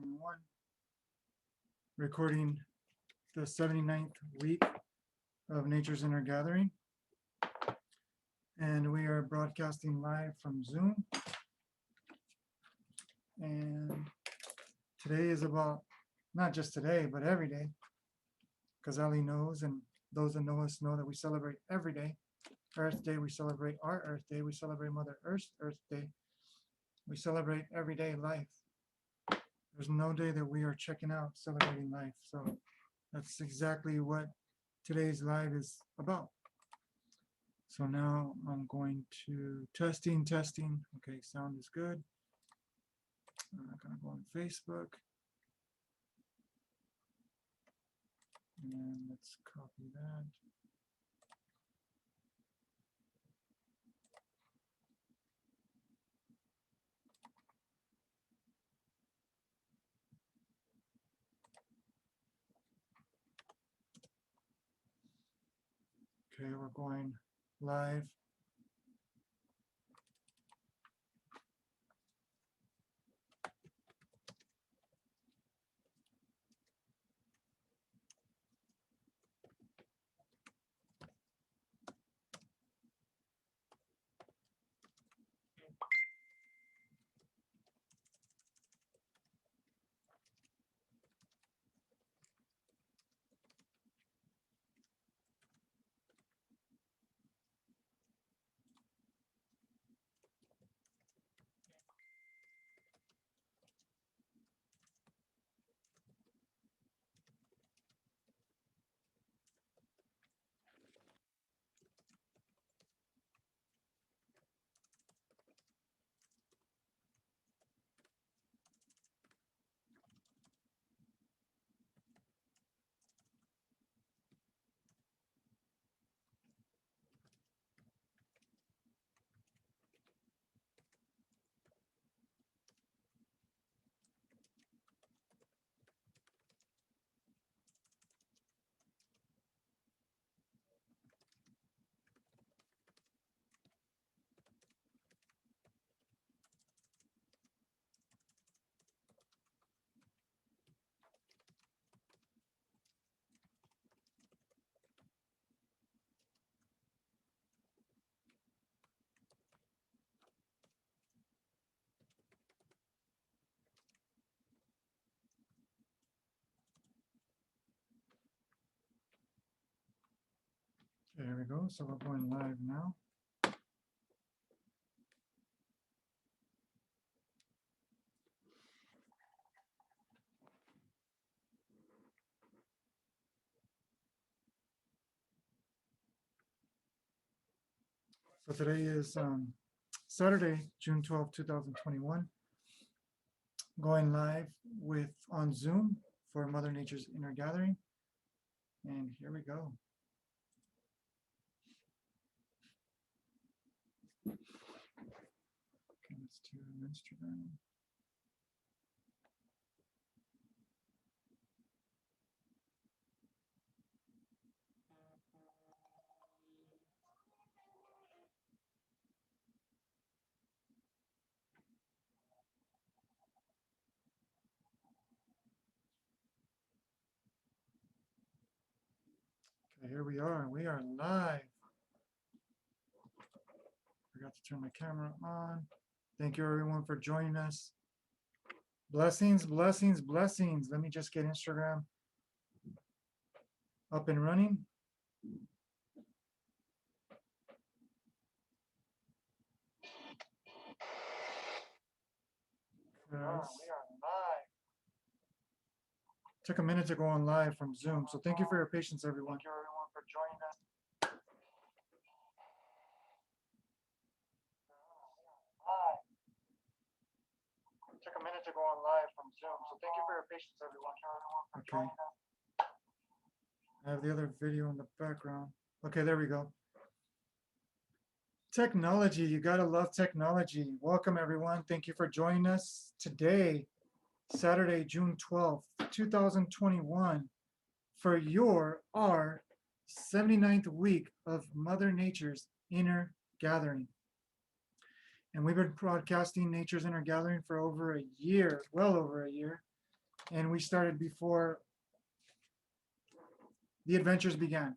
2021, recording the 79th week of Nature's Inner Gathering. And we are broadcasting live from Zoom. And today is about, not just today, but every day, because Ali knows, and those that know us know that we celebrate every day. Earth Day, we celebrate our Earth Day, we celebrate Mother Earth's Earth Day. We celebrate everyday life. There's no day that we are checking out celebrating life. So that's exactly what today's live is about. So now I'm going to testing. Okay, sound is good. I'm gonna go on Facebook. And let's copy that. Okay, we're going live. There we go. So we're going live now. So today is Saturday, June 12, 2021. Going live on Zoom for Mother Nature's Inner Gathering. And here we go. Okay, let's do Instagram. Okay, here we are. We are live. Forgot to turn my camera on. Thank you everyone for joining us. Blessings, blessings, blessings. Let me just get Instagram up and running. We are live. Took a minute to go on live from Zoom, so thank you for your patience, everyone. Thank you everyone for joining us. Took a minute to go on live from Zoom, so thank you for your patience, everyone. Okay. I have the other video in the background. Okay, there we go. Technology, you gotta love technology. Welcome, everyone. Thank you for joining us today, Saturday, June 12th, 2021, for our 79th week of Mother Nature's Inner Gathering. And we've been broadcasting Nature's Inner Gathering for over a year, well over a year. and we started before the adventures began.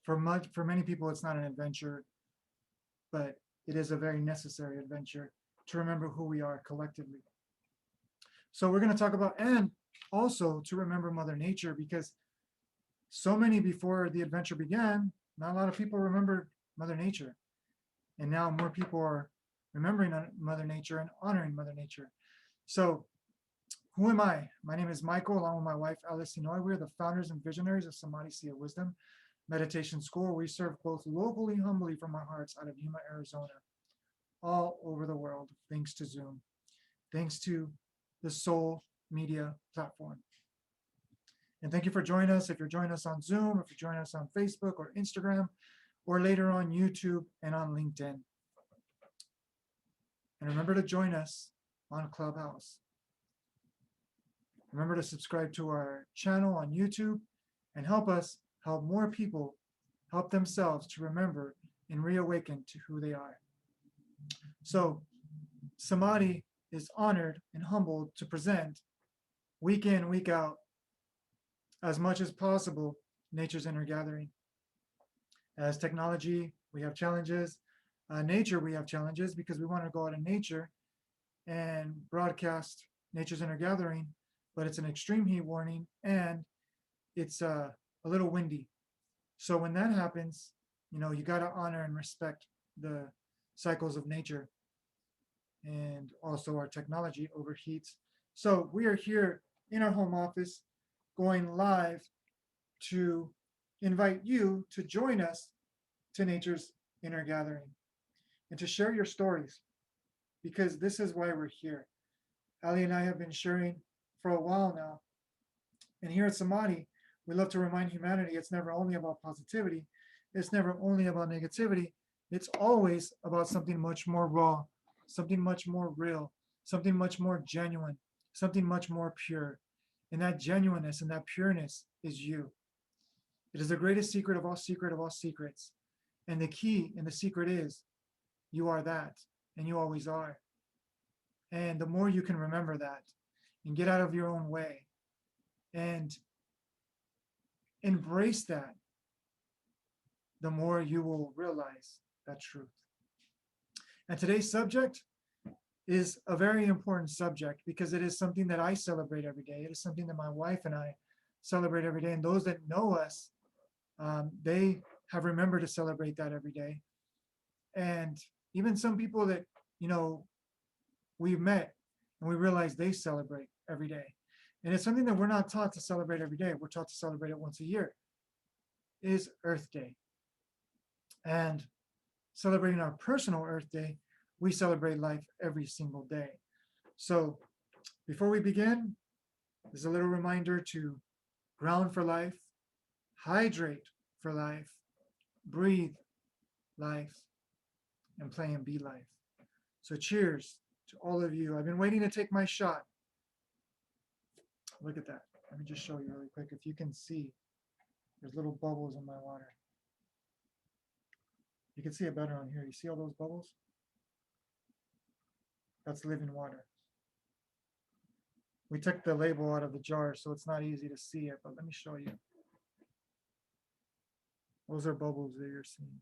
For many people, it's not an adventure, but it is a very necessary adventure to remember who we are collectively. So we're going to talk about, and also to remember Mother Nature, because so many before the adventure began, not a lot of people remembered Mother Nature. And now more people are remembering Mother Nature and honoring Mother Nature. So who am I? My name is Michael, along with my wife, Alice Inoue. We're the founders and visionaries of Samadhi, Sea of Wisdom Meditation School. We serve both locally, humbly from our hearts out of Yuma, Arizona, all over the world, thanks to Zoom, thanks to the Soul Media platform. And thank you for joining us. If you're joining us on Zoom, if you're joining us on Facebook or Instagram, or later on YouTube and on LinkedIn. And remember to join us on Clubhouse. Remember to subscribe to our channel on YouTube and help us help more people help themselves to remember and reawaken to who they are. So Samadhi is honored and humbled to present week in, week out, as much as possible, Nature's Inner Gathering. As technology, we have challenges. Nature, we have challenges because we want to go out in nature and broadcast Nature's Inner Gathering, but it's an extreme heat warning and it's a little windy. So when that happens, you got to honor and respect the cycles of nature. And also our technology overheats. So we are here in our home office going live to invite you to join us to Nature's Inner Gathering and to share your stories, because this is why we're here. Ali and I have been sharing for a while now. And here at Samadhi, we love to remind humanity it's never only about positivity. It's never only about negativity. It's always about something much more raw, something much more real, something much more genuine, something much more pure. And that genuineness and that pureness is you. It is the greatest secret of all secrets. And the key and the secret is you are that, and you always are. And the more you can remember that and get out of your own way and embrace that, the more you will realize that truth. And today's subject is a very important subject because it is something that I celebrate every day. It is something that my wife and I celebrate every day. And those that know us, they have remembered to celebrate that every day. And even some people that, we've met and we realize they celebrate every day. And it's something that we're not taught to celebrate every day. We're taught to celebrate it once a year. It is Earth Day. And celebrating our personal Earth Day, we celebrate life every single day. So before we begin, there's a little reminder to ground for life, hydrate for life, breathe life, and play and be life. So cheers to all of you. I've been waiting to take my shot. Look at that. Let me just show you really quick. If you can see, there's little bubbles in my water. You can see it better on here. You see all those bubbles? That's living water. We took the label out of the jar, so it's not easy to see it, but let me show you. Those are bubbles that you're seeing.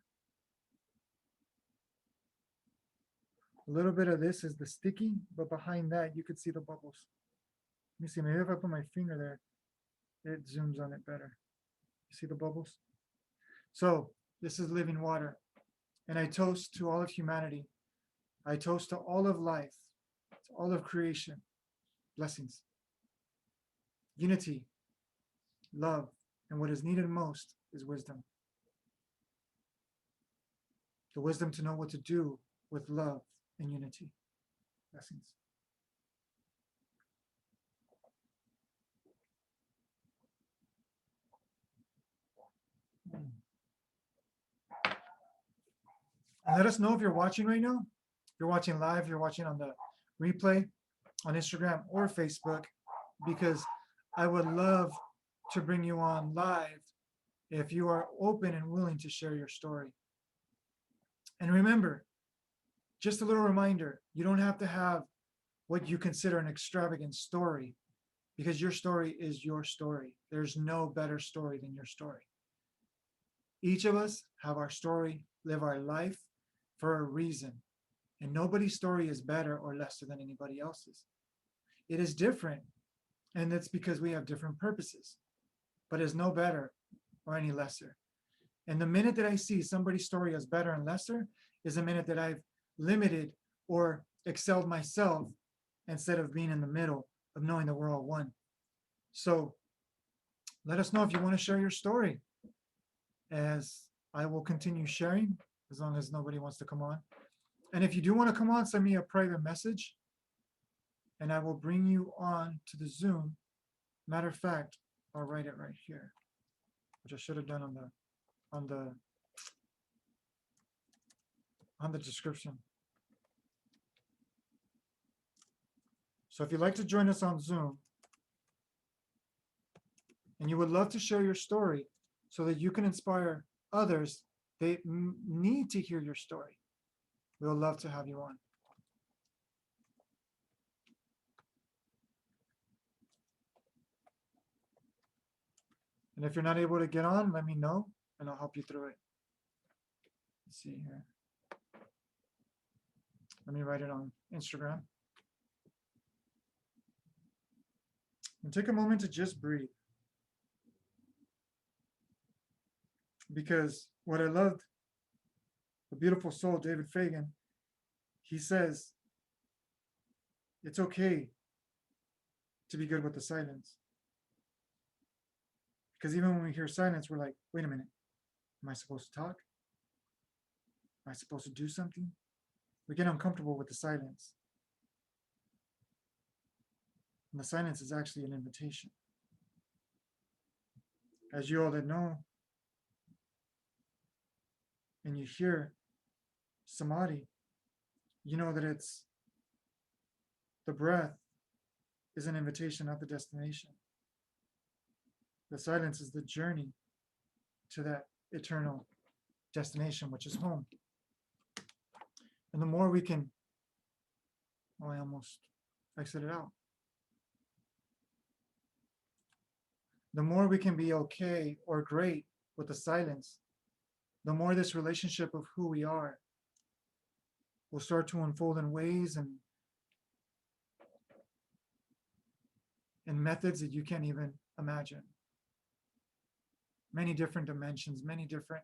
A little bit of this is the sticky, but behind that, you could see the bubbles. Let me see, maybe if I put my finger there, it zooms on it better. You see the bubbles? So this is living water. And I toast to all of humanity. I toast to all of life, to all of creation. Blessings. Unity, love, and what is needed most is wisdom. The wisdom to know what to do with love and unity. Blessings. And let us know if you're watching right now. If you're watching live, you're watching on the replay on Instagram or Facebook, because I would love to bring you on live if you are open and willing to share your story. And remember, Just a little reminder, you don't have to have what you consider an extravagant story, because your story is your story. There's no better story than your story. Each of us have our story, live our life for a reason. And nobody's story is better or lesser than anybody else's. It is different, and that's because we have different purposes. But it's no better or any lesser. And the minute that I see somebody's story as better and lesser is the minute that I've limited or excelled myself instead of being in the middle of knowing that we're all one. So let us know if you want to share your story, as I will continue sharing as long as nobody wants to come on. And if you do want to come on, send me a private message and I will bring you on to the Zoom. Matter of fact, I'll write it right here, which I should have done on the description. So if you'd like to join us on Zoom and you would love to share your story so that you can inspire others, they need to hear your story, we'll love to have you on. And if you're not able to get on, let me know and I'll help you through it. Let's see here. Let me write it on Instagram. And take a moment to just breathe. Because what I loved, the beautiful soul, David Fagan, he says, it's okay to be good with the silence. Because even when we hear silence, we're like, wait a minute, am I supposed to talk? Am I supposed to do something? We get uncomfortable with the silence. And the silence is actually an invitation. As you all that know, and you hear Samadhi, you know that it's the breath is an invitation, not the destination. The silence is the journey to that eternal destination, which is home. And the more we can, oh, I almost exited out. The more we can be okay or great with the silence, the more this relationship of who we are will start to unfold in ways and methods that you can't even imagine. Many different dimensions, many different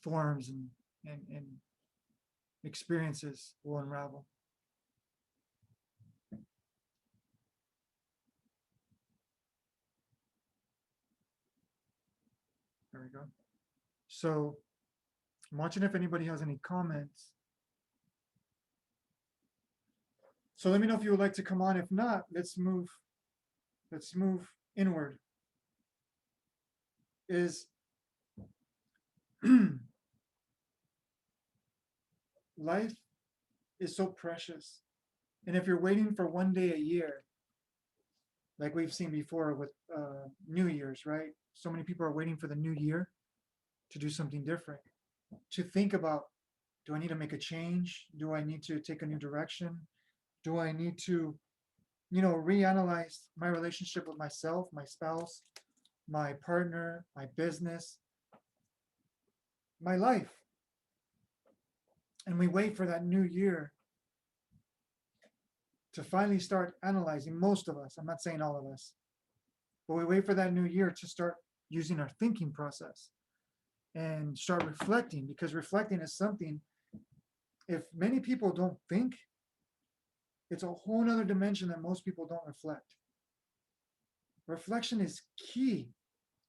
forms and experiences will unravel. There we go. So I'm watching if anybody has any comments. So let me know if you would like to come on. If not, let's move inward. Is life is so precious. And if you're waiting for one day a year, like we've seen before with New Year's, right? So many people are waiting for the new year to do something different, to think about, do I need to make a change? Do I need to take a new direction? Do I need to, reanalyze my relationship with myself, my spouse, my partner, my business, my life? And we wait for that new year to finally start analyzing, most of us, I'm not saying all of us, but we wait for that new year to start using our thinking process and start reflecting, because reflecting is something, if many people don't think, it's a whole nother dimension that most people don't reflect. Reflection is key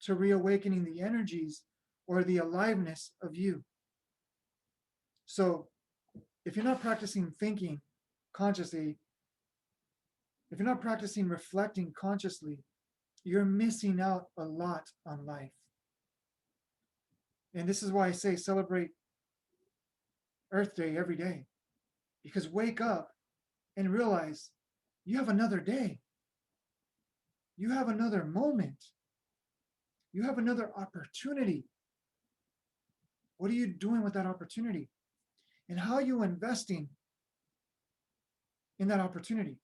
to reawakening the energies or the aliveness of you. So if you're not practicing thinking consciously, if you're not practicing reflecting consciously, you're missing out a lot on life. And this is why I say celebrate Earth Day every day, because wake up and realize you have another day. You have another moment. You have another opportunity. What are you doing with that opportunity? And how are you investing in that opportunity?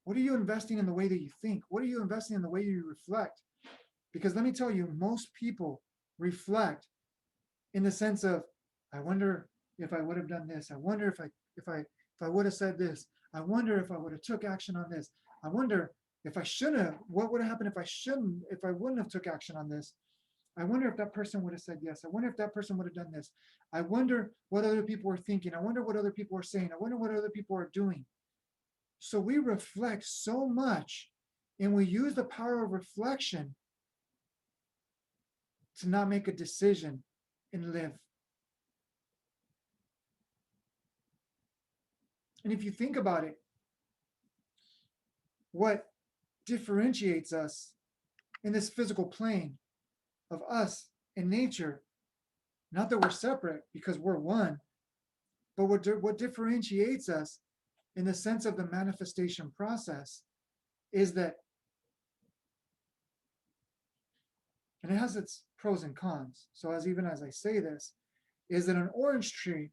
What are you investing in the way that you think? What are you investing in the way you reflect? Because let me tell you, most people reflect in the sense of, I wonder if I would have done this. I wonder if I would have said this. I wonder if I would have took action on this. I wonder if I shouldn't have, what would have happened if I wouldn't have took action on this? I wonder if that person would have said yes. I wonder if that person would have done this. I wonder what other people are thinking. I wonder what other people are saying. I wonder what other people are doing. So we reflect so much, and we use the power of reflection to not make a decision and live. And if you think about it, what differentiates us in this physical plane of us and nature, not that we're separate because we're one, but what differentiates us in the sense of the manifestation process is that, and it has its pros and cons. So even as I say this, is that an orange tree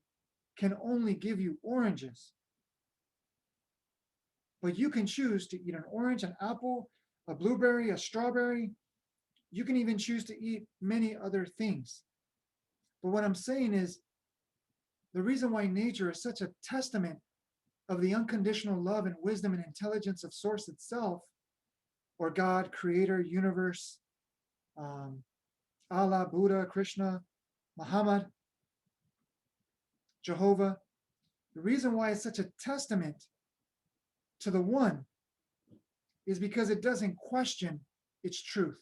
can only give you oranges. But you can choose to eat an orange, an apple, a blueberry, a strawberry. You can even choose to eat many other things. But what I'm saying is, the reason why nature is such a testament of the unconditional love and wisdom and intelligence of Source itself, or God, Creator, Universe, Allah, Buddha, Krishna, Muhammad, Jehovah, the reason why it's such a testament to the one is because it doesn't question its truth.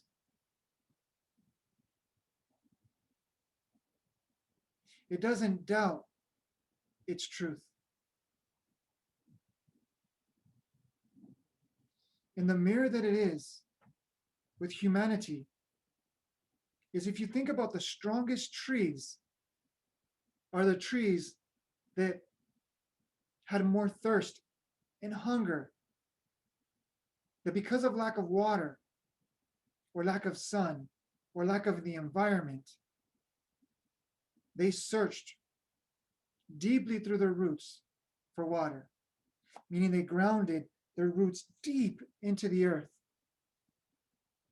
It doesn't doubt its truth. And the mirror that it is with humanity is, if you think about, the strongest trees are the trees that had more thirst and hunger, that because of lack of water or lack of sun or lack of the environment, they searched deeply through their roots for water, meaning they grounded their roots deep into the earth.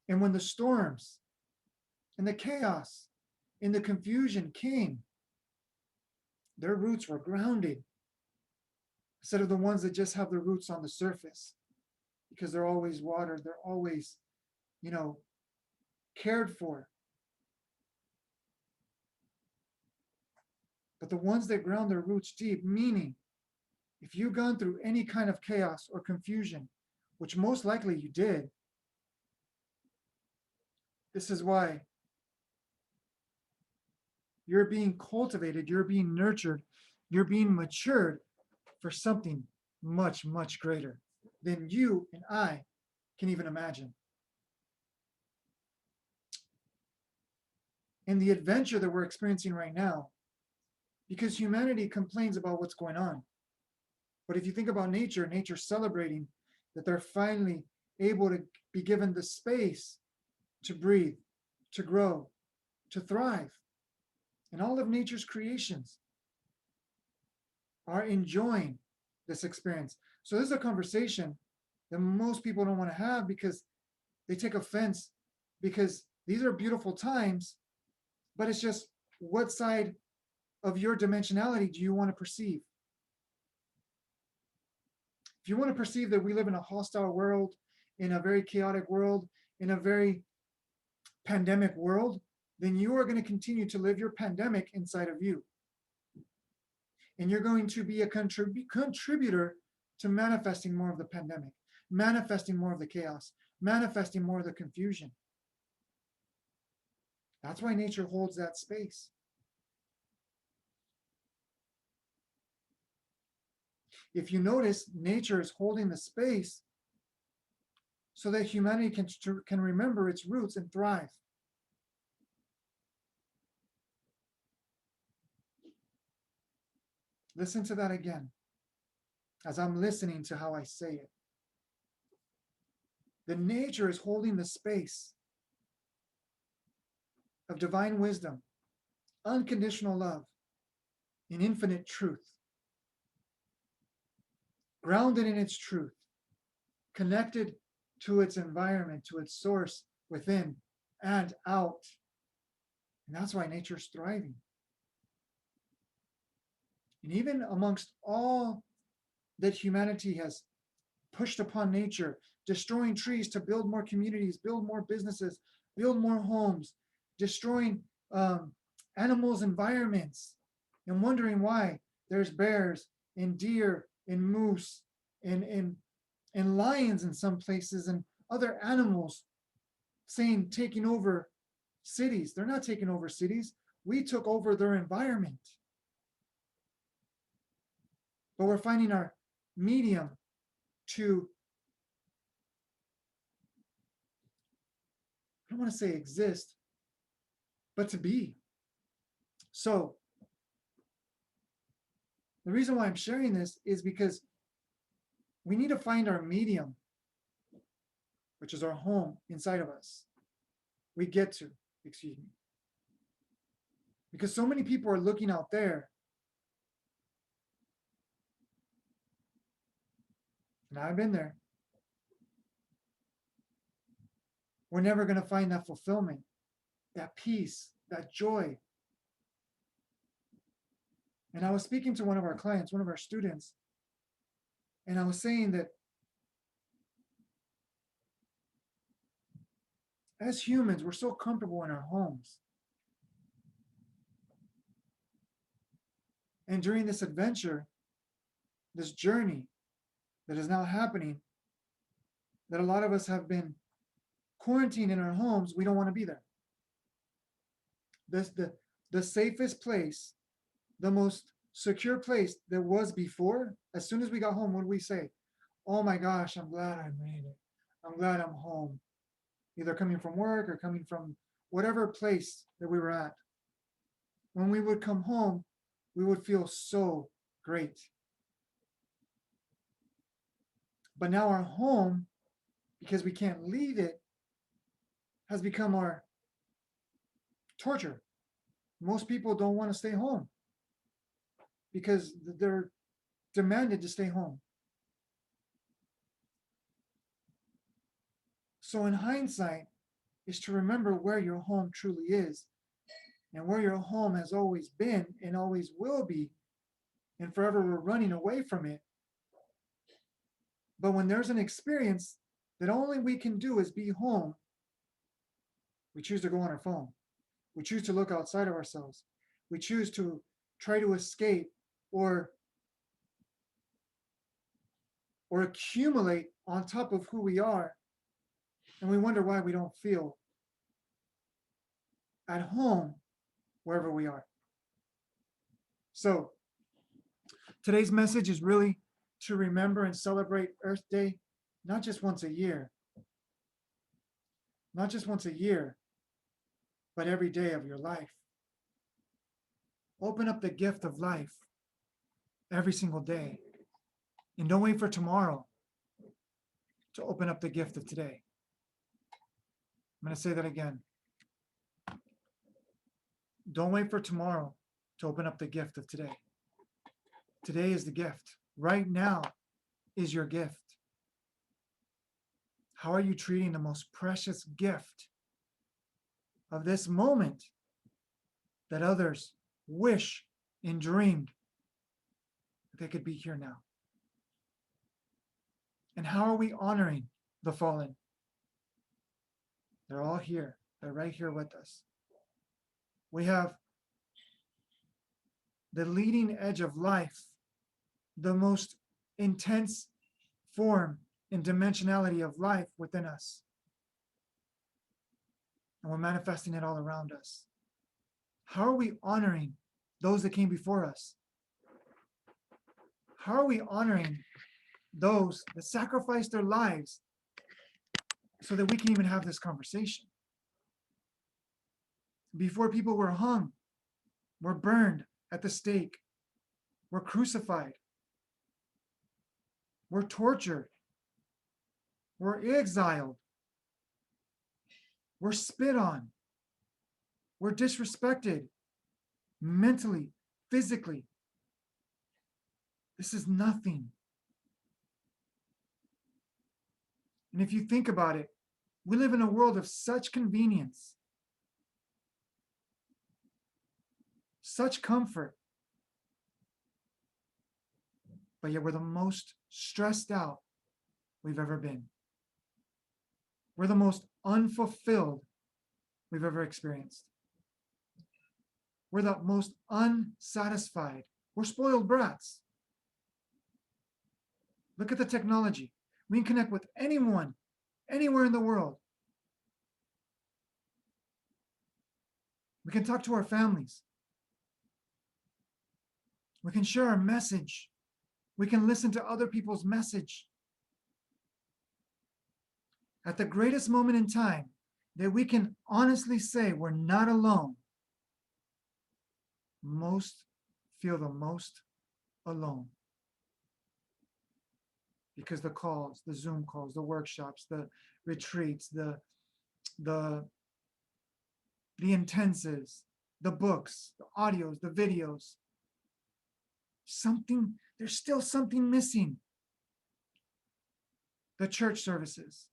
And when the storms and the chaos and the confusion came, their roots were grounded instead of the ones that just have their roots on the surface because they're always watered, they're always, cared for. But the ones that ground their roots deep, meaning if you've gone through any kind of chaos or confusion, which most likely you did, this is why you're being cultivated, you're being nurtured, you're being matured for something much, much greater than you and I can even imagine. And the adventure that we're experiencing right now, because humanity complains about what's going on. But if you think about nature, nature celebrating that they're finally able to be given the space to breathe, to grow, to thrive. And all of nature's creations are enjoying this experience. So this is a conversation that most people don't want to have because they take offense, because these are beautiful times, but it's just, what side of your dimensionality do you want to perceive? If you want to perceive that we live in a hostile world, in a very chaotic world, in a very pandemic world, then you are going to continue to live your pandemic inside of you. And you're going to be a contributor to manifesting more of the pandemic, manifesting more of the chaos, manifesting more of the confusion. That's why nature holds that space. If you notice, nature is holding the space so that humanity can remember its roots and thrive. Listen to that again, as I'm listening to how I say it. The nature is holding the space of divine wisdom, unconditional love, in infinite truth, grounded in its truth, connected to its environment, to its source within and out. And that's why nature's thriving. And even amongst all that humanity has pushed upon nature, destroying trees to build more communities, build more businesses, build more homes, destroying animals' environments, and wondering why there's bears and deer and moose and lions in some places and other animals saying taking over cities. They're not taking over cities. We took over their environment. But we're finding our medium to, I don't want to say exist, but to be. So the reason why I'm sharing this is because we need to find our medium, which is our home inside of us. We get to, excuse me. Because so many people are looking out there. And I've been there. We're never going to find that fulfillment, that peace, that joy. And I was speaking to one of our clients, one of our students, and I was saying that as humans, we're so comfortable in our homes. And during this adventure, this journey that is now happening, that a lot of us have been quarantined in our homes, we don't want to be there. The safest place, the most secure place there was before, as soon as we got home, what did we say? Oh my gosh, I'm glad I made it. I'm glad I'm home. Either coming from work or coming from whatever place that we were at. When we would come home, we would feel so great. But now our home, because we can't leave it, has become our torture. Most people don't want to stay home because they're demanded to stay home. So in hindsight, is to remember where your home truly is and where your home has always been and always will be, and forever we're running away from it. But when there's an experience that only we can do is be home, we choose to go on our phone. We choose to look outside of ourselves. We choose to try to escape or accumulate on top of who we are. And we wonder why we don't feel at home wherever we are. So today's message is really to remember and celebrate Earth Day, not just once a year, but every day of your life. Open up the gift of life every single day. And don't wait for tomorrow to open up the gift of today. I'm going to say that again. Don't wait for tomorrow to open up the gift of today. Today is the gift. Right now is your gift. How are you treating the most precious gift of this moment that others wish and dreamed that they could be here now? And how are we honoring the fallen? They're all here. They're right here with us. We have the leading edge of life, the most intense form and dimensionality of life within us. And we're manifesting it all around us. How are we honoring those that came before us? How are we honoring those that sacrificed their lives so that we can even have this conversation? Before, people were hung, were burned at the stake, were crucified, were tortured, were exiled, were spit on, were disrespected mentally, physically, This is nothing. And if you think about it, we live in a world of such convenience, such comfort, but yet we're the most stressed out we've ever been. We're the most unfulfilled we've ever experienced. We're the most unsatisfied. We're spoiled brats. Look at the technology. We can connect with anyone, anywhere in the world. We can talk to our families. We can share our message. We can listen to other people's message. At the greatest moment in time that we can honestly say we're not alone, most feel the most alone. Because the calls, the Zoom calls, the workshops, the retreats, the intensives, the books, the audios, the videos, there's still something missing. The church services,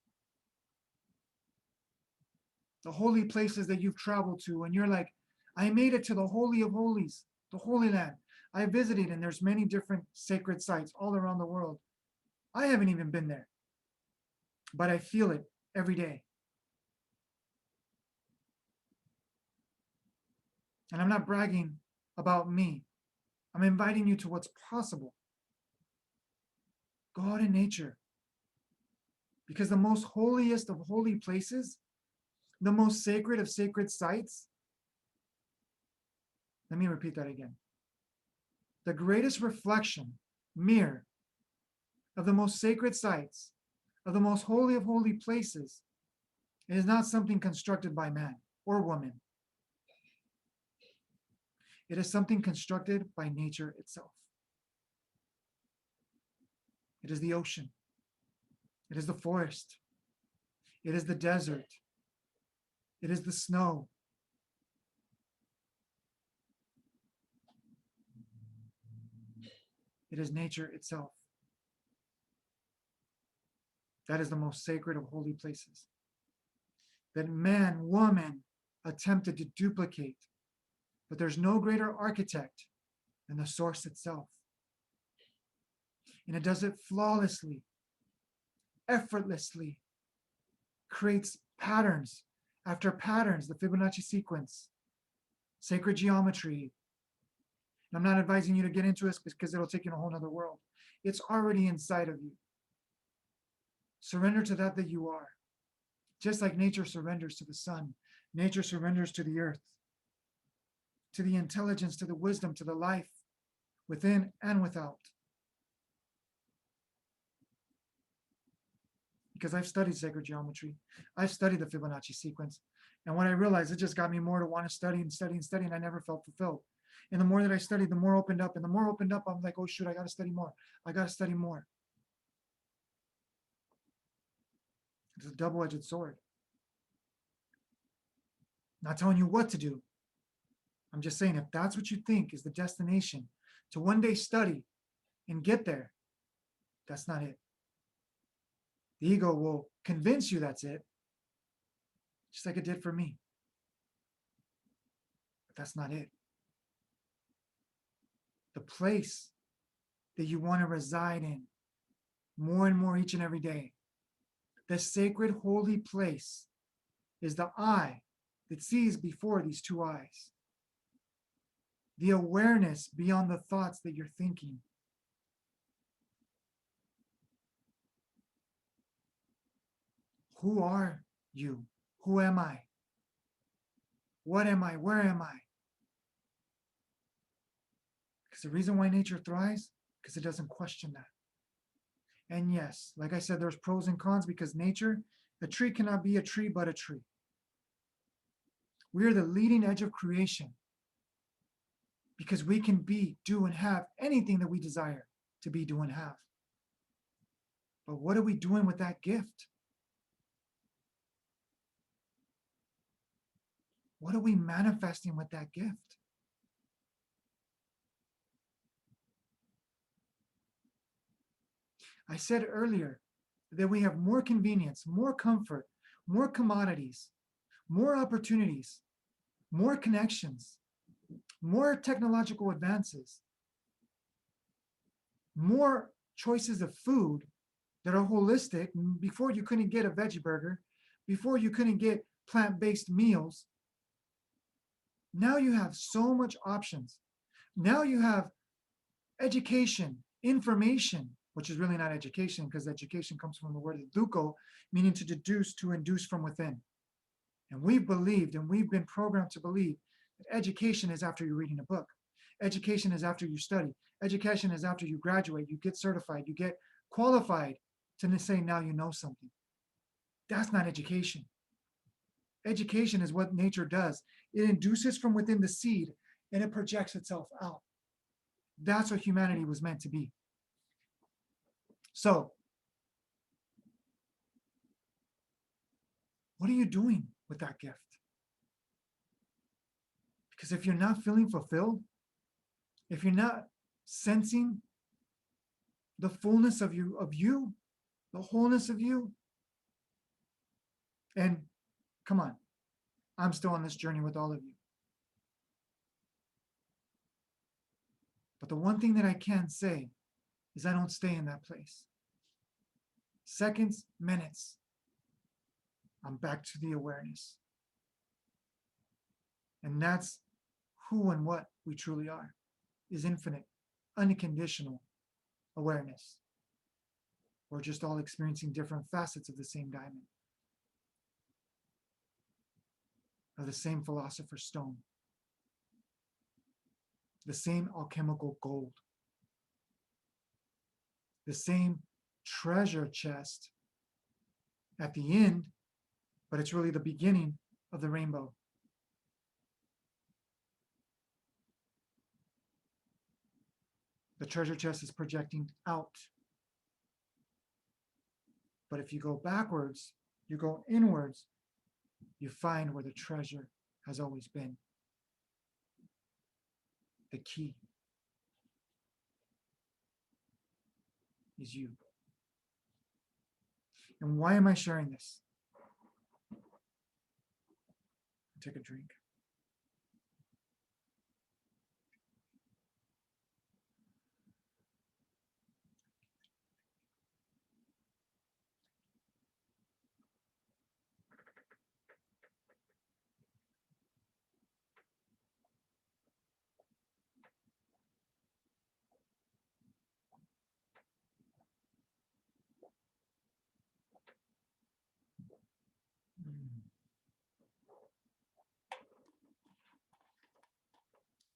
the holy places that you've traveled to, and you're like, I made it to the Holy of Holies, the Holy Land. I visited, and there's many different sacred sites all around the world. I haven't even been there, but I feel it every day. And I'm not bragging about me. I'm inviting you to what's possible. Go out in nature. Because the most holiest of holy places, the most sacred of sacred sites, let me repeat that again. The greatest reflection, mirror, of the most sacred sites, of the most holy of holy places, is not something constructed by man or woman. It is something constructed by nature itself. It is the ocean. It is the forest. It is the desert. It is the snow. It is nature itself. That is the most sacred of holy places. That man, woman attempted to duplicate. But there's no greater architect than the source itself. And it does it flawlessly, effortlessly, creates patterns after patterns, the Fibonacci sequence, sacred geometry. And I'm not advising you to get into this because it'll take you in a whole other world. It's already inside of you. Surrender to that you are. Just like nature surrenders to the sun, nature surrenders to the earth, to the intelligence, to the wisdom, to the life within and without. Because I've studied sacred geometry. I've studied the Fibonacci sequence. And when I realized, it just got me more to want to study and study and study, and I never felt fulfilled. And the more that I studied, the more opened up. And the more opened up, I'm like, oh shoot, I got to study more. I got to study more. It's a double-edged sword. Not telling you what to do. I'm just saying, if that's what you think is the destination to one day study and get there, that's not it. The ego will convince you that's it, just like it did for me. But that's not it. The place that you want to reside in more and more each and every day, the sacred holy place, is the eye that sees before these two eyes. The awareness beyond the thoughts that you're thinking. Who are you? Who am I? What am I? Where am I? Because the reason why nature thrives, because it doesn't question that. And yes, like I said, there's pros and cons, because nature, a tree cannot be a tree but a tree. We are the leading edge of creation, because we can be, do, and have anything that we desire to be, do, and have. But what are we doing with that gift? What are we manifesting with that gift? I said earlier that we have more convenience, more comfort, more commodities, more opportunities, more connections, more technological advances, more choices of food that are holistic. Before you couldn't get a veggie burger, before you couldn't get plant-based meals. Now you have so much options. Now you have education, information, which is really not education, because education comes from the word educo, meaning to deduce, to induce from within. And we've believed, and we've been programmed to believe, that education is after you're reading a book. Education is after you study. Education is after you graduate, you get certified, you get qualified to say now you know something. That's not education. Education is what nature does. It induces from within the seed and it projects itself out. That's what humanity was meant to be. So, what are you doing with that gift? Because if you're not feeling fulfilled, if you're not sensing the fullness of you, the wholeness of you, and come on, I'm still on this journey with all of you. But the one thing that I can say is I don't stay in that place. Seconds, minutes, I'm back to the awareness. And that's who and what we truly are, is infinite, unconditional awareness. We're just all experiencing different facets of the same diamond, of the same philosopher's stone, the same alchemical gold, the same treasure chest at the end, but it's really the beginning of the rainbow. The treasure chest is projecting out. But if you go backwards, you go inwards, you find where the treasure has always been. The key is you. And why am I sharing this? Take a drink.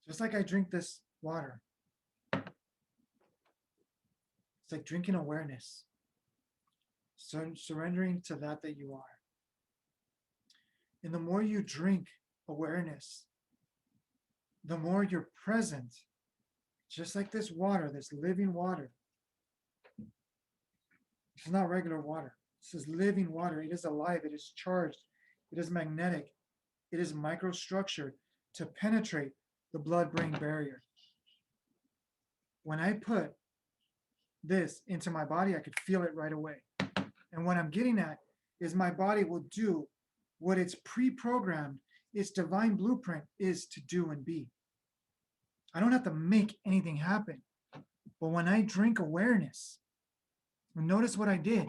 Just like I drink this water, it's like drinking awareness, surrendering to that you are. And the more you drink awareness, the more you're present, just like this water, this living water. This is not regular water. This is living water. It is alive. It is charged. It is magnetic. It is microstructured to penetrate the blood-brain barrier. When I put this into my body, I could feel it right away. And what I'm getting at is my body will do what it's pre-programmed, its divine blueprint is to do and be. I don't have to make anything happen. But when I drink awareness, notice what I did.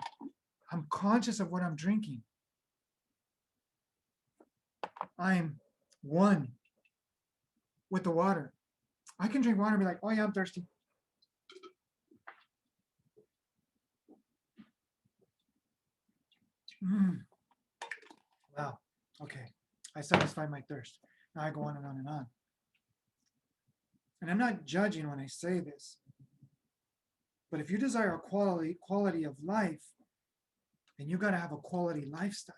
I'm conscious of what I'm drinking. I'm one with the water. I can drink water and be like, oh yeah, I'm thirsty. Wow, okay. I satisfied my thirst. Now I go on and on and on. And I'm not judging when I say this. But if you desire a quality of life, then you got to have a quality lifestyle.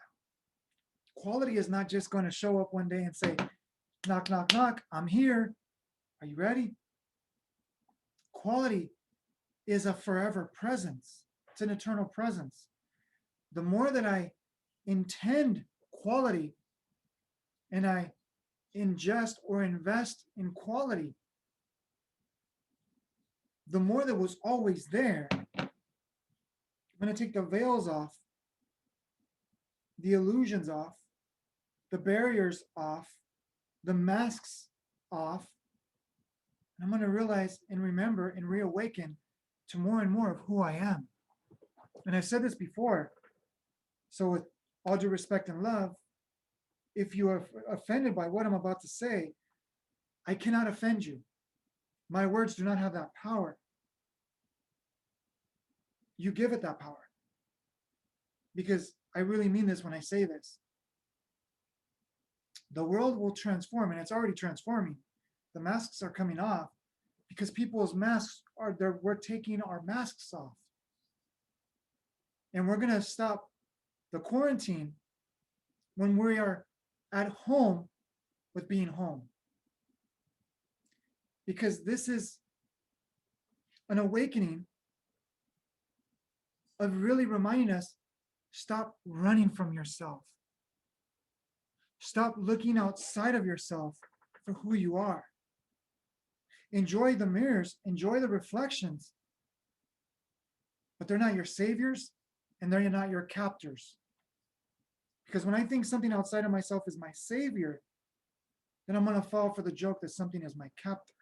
Quality is not just going to show up one day and say, knock, knock, knock, I'm here. Are you ready? Quality is a forever presence. It's an eternal presence. The more that I intend quality and I ingest or invest in quality, the more that was always there I'm going to take the veils off, the illusions off, the barriers off, the masks off. And I'm going to realize and remember and reawaken to more and more of who I am. And I've said this before. So with all due respect and love, if you are offended by what I'm about to say, I cannot offend you. My words do not have that power. You give it that power. Because I really mean this when I say this. The world will transform, and it's already transforming. The masks are coming off because people's masks are there. We're taking our masks off. And we're going to stop the quarantine when we are at home with being home. Because this is an awakening of really reminding us, stop running from yourself. Stop looking outside of yourself for who you are. Enjoy the mirrors, enjoy the reflections, but they're not your saviors and they're not your captors. Because when I think something outside of myself is my savior, then I'm going to fall for the joke that something is my captor.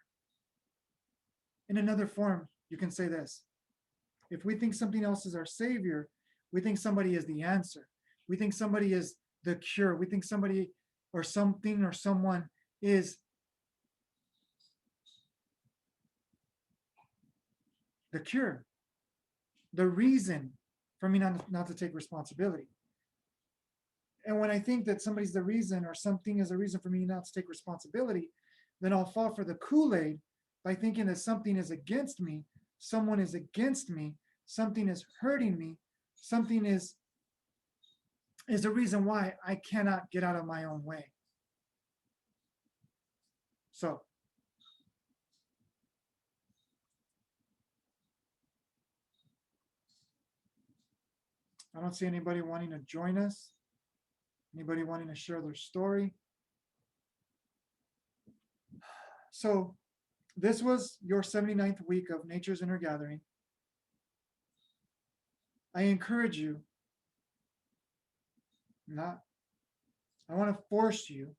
In another form, you can say this. If we think something else is our savior, we think somebody is the answer. We think somebody is the cure. We think somebody or something or someone is the cure, the reason for me not to take responsibility. And when I think that somebody's the reason or something is a reason for me not to take responsibility, then I'll fall for the Kool-Aid by thinking that something is against me, someone is against me, something is hurting me, something is the reason why I cannot get out of my own way. So, I don't see anybody wanting to join us. Anybody wanting to share their story? So, this was your 79th week of Nature's Inner Gathering. I encourage you, I want to force you,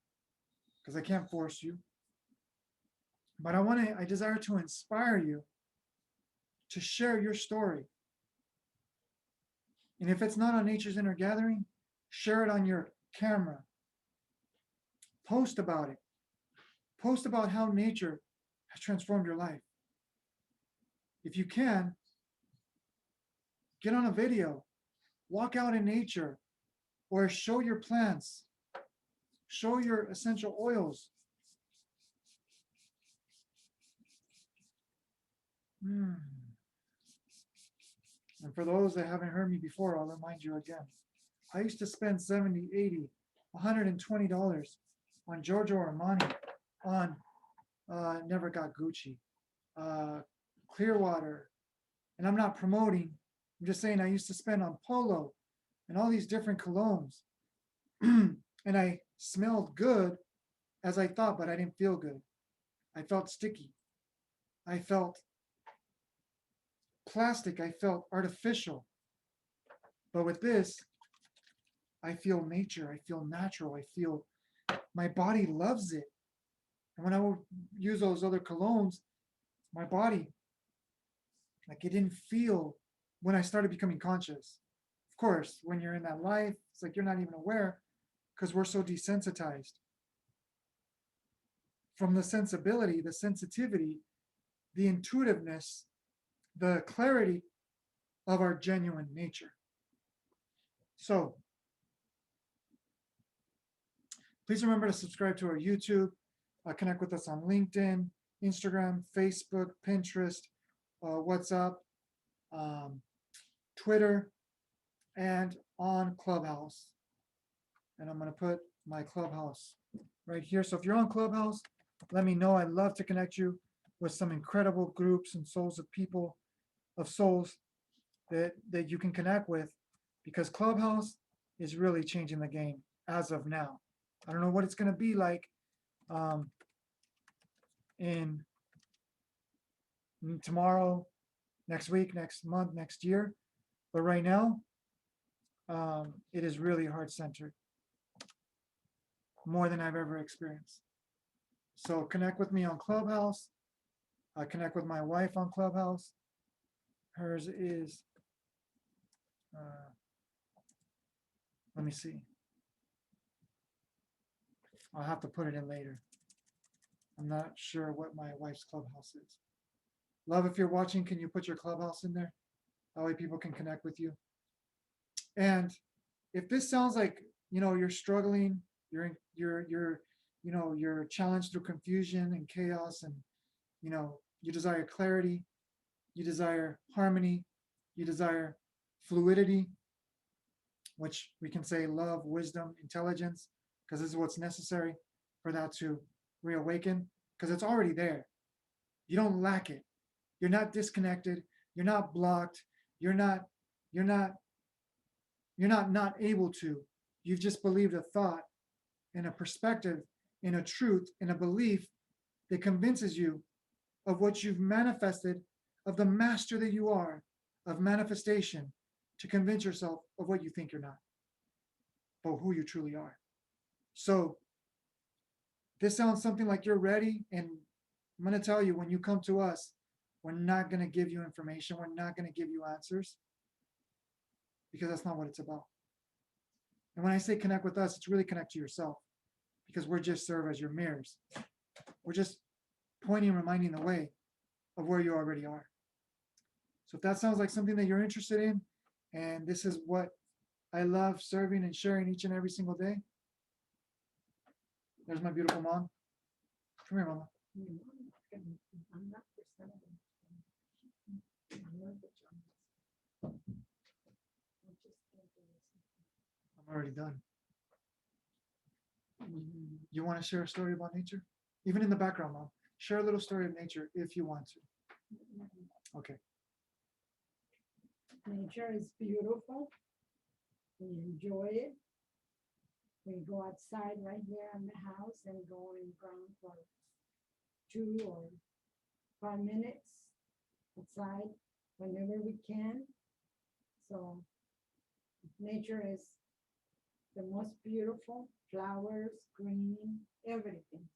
because I can't force you, but I desire to inspire you to share your story. And if it's not on Nature's Inner Gathering, share it on your camera. Post about it. Post about how nature has transformed your life. If you can, get on a video, walk out in nature, or show your plants, show your essential oils. And for those that haven't heard me before, I'll remind you again. I used to spend $70, $80, $120 on Giorgio Armani, on never got Gucci, Clearwater, and I'm not promoting. I'm just saying I used to spend on Polo and all these different colognes. And I smelled good as I thought, but I didn't feel good. I felt sticky. I felt plastic. I felt artificial. But with this, I feel nature. I feel natural. I feel my body loves it. And when I would use those other colognes, my body, like it didn't feel when I started becoming conscious. Of course, when you're in that life, it's like you're not even aware because we're so desensitized. From the sensibility, the sensitivity, the intuitiveness, the clarity of our genuine nature. So, please remember to subscribe to our YouTube, connect with us on LinkedIn, Instagram, Facebook, Pinterest, WhatsApp, Twitter, and on Clubhouse. And I'm going to put my Clubhouse right here. So if you're on Clubhouse, let me know. I'd love to connect you with some incredible groups and souls of people, of souls that you can connect with, because Clubhouse is really changing the game as of now. I don't know what it's going to be like in tomorrow, next week, next month, next year, But right now, it is really heart-centered, more than I've ever experienced. So connect with me on Clubhouse. I connect with my wife on Clubhouse. Hers is, let me see. I'll have to put it in later. I'm not sure what my wife's Clubhouse is. Love, if you're watching, can you put your Clubhouse in there? That way people can connect with you. And if this sounds like, you're struggling, you're challenged through confusion and chaos, and you desire clarity, you desire harmony, you desire fluidity, which we can say love, wisdom, intelligence, because this is what's necessary for that to reawaken, because it's already there. You don't lack it. You're not disconnected. You're not blocked. You're not able to. You've just believed a thought and a perspective and a truth and a belief that convinces you of what you've manifested, of the master that you are, of manifestation, to convince yourself of what you think you're not, but who you truly are. So this sounds something like you're ready, and I'm going to tell you, when you come to us, we're not going to give you information. We're not going to give you answers, because that's not what it's about. And when I say connect with us, it's really connect to yourself, because we're just serve as your mirrors. We're just pointing and reminding the way of where you already are. So if that sounds like something that you're interested in, and this is what I love serving and sharing each and every single day. There's my beautiful mom. Come here, Mama. I'm already done. You want to share a story about nature? Even in the background, Mom. Share a little story of nature if you want to. Okay. Nature is beautiful. We enjoy it. We go outside right here in the house and go in ground for 2 or 5 minutes outside whenever we can. So nature is the most beautiful. Flowers, green, everything.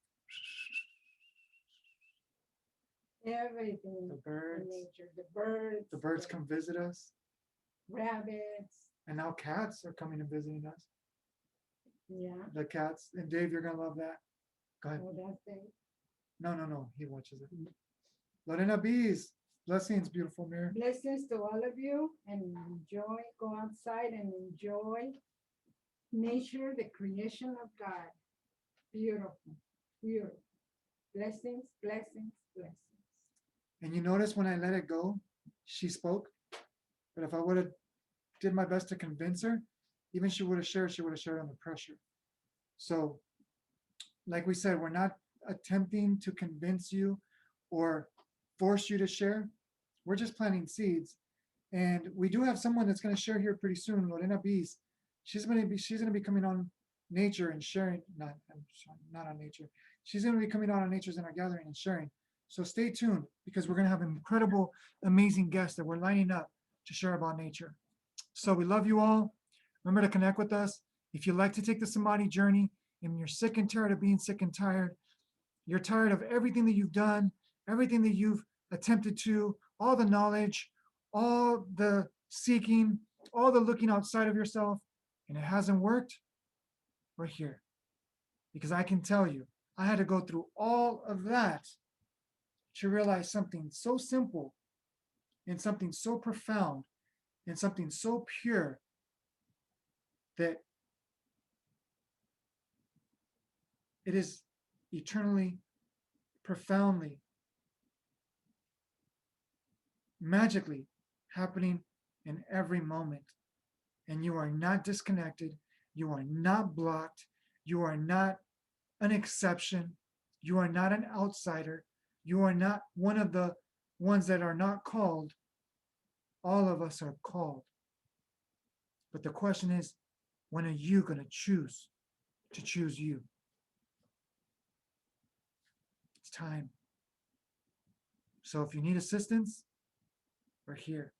Everything. The birds. In nature. The birds. The birds come visit us. Rabbits. And now cats are coming and visiting us. Yeah. The cats. And Dave, you're going to love that. Go ahead. Oh, that's it. No. He watches it. Lorena Bees. Blessings, beautiful mirror. Blessings to all of you, and enjoy, go outside and enjoy nature, the creation of God. Beautiful, beautiful. Blessings, blessings, blessings. And you notice when I let it go, she spoke. But if I would have did my best to convince her, even she would have shared under pressure. So, like we said, we're not attempting to convince you or force you to share. We're just planting seeds. And we do have someone that's going to share here pretty soon, Lorena Bees. She's going to be coming on nature and sharing, not on nature. She's going to be coming out on Nature's in our gathering and sharing. So stay tuned, because we're going to have incredible, amazing guests that we're lining up to share about nature. So we love you all. Remember to connect with us. If you like to take the Samadhi journey and you're sick and tired of being sick and tired, you're tired of everything that you've done, everything that you've attempted to, all the knowledge, all the seeking, all the looking outside of yourself, and it hasn't worked, we're here. Because I can tell you, I had to go through all of that to realize something so simple and something so profound and something so pure that it is eternally, profoundly, magically happening in every moment. And you are not disconnected. You are not blocked. You are not an exception. You are not an outsider. You are not one of the ones that are not called. All of us are called. But the question is, when are you going to choose you? It's time. So if you need assistance, we're here.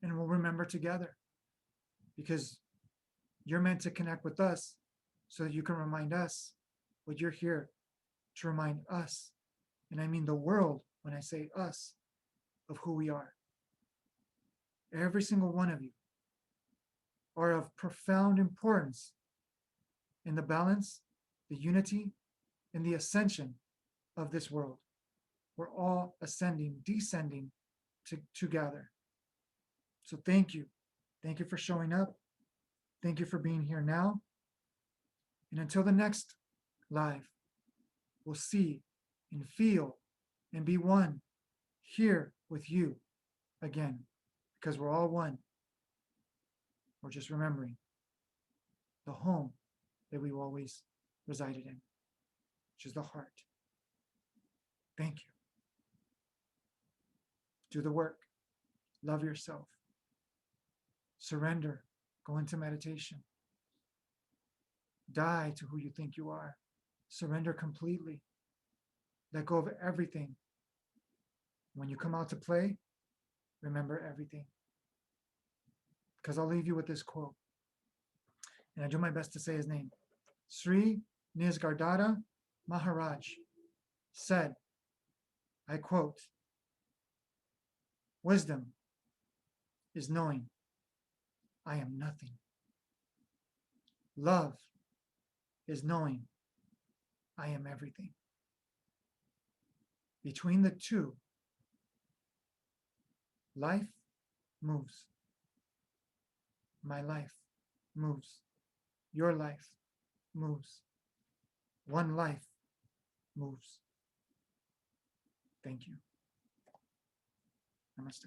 And we'll remember together, because you're meant to connect with us so that you can remind us what you're here to remind us. And I mean the world when I say us, of who we are. Every single one of you are of profound importance in the balance, the unity, and the ascension of this world. We're all ascending, descending together. So thank you. Thank you for showing up. Thank you for being here now. And until the next live, we'll see and feel and be one here with you again, because we're all one. We're just remembering the home that we've always resided in, which is the heart. Thank you. Do the work. Love yourself. Surrender. Go into meditation. Die to who you think you are. Surrender completely. Let go of everything. When you come out to play, remember everything. Because I'll leave you with this quote. And I do my best to say his name. Sri Nisargadatta Maharaj said, I quote, "Wisdom is knowing I am nothing. Love is knowing I am everything. Between the two, life moves. My life moves. Your life moves. One life moves." Thank you. Namaste.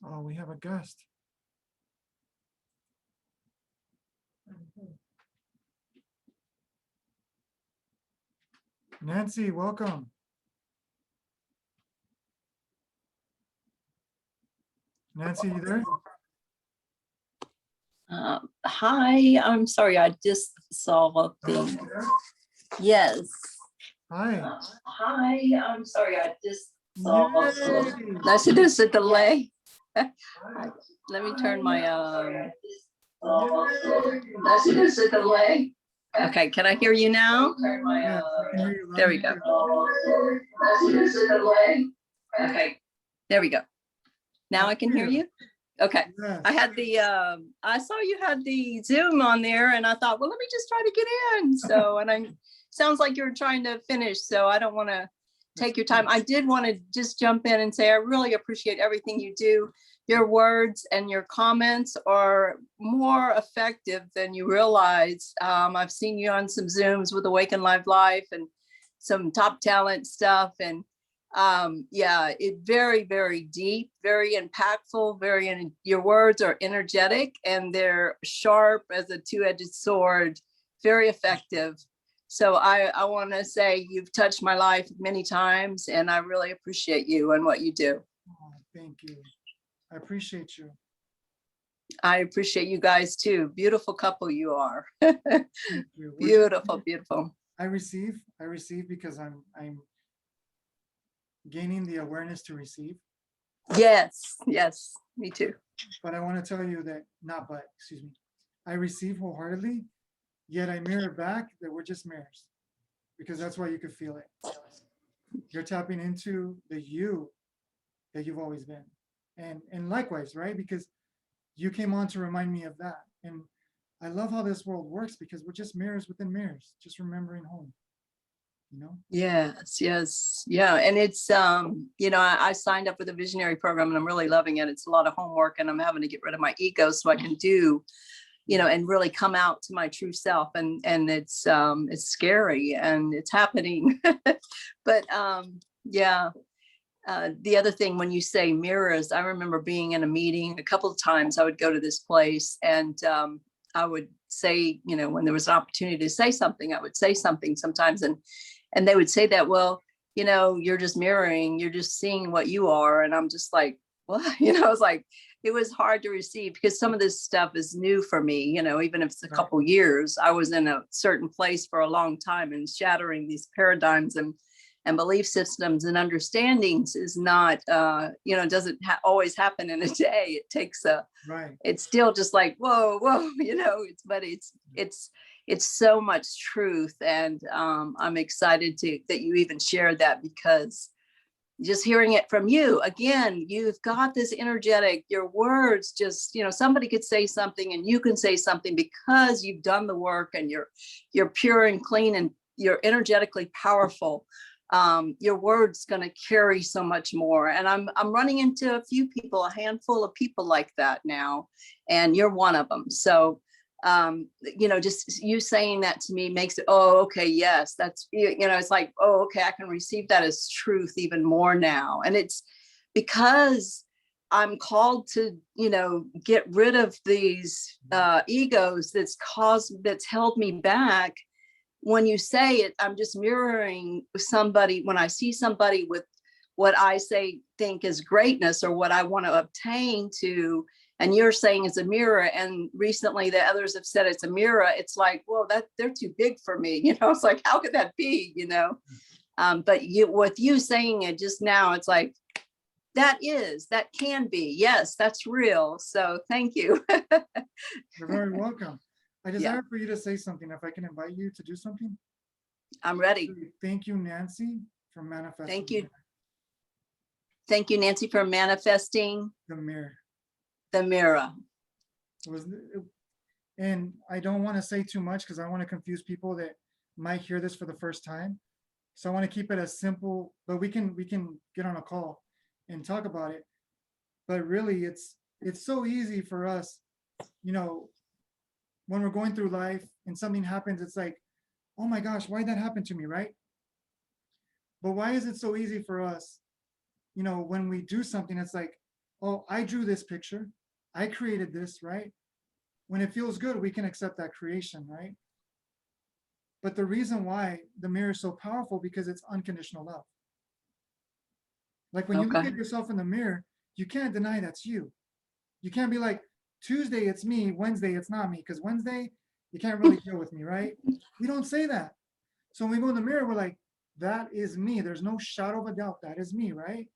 Oh, we have a guest. Nancy, welcome. Nancy, you there? Hi, I'm sorry, I just saw a thing. Yes. Hi. Hi, I'm sorry, I just saw a Yay. I see there's a delay. Let me turn my I see there's a delay. Okay, can I hear you now? Yeah, I can hear you loud There we and go. clear. I see there's a delay. Okay, there we go. Now I can hear you. Okay. Yes. I had the I saw you had the Zoom on there and I thought, well, let me just try to get in. So, and I sounds like you're trying to finish. So I don't want to take your time. I did want to just jump in and say, I really appreciate everything you do. Your words and your comments are more effective than you realize. I've seen you on some Zooms with Awaken Live Life and some top talent stuff. And yeah, it very, very deep, very impactful, your words are energetic and they're sharp as a two-edged sword, very effective. So I want to say you've touched my life many times and I really appreciate you and what you do. Oh, thank you. I appreciate you. I appreciate you guys too. Beautiful couple you are. Thank you. Beautiful, beautiful. I receive because I'm gaining the awareness to receive. Yes, yes, me too. But I want to tell you that excuse me. I receive wholeheartedly, yet I mirror back that we're just mirrors because that's why you could feel it. You're tapping into the you that you've always been. And likewise, right? Because you came on to remind me of that. And I love how this world works because we're just mirrors within mirrors, just remembering home. You know? Yes, yes, yeah. And it's you know, I signed up with a visionary program and I'm really loving it. It's a lot of homework and I'm having to get rid of my ego so I can do, you know, and really come out to my true self. And it's scary and it's happening. But yeah. The other thing, when you say mirrors, I remember being in a meeting a couple of times. I would go to this place and I would say, you know, when there was an opportunity to say something, I would say something sometimes. And they would say that, well, you know, you're just mirroring, you're just seeing what you are. And I'm just like, what? You know, I was like, it was hard to receive because some of this stuff is new for me, you know, even if it's a couple years. I was in a certain place for a long time and shattering these paradigms and belief systems and understandings is not, you know, doesn't always happen in a day. It takes it's still just like, whoa, you know, it's so much truth. And I'm excited that you even shared that because just hearing it from you, again, you've got this energetic, your words just, you know, somebody could say something and you can say something because you've done the work and you're pure and clean and you're energetically powerful. Your word's going to carry so much more. And I'm running into a few people, a handful of people like that now, and you're one of them. So, you know, just you saying that to me makes it, oh, okay, yes, that's, you know, it's like, oh, okay, I can receive that as truth even more now. And it's because I'm called to, you know, get rid of these egos that's held me back. When you say it, I'm just mirroring somebody. When I see somebody with what I think is greatness or what I want to obtain to, and you're saying it's a mirror, and recently the others have said it's a mirror, it's like, well, they're too big for me. You know, it's like, how could that be, you know? But with you saying it just now, it's like, that can be, yes, that's real. So thank you. You're very welcome. I desire for you to say something. If I can invite you to do something. I'm ready. Thank you, Nancy, for manifesting. Thank you. Thank you, Nancy, for manifesting the mirror. The mirror. And I don't want to say too much because I want to confuse people that might hear this for the first time. So I want to keep it as simple, but we can get on a call and talk about it. But really, it's so easy for us, you know, when we're going through life and something happens, it's like, oh my gosh, why'd that happen to me, right? But why is it so easy for us, you know, when we do something, it's like, oh, I drew this picture, I created this, right? When it feels good, we can accept that creation, right? But the reason why the mirror is so powerful, because it's unconditional love. Like when you look Okay. at yourself in the mirror, you can't deny that's you. You can't be like, Tuesday it's me, Wednesday it's not me, because Wednesday you can't really deal with me, right? We don't say that. So when we go in the mirror, we're like, that is me. There's no shadow of a doubt. That is me, right?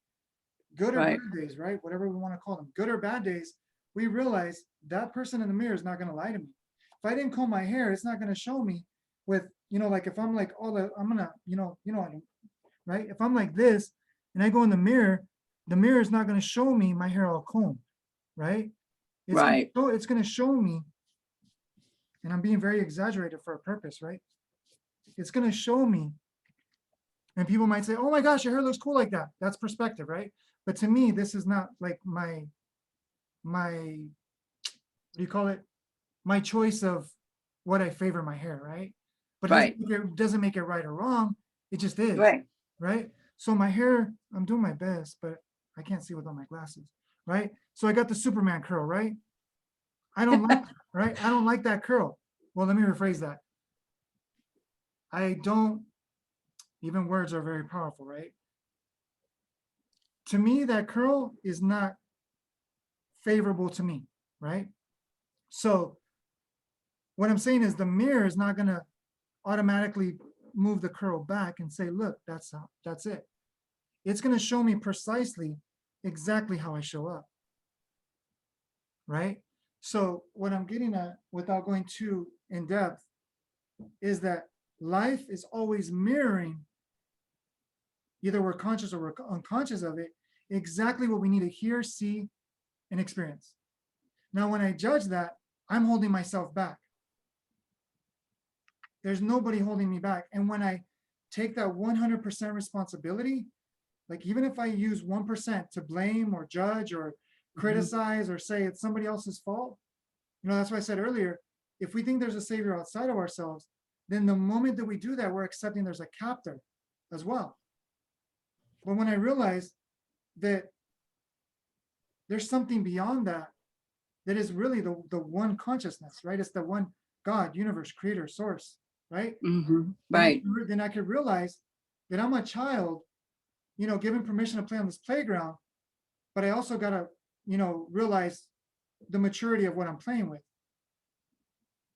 Good or Right. bad days, right? Whatever we want to call them, good or bad days, we realize that person in the mirror is not going to lie to me. If I didn't comb my hair, it's not going to show me with, like if I'm like, oh, I'm going to, right? If I'm like this and I go in the mirror is not going to show me my hair all combed, right? Right. It's going to show me, and I'm being very exaggerated for a purpose, right? It's going to show me, and people might say, oh my gosh, your hair looks cool like that. That's perspective, right? But to me, this is not like my, what do you call it? My choice of what I favor my hair, right? But Right. it doesn't make it right or wrong. It just is, Right. right? So my hair, I'm doing my best, but I can't see without my glasses, right? So I got the Superman curl, right? I don't like, right? I don't like that curl. Well, let me rephrase that. Even words are very powerful, right? To me, that curl is not favorable to me, right? So what I'm saying is the mirror is not going to automatically move the curl back and say, look, that's it. It's going to show me precisely exactly how I show up, right? So what I'm getting at, without going too in depth, is that life is always mirroring, either we're conscious or we're unconscious of it, exactly what we need to hear, see, and experience. Now, when I judge that, I'm holding myself back. There's nobody holding me back. And when I take that 100% responsibility, like even if I use 1% to blame or judge or criticize or say it's somebody else's fault, that's why I said earlier, if we think there's a savior outside of ourselves, then the moment that we do that, we're accepting there's a captor as well. But when I realize that there's something beyond that, that is really the one consciousness, right? It's the one God, universe, creator, source, right? Right. Then I could realize that I'm a child, given permission to play on this playground, but I also got to, realize the maturity of what I'm playing with,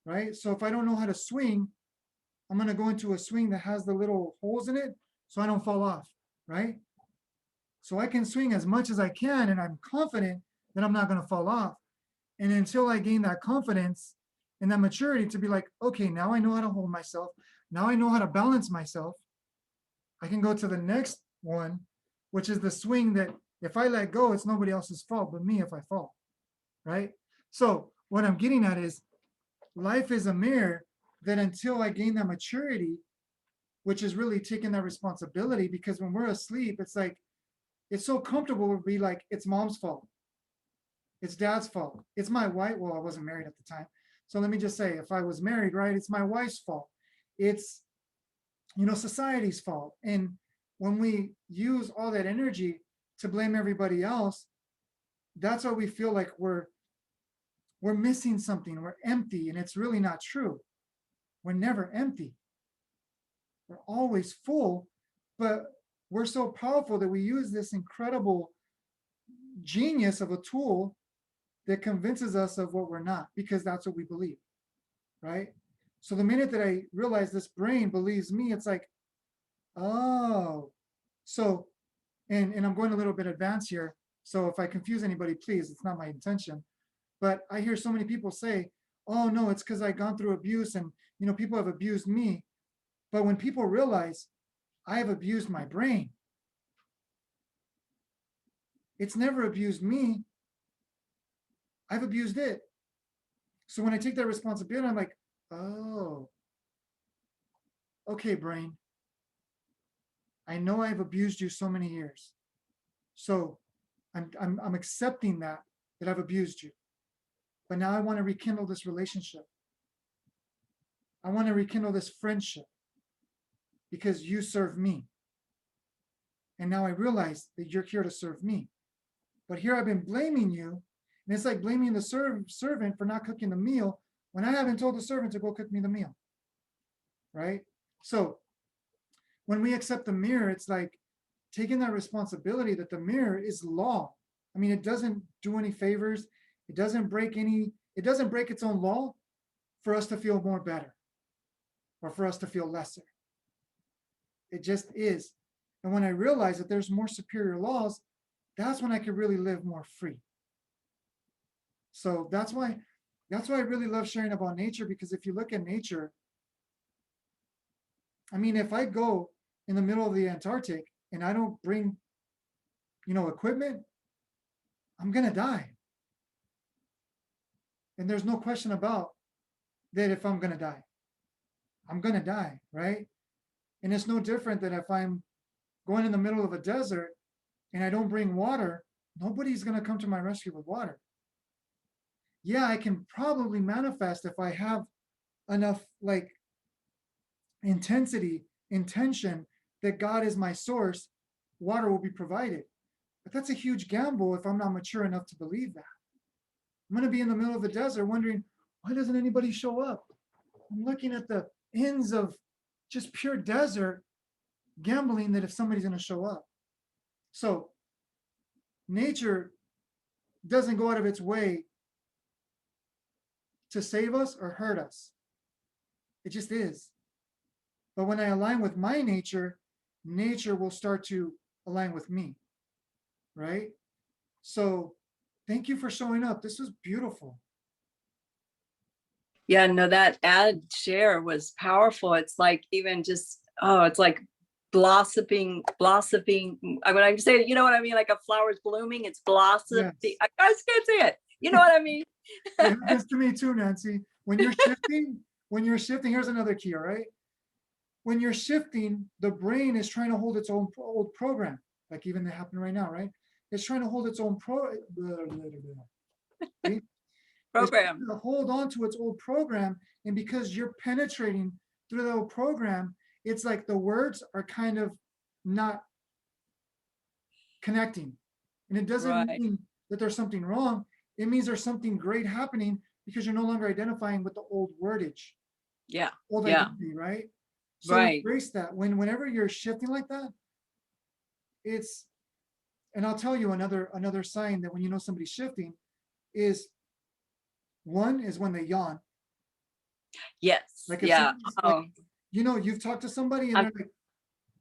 right? So if I don't know how to swing, I'm going to go into a swing that has the little holes in it so I don't fall off, right? So I can swing as much as I can, and I'm confident that I'm not going to fall off. And until I gain that confidence and that maturity to be like, okay, now I know how to hold myself. Now I know how to balance myself. I can go to the next one, which is the swing that if I let go, it's nobody else's fault but me if I fall, right? So what I'm getting at is life is a mirror that until I gain that maturity, which is really taking that responsibility, because when we're asleep, it's like, it's so comfortable to be like, it's mom's fault. It's dad's fault. It's my wife. Well, I wasn't married at the time. So let me just say, if I was married, right, it's my wife's fault. It's, society's fault. And when we use all that energy to blame everybody else, that's why we feel like we're missing something. We're empty, and it's really not true. We're never empty. We're always full, but we're so powerful that we use this incredible genius of a tool that convinces us of what we're not, because that's what we believe, right? So the minute that I realize this brain believes me, it's like, oh, so, and I'm going a little bit advanced here. So if I confuse anybody, please, it's not my intention. But I hear so many people say, oh no, it's because I've gone through abuse and, people have abused me. But when people realize I have abused my brain, it's never abused me. I've abused it. So when I take that responsibility, I'm like, oh, okay, brain. I know I've abused you so many years. So I'm accepting that I've abused you. But now I want to rekindle this relationship. I want to rekindle this friendship because you serve me. And now I realize that you're here to serve me. But here I've been blaming you. And it's like blaming the servant for not cooking the meal when I haven't told the servant to go cook me the meal. right? So when we accept the mirror, it's like taking that responsibility that the mirror is law. I mean, it doesn't do any favors. It doesn't break its own law for us to feel more better or for us to feel lesser. It just is. And when I realize that there's more superior laws, that's when I could really live more free. So that's why I really love sharing about nature, because if you look at nature, I mean, if I go in the middle of the Antarctic and I don't bring, equipment, I'm gonna die. And there's no question about that. If I'm gonna die, I'm gonna die, right? And it's no different than if I'm going in the middle of a desert and I don't bring water, nobody's gonna come to my rescue with water. Yeah, I can probably manifest if I have enough like intention that God is my source, water will be provided. But that's a huge gamble if I'm not mature enough to believe that. I'm going to be in the middle of the desert wondering, why doesn't anybody show up? I'm looking at the ends of just pure desert, gambling that if somebody's going to show up. So nature doesn't go out of its way to save us or hurt us. It just is. But when I align with my nature, nature will start to align with me, right? So thank you for showing up. This was beautiful. Yeah, no, that ad share was powerful. It's like even just, it's like blossoming. When I say it, you know what I mean? Like a flower's blooming, it's blossoming. Yes. I just can't say it. You know what I mean? It happens to me too, Nancy. When you're shifting, here's another key, all right? When you're shifting, the brain is trying to hold its own old program, like even that happened right now, right? It's trying to hold its own Program. It's trying to hold on to its old program, and because you're penetrating through the old program, it's like the words are kind of not connecting. And it doesn't mean that there's something wrong. It means there's something great happening because you're no longer identifying with the old wordage. Yeah. Old identity, right? So embrace that. Whenever you're shifting like that, it's, and I'll tell you another sign that when you know somebody's shifting is, one is when they yawn. Yes. Like like, you've talked to somebody and they're like,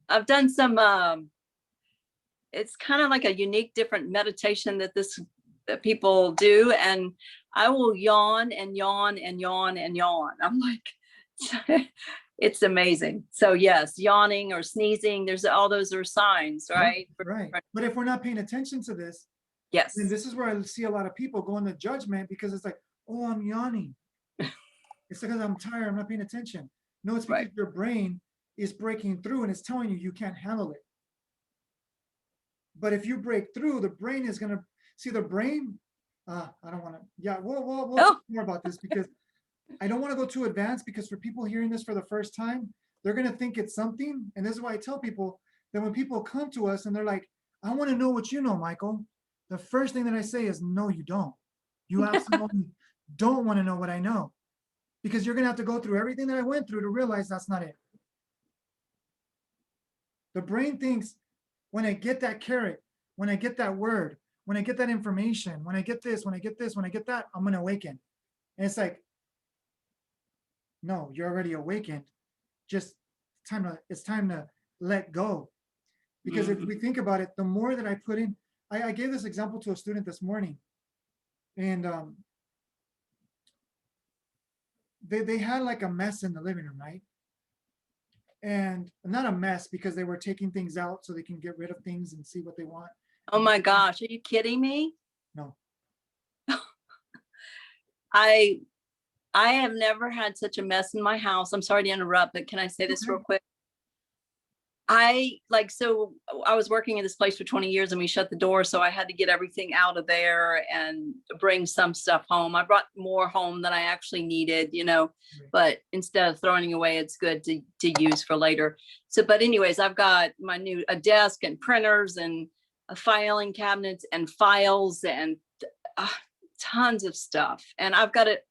I've done some it's kind of like a unique different meditation that people do, and I will yawn and yawn and yawn and yawn. I'm like it's amazing. So yes, yawning or sneezing, there's all those are signs, right? Right. But if we're not paying attention to this, yes, then this is where I see a lot of people go into judgment, because it's like, oh, I'm yawning. It's because I'm tired, I'm not paying attention. No, it's because your brain is breaking through and it's telling you can't handle it. But if you break through, the brain is gonna see the brain. I don't want to. Yeah, we'll talk more about this, because I don't want to go too advanced, because for people hearing this for the first time, they're gonna think it's something. And this is why I tell people that when people come to us and they're like, I want to know what you know, Michael, the first thing that I say is, no, you don't. You absolutely don't want to know what I know, because you're gonna have to go through everything that I went through to realize that's not it. The brain thinks, when I get that carrot, when I get that word, when I get that information, when I get this, when I get this, when I get that, I'm going to awaken. And it's like, no, you're already awakened. Just it's time to let go. Because if we think about it, the more that I put in, I gave this example to a student this morning, and they had like a mess in the living room, right? And not a mess because they were taking things out so they can get rid of things and see what they want. Oh my gosh, are you kidding me? No. I have never had such a mess in my house. I'm sorry to interrupt, but can I say this real quick? I was working in this place for 20 years and we shut the door. So I had to get everything out of there and bring some stuff home. I brought more home than I actually needed, but instead of throwing it away, it's good to use for later. So, but anyways, I've got a desk and printers and filing cabinets and files and tons of stuff. And I've got it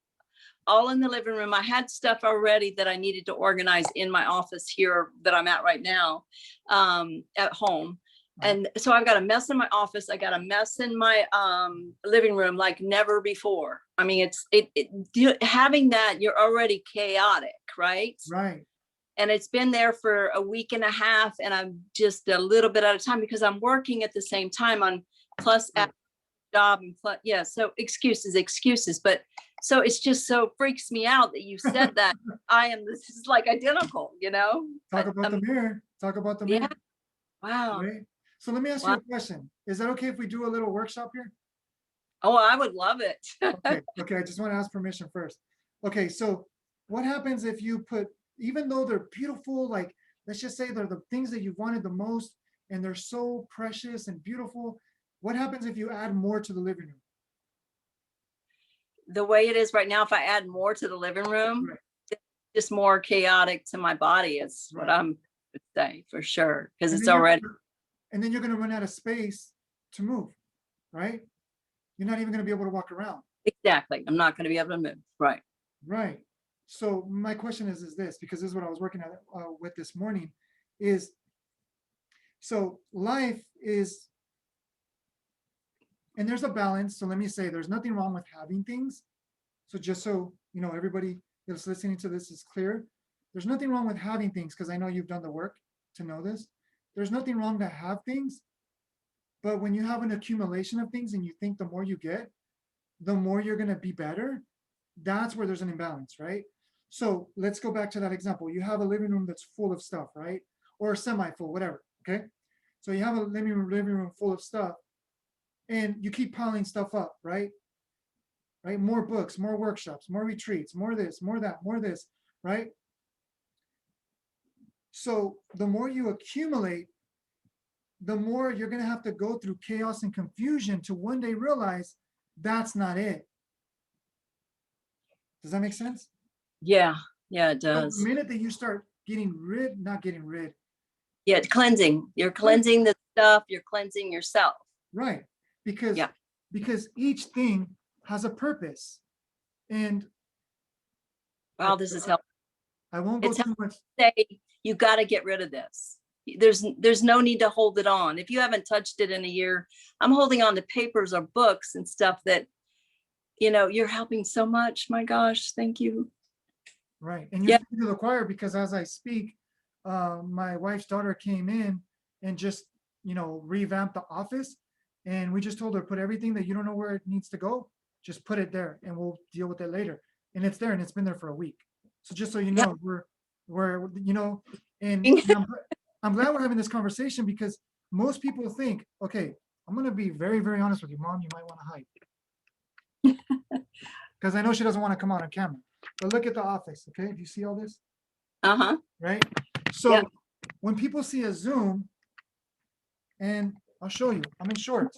all in the living room. I had stuff already that I needed to organize in my office here that I'm at right now, at home. And so I've got a mess in my office. I got a mess in my living room like never before. I mean, having that, you're already chaotic, right? Right. And it's been there for a week and a half, and I'm just a little bit out of time because I'm working at the same time on plus job and plus, yeah. So excuses, but so it's just so freaks me out that you said that. This is like identical, you know. Talk about the mirror. Talk about the mirror. Yeah. Wow. Right? So let me ask you a question. Is that okay if we do a little workshop here? Oh, I would love it. Okay. I just want to ask permission first. Okay, so what happens if you put, even though they're beautiful, like let's just say they're the things that you wanted the most and they're so precious and beautiful, what happens if you add more to the living room? The way it is right now, if I add more to the living room, Right. it's just more chaotic to my body. It's what Right. I'm would say for sure, because And it's then already. and then you're going to run out of space to move, right? You're not even going to be able to walk around. Exactly. I'm not going to be able to move. Right. Right. So my question is this, because this is what I was working with this morning, is so life is, and there's a balance. So let me say, there's nothing wrong with having things. So just so, you know, everybody that's listening to this is clear, there's nothing wrong with having things, because I know you've done the work to know this. There's nothing wrong to have things. But when you have an accumulation of things and you think the more you get, the more you're going to be better, that's where there's an imbalance, right? So let's go back to that example. You have a living room that's full of stuff, right? Or semi-full, whatever, okay? So you have a living room full of stuff, and you keep piling stuff up, right? Right? More books, more workshops, more retreats, more this, more that, more this, right? So the more you accumulate, the more you're going to have to go through chaos and confusion to one day realize that's not it. Does that make sense? Yeah. Yeah, it So does. the minute that you start not getting rid. Yeah. Cleansing. You're cleansing the stuff. You're cleansing yourself. Right. Because each thing has a purpose. And Wow, this is helpful. I won't go too much. Say you got to get rid of this. There's no need to hold it on. If you haven't touched it in a year, I'm holding on to papers or books and stuff that, you know, you're helping so much. My gosh, thank you. Right. And you're speaking to the choir, because as I speak, my wife's daughter came in and just, you know, revamped the office. And we just told her, put everything that you don't know where it needs to go, just put it there and we'll deal with it later. And it's there, and it's been there for a week. So just so you know, we're you know, and I'm glad we're having this conversation, because most people think, okay, I'm going to be very, very honest with you, Mom, you might want to hide. Because I know she doesn't want to come out on camera. But look at the office, okay? If you see all this, right? So when people see a Zoom, and I'll show you, I'm in shorts.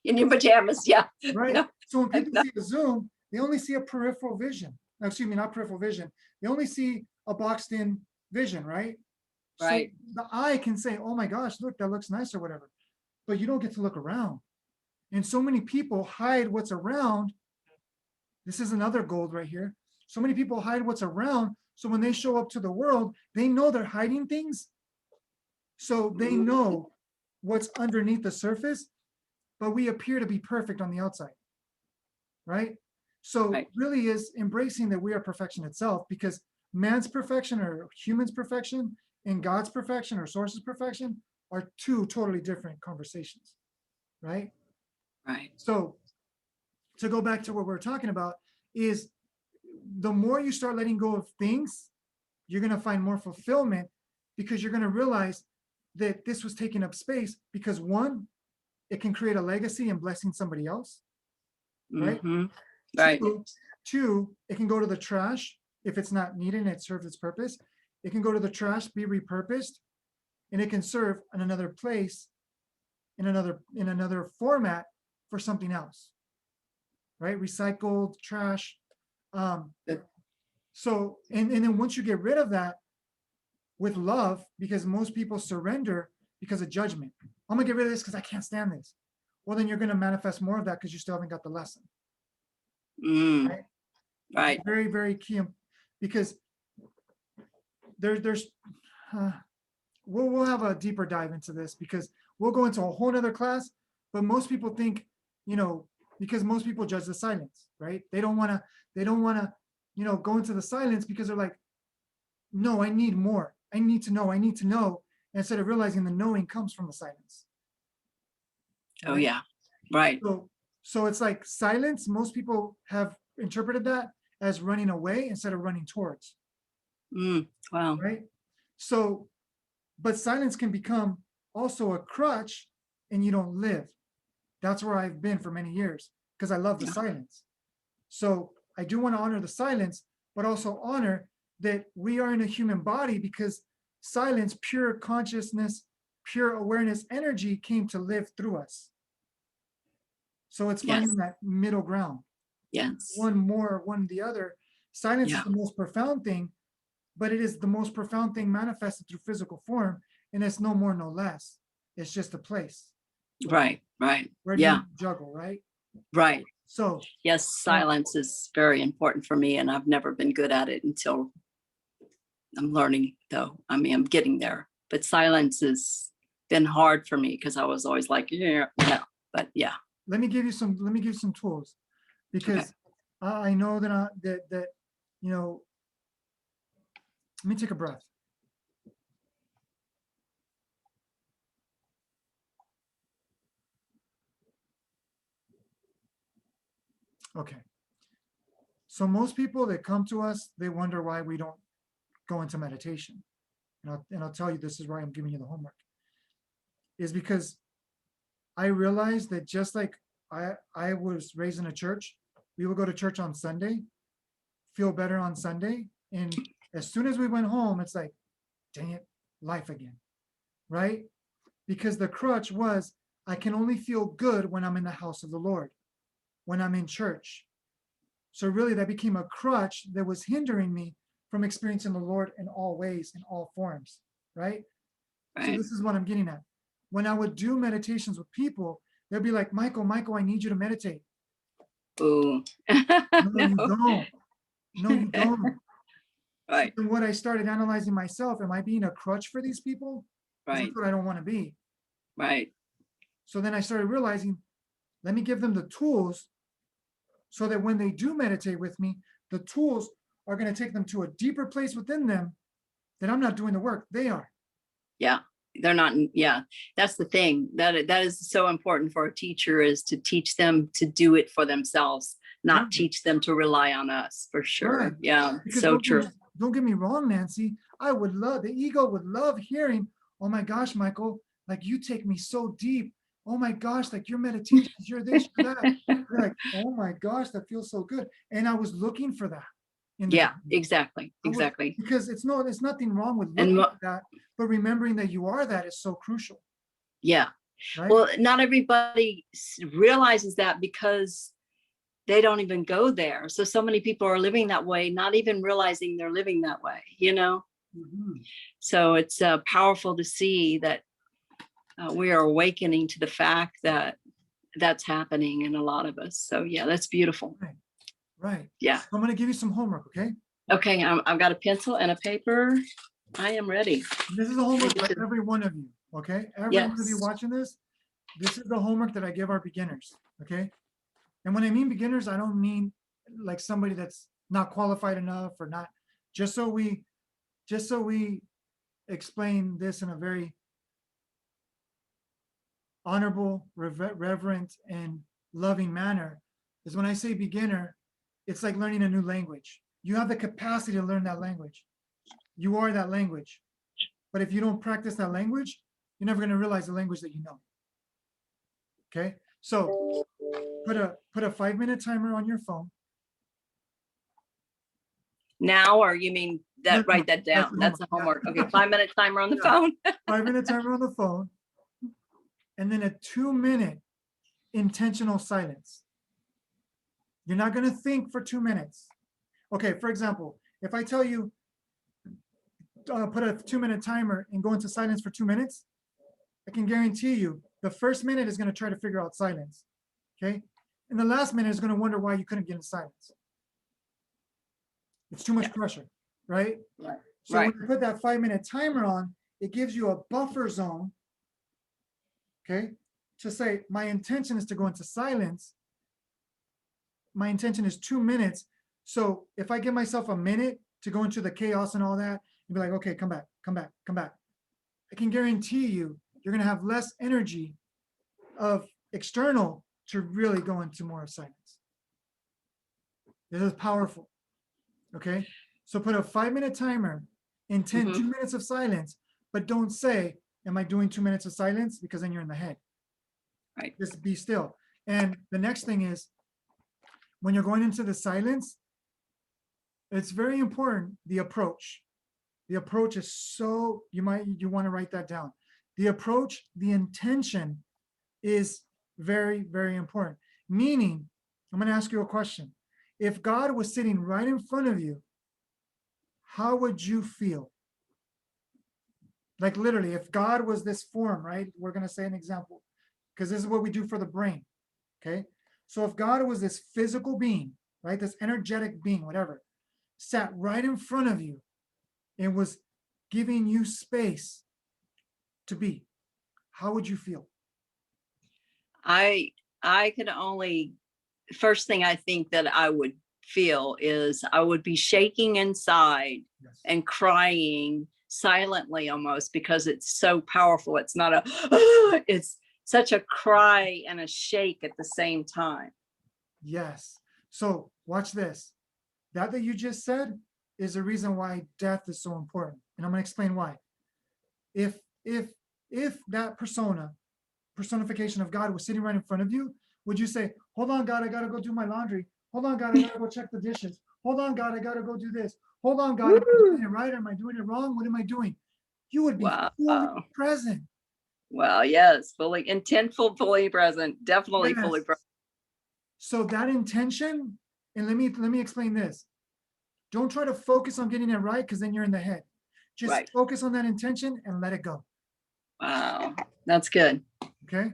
In your pajamas, yeah. Right? No. So when people see a Zoom, they only see a peripheral vision. Excuse me, not peripheral vision. They only see a boxed in vision, right? Right. So the eye can say, oh my gosh, look, that looks nice or whatever. But you don't get to look around. And so many people hide what's around. This is another gold right here. So many people hide what's around. So when they show up to the world, they know they're hiding things. So they know what's underneath the surface, but we appear to be perfect on the outside, right? So really is embracing that we are perfection itself, because man's perfection or human's perfection and God's perfection or source's perfection are two totally different conversations, right? Right. So to go back to what we're talking about is, the more you start letting go of things, you're going to find more fulfillment, because you're going to realize that this was taking up space, because one, it can create a legacy and blessing somebody else, right? Right. Two, it can go to the trash if it's not needed and it serves its purpose. It can go to the trash, be repurposed, and it can serve in another place, in another format for something else, right? Recycled trash. So, and then once you get rid of that with love, because most people surrender because of judgment. I'm gonna get rid of this because I can't stand this. Well, then you're gonna manifest more of that because you still haven't got the lesson. Right? Right. Very, very key, because there's we'll have a deeper dive into this, because we'll go into a whole nother class. But most people think, because most people judge the silence, right? They don't want to, go into the silence, because they're like, no, I need more. I need to know, instead of realizing the knowing comes from the silence. Oh, Right? yeah. Right. So it's like silence. Most people have interpreted that as running away instead of running towards. Wow. Right? So, but silence can become also a crutch, and you don't live. That's where I've been for many years, because I love the silence. So I do want to honor the silence, but also honor that we are in a human body, because silence, pure consciousness, pure awareness energy came to live through us. So it's finding Yes. that middle ground. Yes. One more, one the other. Silence Yeah. is the most profound thing, but it is the most profound thing manifested through physical form, and it's no more, no less. It's just a place. Right. Right. Where do Yeah. you juggle, right? Right. So Yes, silence is very important for me, and I've never been good at it until I'm learning, though. I mean, I'm getting there, but silence has been hard for me, because I was always like, yeah, no, but yeah. let me give you some tools, because I know that that let me take a breath. Okay. So most people that come to us, they wonder why we don't go into meditation. And I'll tell you, this is why I'm giving you the homework. Is because I realized that, just like I was raised in a church, we would go to church on Sunday, feel better on Sunday, and as soon as we went home, it's like, dang it, life again, right? Because the crutch was, I can only feel good when I'm in the house of the Lord, when I'm in church. So really that became a crutch that was hindering me from experiencing the Lord in all ways, in all forms, right? So Right. this is what I'm getting at. When I would do meditations with people, they'd be like, Michael, I need you to meditate. Ooh. No, you don't. No, you don't. Right. So then what I started analyzing myself, am I being a crutch for these people? Right. That's what I don't want to be. Right. So then I started realizing, let me give them the tools, so that when they do meditate with me, the tools are going to take them to a deeper place within them, that I'm not doing the work, they are. Yeah. They're not. Yeah. That's the thing, that is so important for a teacher, is to teach them to do it for themselves, not Right. teach them to rely on us, for sure. Right. Yeah. Because So true. don't get me wrong, Nancy. The ego would love hearing, oh my gosh, Michael, like you take me so deep. Oh my gosh, like your meditations, you're this, you're that. You're like, oh my gosh, that feels so good. And I was looking for that. Yeah, exactly. Exactly. Because it's nothing wrong with And looking for that, but remembering that you are that is so crucial. yeah. Right? Well, not everybody realizes that, because they don't even go there. So many people are living that way, not even realizing they're living that way, Mhm. So it's powerful to see that we are awakening to the fact that that's happening in a lot of us. So yeah, that's beautiful. Right. Yeah. I'm going to give you some homework, okay? Okay, I've got a pencil and a paper. I am ready. This is a homework for every one of you, okay? Every one of you Yes. watching this, this is the homework that I give our beginners, okay? And when I mean beginners, I don't mean like somebody that's not qualified enough or not, just so we explain this in a very honorable, reverent, and loving manner, is when I say beginner, it's like learning a new language. You have the capacity to learn that language. You are that language. But if you don't practice that language, you're never going to realize the language that you know. Okay? So put a 5-minute timer on your phone. Now, or you mean that? No, write that down. That's the homework. Okay, 5-minute timer on the phone. 5-minute timer on the phone. And then a 2-minute intentional silence. You're not going to think for 2 minutes. Okay, for example, if I tell you put a 2-minute timer and go into silence for 2 minutes, I can guarantee you the first minute is going to try to figure out silence. Okay. And the last minute is going to wonder why you couldn't get in silence. It's too much pressure, right? Right. So when you put that 5-minute timer on, it gives you a buffer zone, okay, to say, my intention is to go into silence. My intention is 2 minutes. So if I give myself a minute to go into the chaos and all that, and be like, okay, come back, come back, come back. I can guarantee you, you're going to have less energy of external to really go into more of silence. This is powerful. Okay. So put a 5-minute timer, intend 2 minutes of silence, but don't say, am I doing 2 minutes of silence? Because then you're in the head. Right. Just be still. And the next thing is, when you're going into the silence, it's very important, the approach. The approach is so, you want to write that down. The approach, the intention is very, very important. Meaning, I'm going to ask you a question. If God was sitting right in front of you, how would you feel? Like literally, if God was this form, right? We're going to say an example, because this is what we do for the brain. Okay. So if God was this physical being, right? This energetic being, whatever, sat right in front of you and was giving you space to be, how would you feel? I could only, first thing I think that I would feel is I would be shaking inside and crying silently almost, because it's so powerful. It's not a, it's such a cry and a shake at the same time. Yes. So watch this. That you just said is the reason why death is so important. And I'm going to explain why. If that personification of God was sitting right in front of you, would you say, hold on, God, I got to go do my laundry. Hold on, God, I got to go check the dishes. Hold on, God, I got to go do this. Hold on, God, am I doing it right? Or am I doing it wrong? What am I doing? You would be fully present. Well, yes, fully intentful, fully present, definitely fully present. So that intention, and let me explain this. Don't try to focus on getting it right, because then you're in the head. Just focus on that intention and let it go. Wow, that's good. Okay,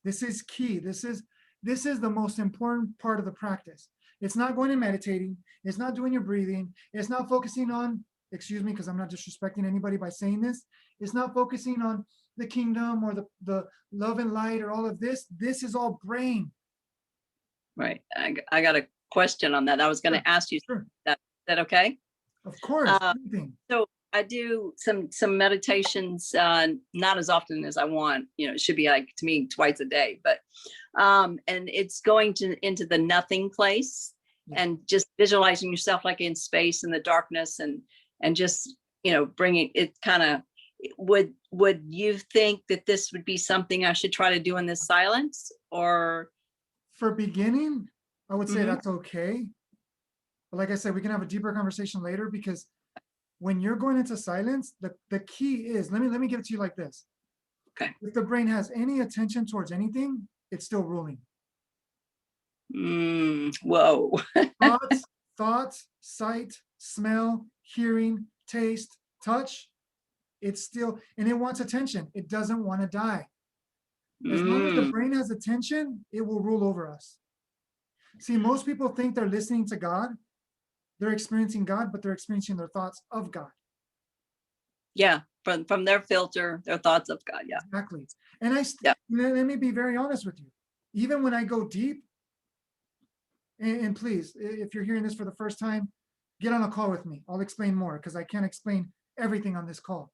this is key. This is the most important part of the practice. It's not going and meditating. It's not doing your breathing. It's not focusing on, excuse me, because I'm not disrespecting anybody by saying this. It's not focusing on the kingdom or the love and light or all of this. This is all brain. Right. I got a question on that. I was going to ask you that. Is that okay? Of course. So I do some meditations, not as often as I want. You know, it should be like, to me, twice a day. But and it's going into the nothing place and just visualizing yourself like in space in the darkness, and just, you know, bringing it kind of. Would you think that this would be something I should try to do in this silence? Or for beginning, I would say that's okay. But like I said, we can have a deeper conversation later, because when you're going into silence, the key is, let me give it to you like this. Okay. If the brain has any attention towards anything, it's still ruling. Whoa. thoughts, sight, smell, hearing, taste, touch, it's still, and it wants attention. It doesn't want to die. As long as the brain has attention, it will rule over us. See, most people think they're listening to God. They're experiencing God, but they're experiencing their thoughts of God. Yeah, from their filter, their thoughts of God. Yeah, exactly. And let me be very honest with you. Even when I go deep, and please, if you're hearing this for the first time, get on a call with me. I'll explain more, because I can't explain everything on this call.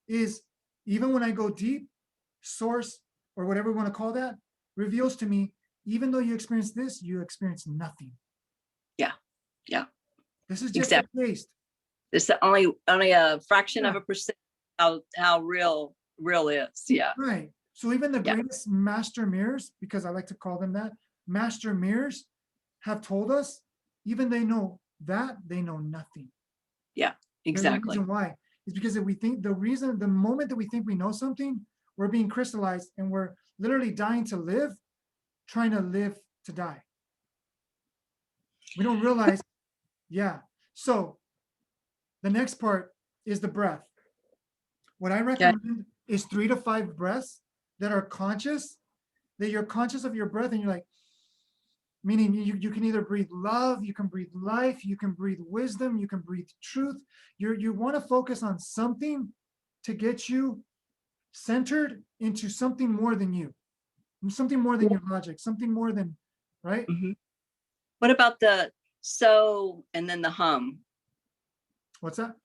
Is even when I go deep, source, or whatever we want to call that, reveals to me, even though you experience this, you experience nothing. Yeah. This is just a taste. It's only a fraction of a percent how real is. Yeah. Right. So even the greatest master mirrors, because I like to call them that, master mirrors have told us, even they know that, they know nothing. Yeah, exactly. The reason why is because if we think the moment that we think we know something, we're being crystallized and we're literally dying to live, trying to live to die. We don't realize. Yeah. So the next part is the breath. What I recommend is 3 to 5 breaths that are conscious, that you're conscious of your breath and you're like, meaning you can either breathe love, you can breathe life, you can breathe wisdom, you can breathe truth. You want to focus on something to get you centered into something more than you, something more than your logic, something more than, right? Mhm. What about the so and then the hum? What's that?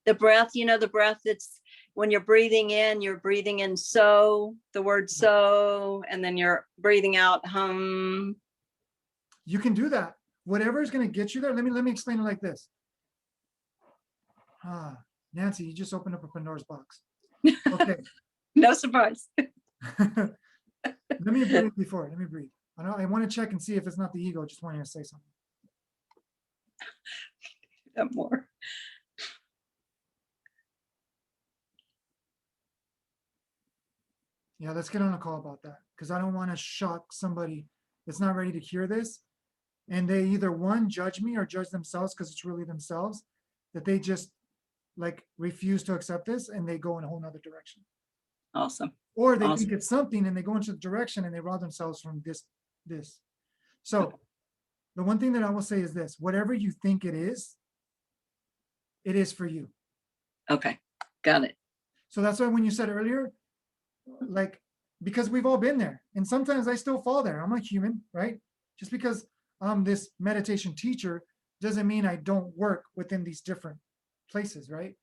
The breath, the breath that's when you're breathing in so, the word so, and then you're breathing out hum. You can do that. Whatever is going to get you there. Let me explain it like this. Nancy, you just opened up a Pandora's box. Okay. No surprise. Let me breathe before. Let me breathe. I want to check and see if it's not the ego just wanting to say something. More. Yeah, let's get on a call about that, because I don't want to shock somebody that's not ready to hear this. And they either one, judge me or judge themselves because it's really themselves, that they just like refuse to accept this and they go in a whole nother direction. Awesome. Or they Awesome. think it's something and they go into the direction and they rob themselves from this. So the one thing that I will say is this: whatever you think it is for you. Okay, got it. So that's why when you said earlier, like, because we've all been there, and sometimes I still fall there. I'm a human, right? Just because I'm this meditation teacher doesn't mean I don't work within these different places, right?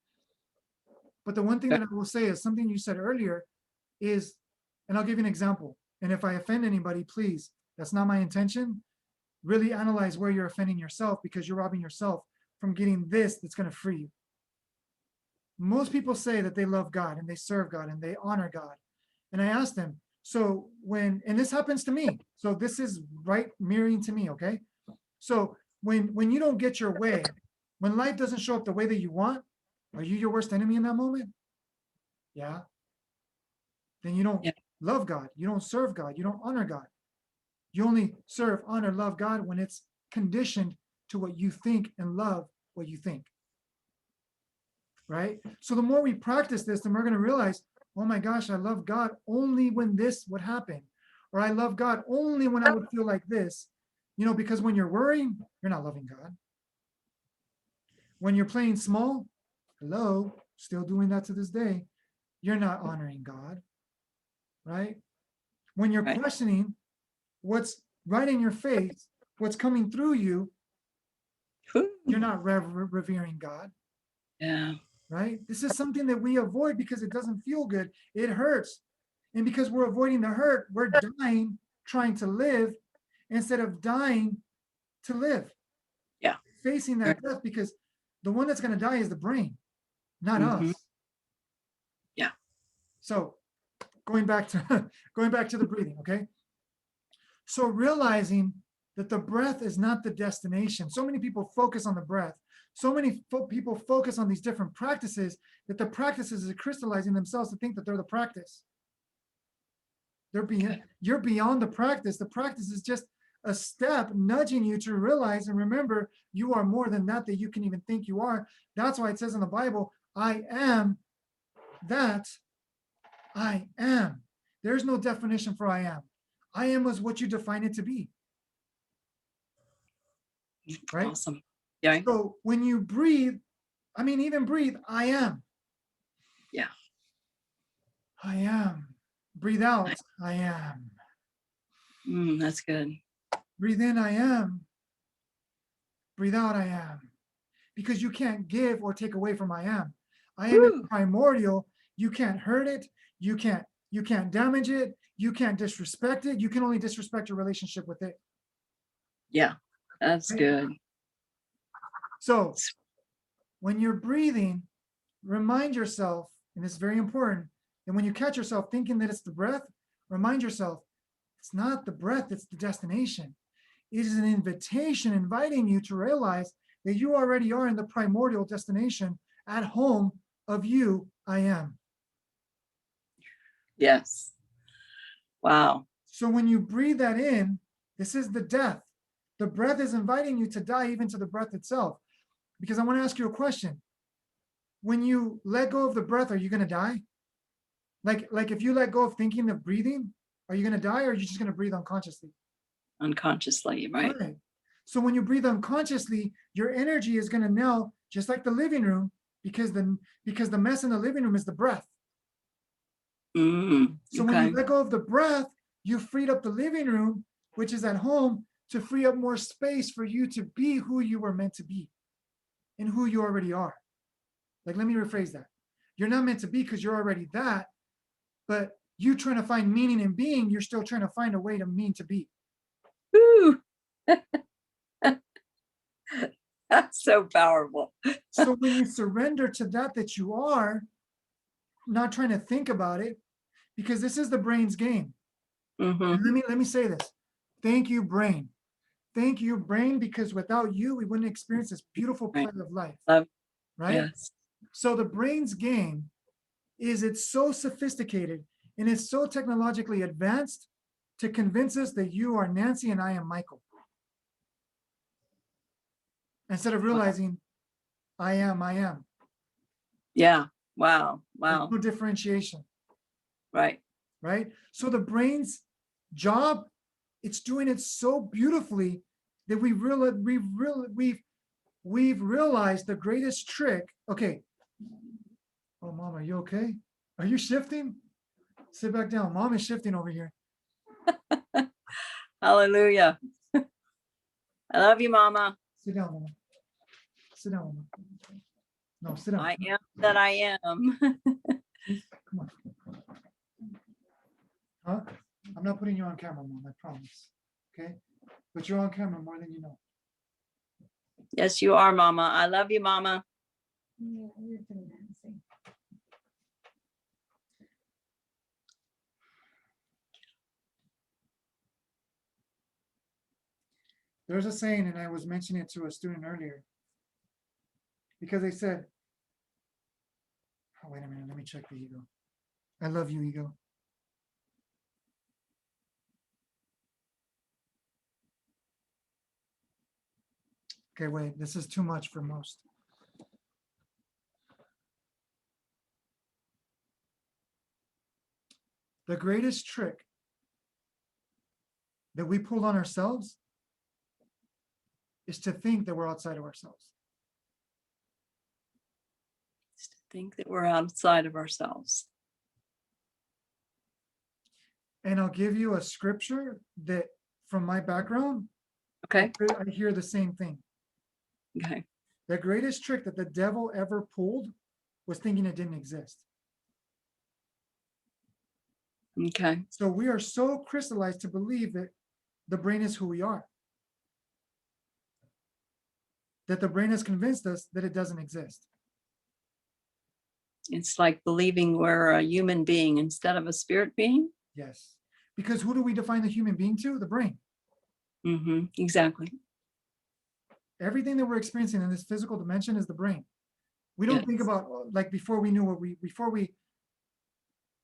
But the one thing that I will say is something you said earlier is, and I'll give you an example. And if I offend anybody, please, that's not my intention. Really analyze where you're offending yourself, because you're robbing yourself from getting this that's going to free you. Most people say that they love God and they serve God and they honor God. And I asked them, so when, and this happens to me, so this is right mirroring to me, okay? So when you don't get your way, when life doesn't show up the way that you want, are you your worst enemy in that moment? Yeah. Then you don't love God, you don't serve God, you don't honor God. You only serve, honor, love God when it's conditioned to what you think and love what you think. Right? So the more we practice this, the more we're going to realize, oh my gosh, I love God only when this would happen. Or I love God only when I would feel like this. Because when you're worrying, you're not loving God. When you're playing small, hello, still doing that to this day, you're not honoring God. Right? When you're questioning what's right in your face, what's coming through you, you're not revering God. Yeah. Right? This is something that we avoid because it doesn't feel good. It hurts. And because we're avoiding the hurt, we're dying trying to live instead of dying to live. Yeah. Facing that death, because the one that's going to die is the brain, not us. Yeah. So going back to the breathing, okay? So realizing that the breath is not the destination. So many people focus on the breath. So many people focus on these different practices that the practices are crystallizing themselves to think that they're the practice. You're beyond the practice. The practice is just a step nudging you to realize and remember you are more than that you can even think you are. That's why it says in the Bible, I am that I am. There's no definition for I am. I am is what you define it to be. Right? Awesome. Yeah. So when you breathe, even breathe, I am. Yeah. I am. Breathe out, I am. That's good. Breathe in, I am. Breathe out, I am. Because you can't give or take away from I am. I am is primordial. You can't hurt it. You can't damage it. You can't disrespect it. You can only disrespect your relationship with it. Yeah, that's good. So when you're breathing, remind yourself, and it's very important, and when you catch yourself thinking that it's the breath, remind yourself, it's not the breath, it's the destination. It is an invitation inviting you to realize that you already are in the primordial destination at home of you, I am. Yes. Wow. So when you breathe that in, this is the death. The breath is inviting you to die even to the breath itself. Because I want to ask you a question. When you let go of the breath, are you going to die? Like if you let go of thinking of breathing, are you going to die, or are you just going to breathe unconsciously? Unconsciously, right? Right. So when you breathe unconsciously, your energy is going to now, just like the living room, because the mess in the living room is the breath. So when you Okay. let go of the breath, you freed up the living room, which is at home, to free up more space for you to be who you were meant to be and who you already are. Like, let me rephrase that. You're not meant to be because you're already that, but you trying to find meaning in being, you're still trying to find a way to mean to be. Woo. That's so powerful. So when you surrender to that you are, not trying to think about it, because this is the brain's game. And let me say this. Thank you, brain. Thank you, brain, because without you, we wouldn't experience this beautiful play Right. of life. Love. Right? Yes. So the brain's game is it's so sophisticated and it's so technologically advanced to convince us that you are Nancy and I am Michael. Instead of realizing I am. Yeah. Wow. There's Wow. no differentiation. Right. Right? So the brain's job, it's doing it so beautifully that we've realized the greatest trick. Okay. Oh, Mom, are you okay? Are you shifting? Sit back down. Mom is shifting over here. Hallelujah. I love you, Mama. Sit down, Mama. Sit down, Mama. No, sit down. I am that I am. Please, come on. Huh? I'm not putting you on camera, Mom, I promise. Okay? But you're on camera more than you know. Yes, you are, Mama. I love you, Mama. Yeah, you're too Nancy. There's a saying, and I was mentioning it to a student earlier, because they said, oh, wait a minute, let me check the ego. I love you, ego. Okay, wait, this is too much for most. The greatest trick that we pull on ourselves is to think that we're outside of ourselves. Just to think that we're outside of ourselves. And I'll give you a scripture that, from my background, Okay. I hear the same thing. Okay. The greatest trick that the devil ever pulled was thinking it didn't exist. Okay. So we are so crystallized to believe that the brain is who we are, that the brain has convinced us that it doesn't exist. It's like believing we're a human being instead of a spirit being. Yes. Because who do we define the human being to? The brain. Exactly. Everything that we're experiencing in this physical dimension is the brain. We don't think about, like, before we,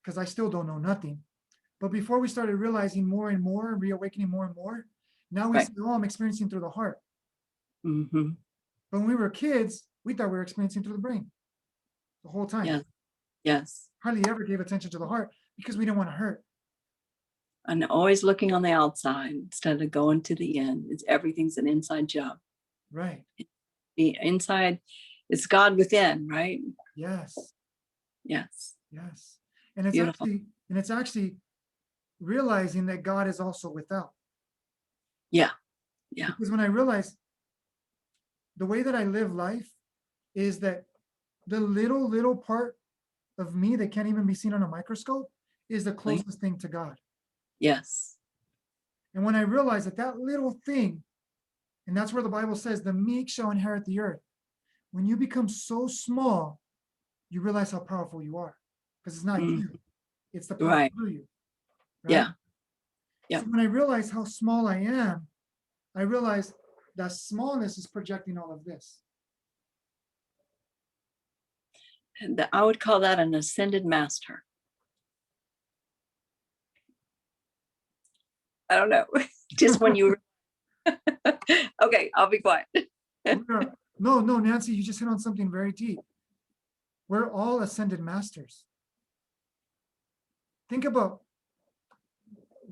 because I still don't know nothing, but before we started realizing more and more, reawakening more and more, now we say, oh, I'm experiencing through the heart. But when we were kids, we thought we were experiencing through the brain the whole time. Yeah. Yes. Hardly ever gave attention to the heart because we didn't want to hurt. And always looking on the outside instead of going to the end. Everything's an inside job. Right. The inside, it's God within, right? Yes. Yes. Yes. And it's Beautiful. actually realizing that God is also without. Yeah. Yeah. Because when I realized the way that I live life is that the little part of me that can't even be seen on a microscope is the closest thing to God. Yes. And when I realized that little thing, and that's where the Bible says the meek shall inherit the earth. When you become so small, you realize how powerful you are, because it's not you, it's the power through you. Right? Yeah. Yeah. So when I realized how small I am, I realized that smallness is projecting all of this. And I would call that an ascended master. I don't know. Just when you okay, I'll be quiet. No, Nancy, you just hit on something very deep. We're all ascended masters. Think about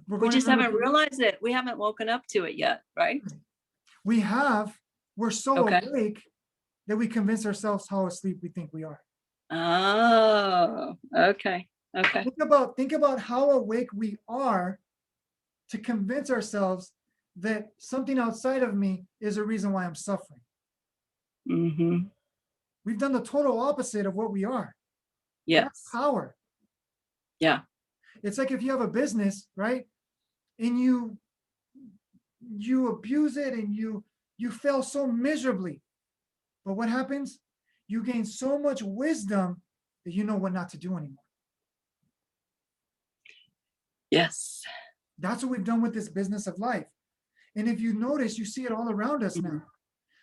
We're We going just to number haven't 3. realized it. We haven't woken up to it yet, right? We're so Okay. awake that we convince ourselves how asleep we think we are. Oh, okay. Okay. Think about how awake we are to convince ourselves that something outside of me is a reason why I'm suffering. Mm-hmm. We've done the total opposite of what we are. Yes. That's power. Yeah. It's like if you have a business, right? And you abuse it and you fail so miserably. But what happens? You gain so much wisdom that you know what not to do anymore. Yes. That's what we've done with this business of life. And if you notice, you see it all around us now.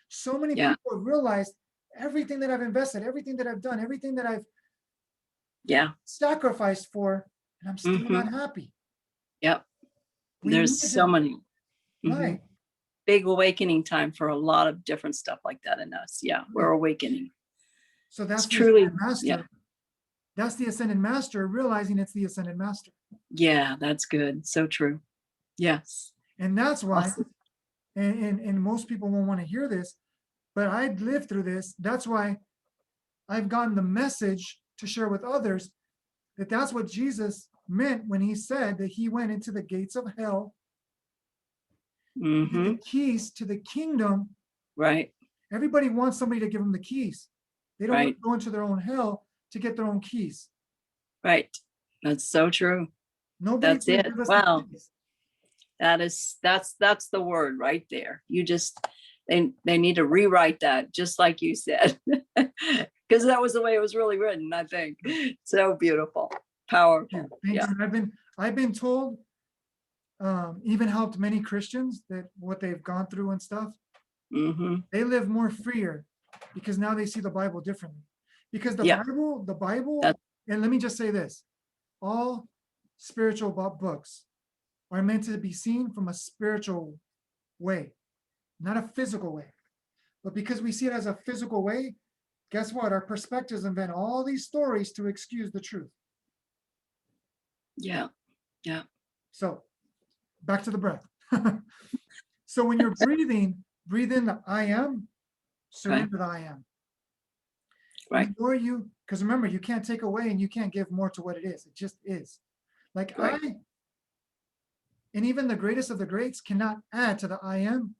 So many Yeah. people have realized everything that I've invested, everything that I've done, everything that I've sacrificed for, and I'm still not happy. Yep. There's so many. Right. Big awakening time for a lot of different stuff like that in us. Yeah, we're awakening. So that's It's truly master. Yeah. That's the ascended master realizing it's the ascended master. Yeah, that's good. So true. Yes. And that's why, Awesome. and most people won't want to hear this, but I lived through this. That's why I've gotten the message to share with others that that's what Jesus meant when he said that he went into the gates of hell, the keys to the kingdom. Right. Everybody wants somebody to give them the keys. They don't want Right. to go into their own hell to get their own keys. Right. That's so true. Nobody's That's gonna it. give us the Wow. keys. That's the word right there. You just they need to rewrite that, just like you said. Because that was the way it was really written, I think. So beautiful. Powerful. Thank Yeah. you. I've been told, even helped many Christians that what they've gone through and stuff, they live more freer because now they see the Bible differently. Because the Bible, and let me just say this, all spiritual books are meant to be seen from a spiritual way, not a physical way. But because we see it as a physical way, guess what? Our perspectives invent all these stories to excuse the truth. Yeah. Yeah. So back to the breath. So when you're breathing, breathe in the I am, surrender the I am. Right. The more you, because remember, you can't take away and you can't give more to what it is. It just is. Like Right. And even the greatest of the greats cannot add to the I am.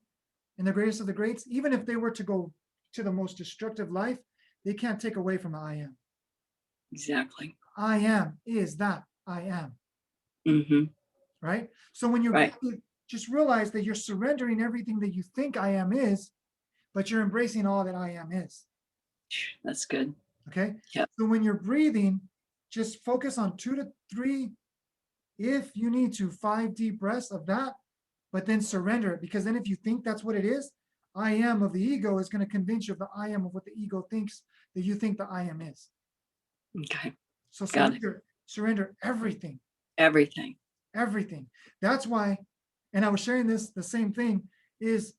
And the greatest of the greats, even if they were to go to the most destructive life, they can't take away from the I am. Exactly. I am is that I am. Right? So when you're just realize that you're surrendering everything that you think I am is, but you're embracing all that I am is. That's good. Okay? Yep. So when you're breathing, just focus on 2 to 3, if you need to, 5 deep breaths of that, but then surrender it. Because then if you think that's what it is, I am of the ego is going to convince you of the I am of what the ego thinks that you think the I am is. Okay. So Got surrender everything. Everything. Everything. That's why, and I was sharing this, the same thing is,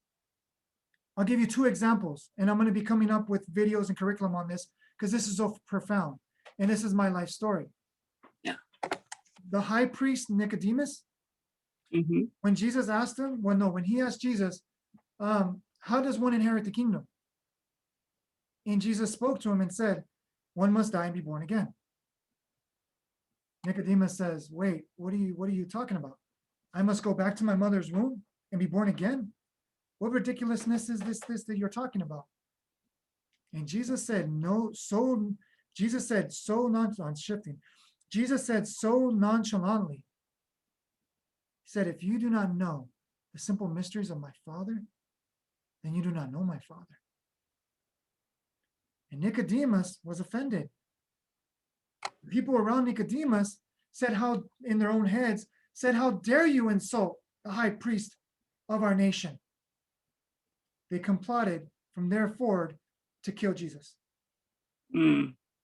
I'll give you 2 examples, and I'm going to be coming up with videos and curriculum on this because this is so profound. And this is my life story. Yeah. The high priest Nicodemus, when Jesus asked him, when he asked Jesus, how does one inherit the kingdom? And Jesus spoke to him and said, one must die and be born again. Nicodemus says, wait, what are you talking about? I must go back to my mother's womb and be born again? What ridiculousness is this that you're talking about? And Jesus said, Jesus said so nonchalantly. He said, if you do not know the simple mysteries of my Father, then you do not know my Father. And Nicodemus was offended. The people around Nicodemus said in their own heads, said, how dare you insult the high priest of our nation? They plotted from there forward to kill Jesus.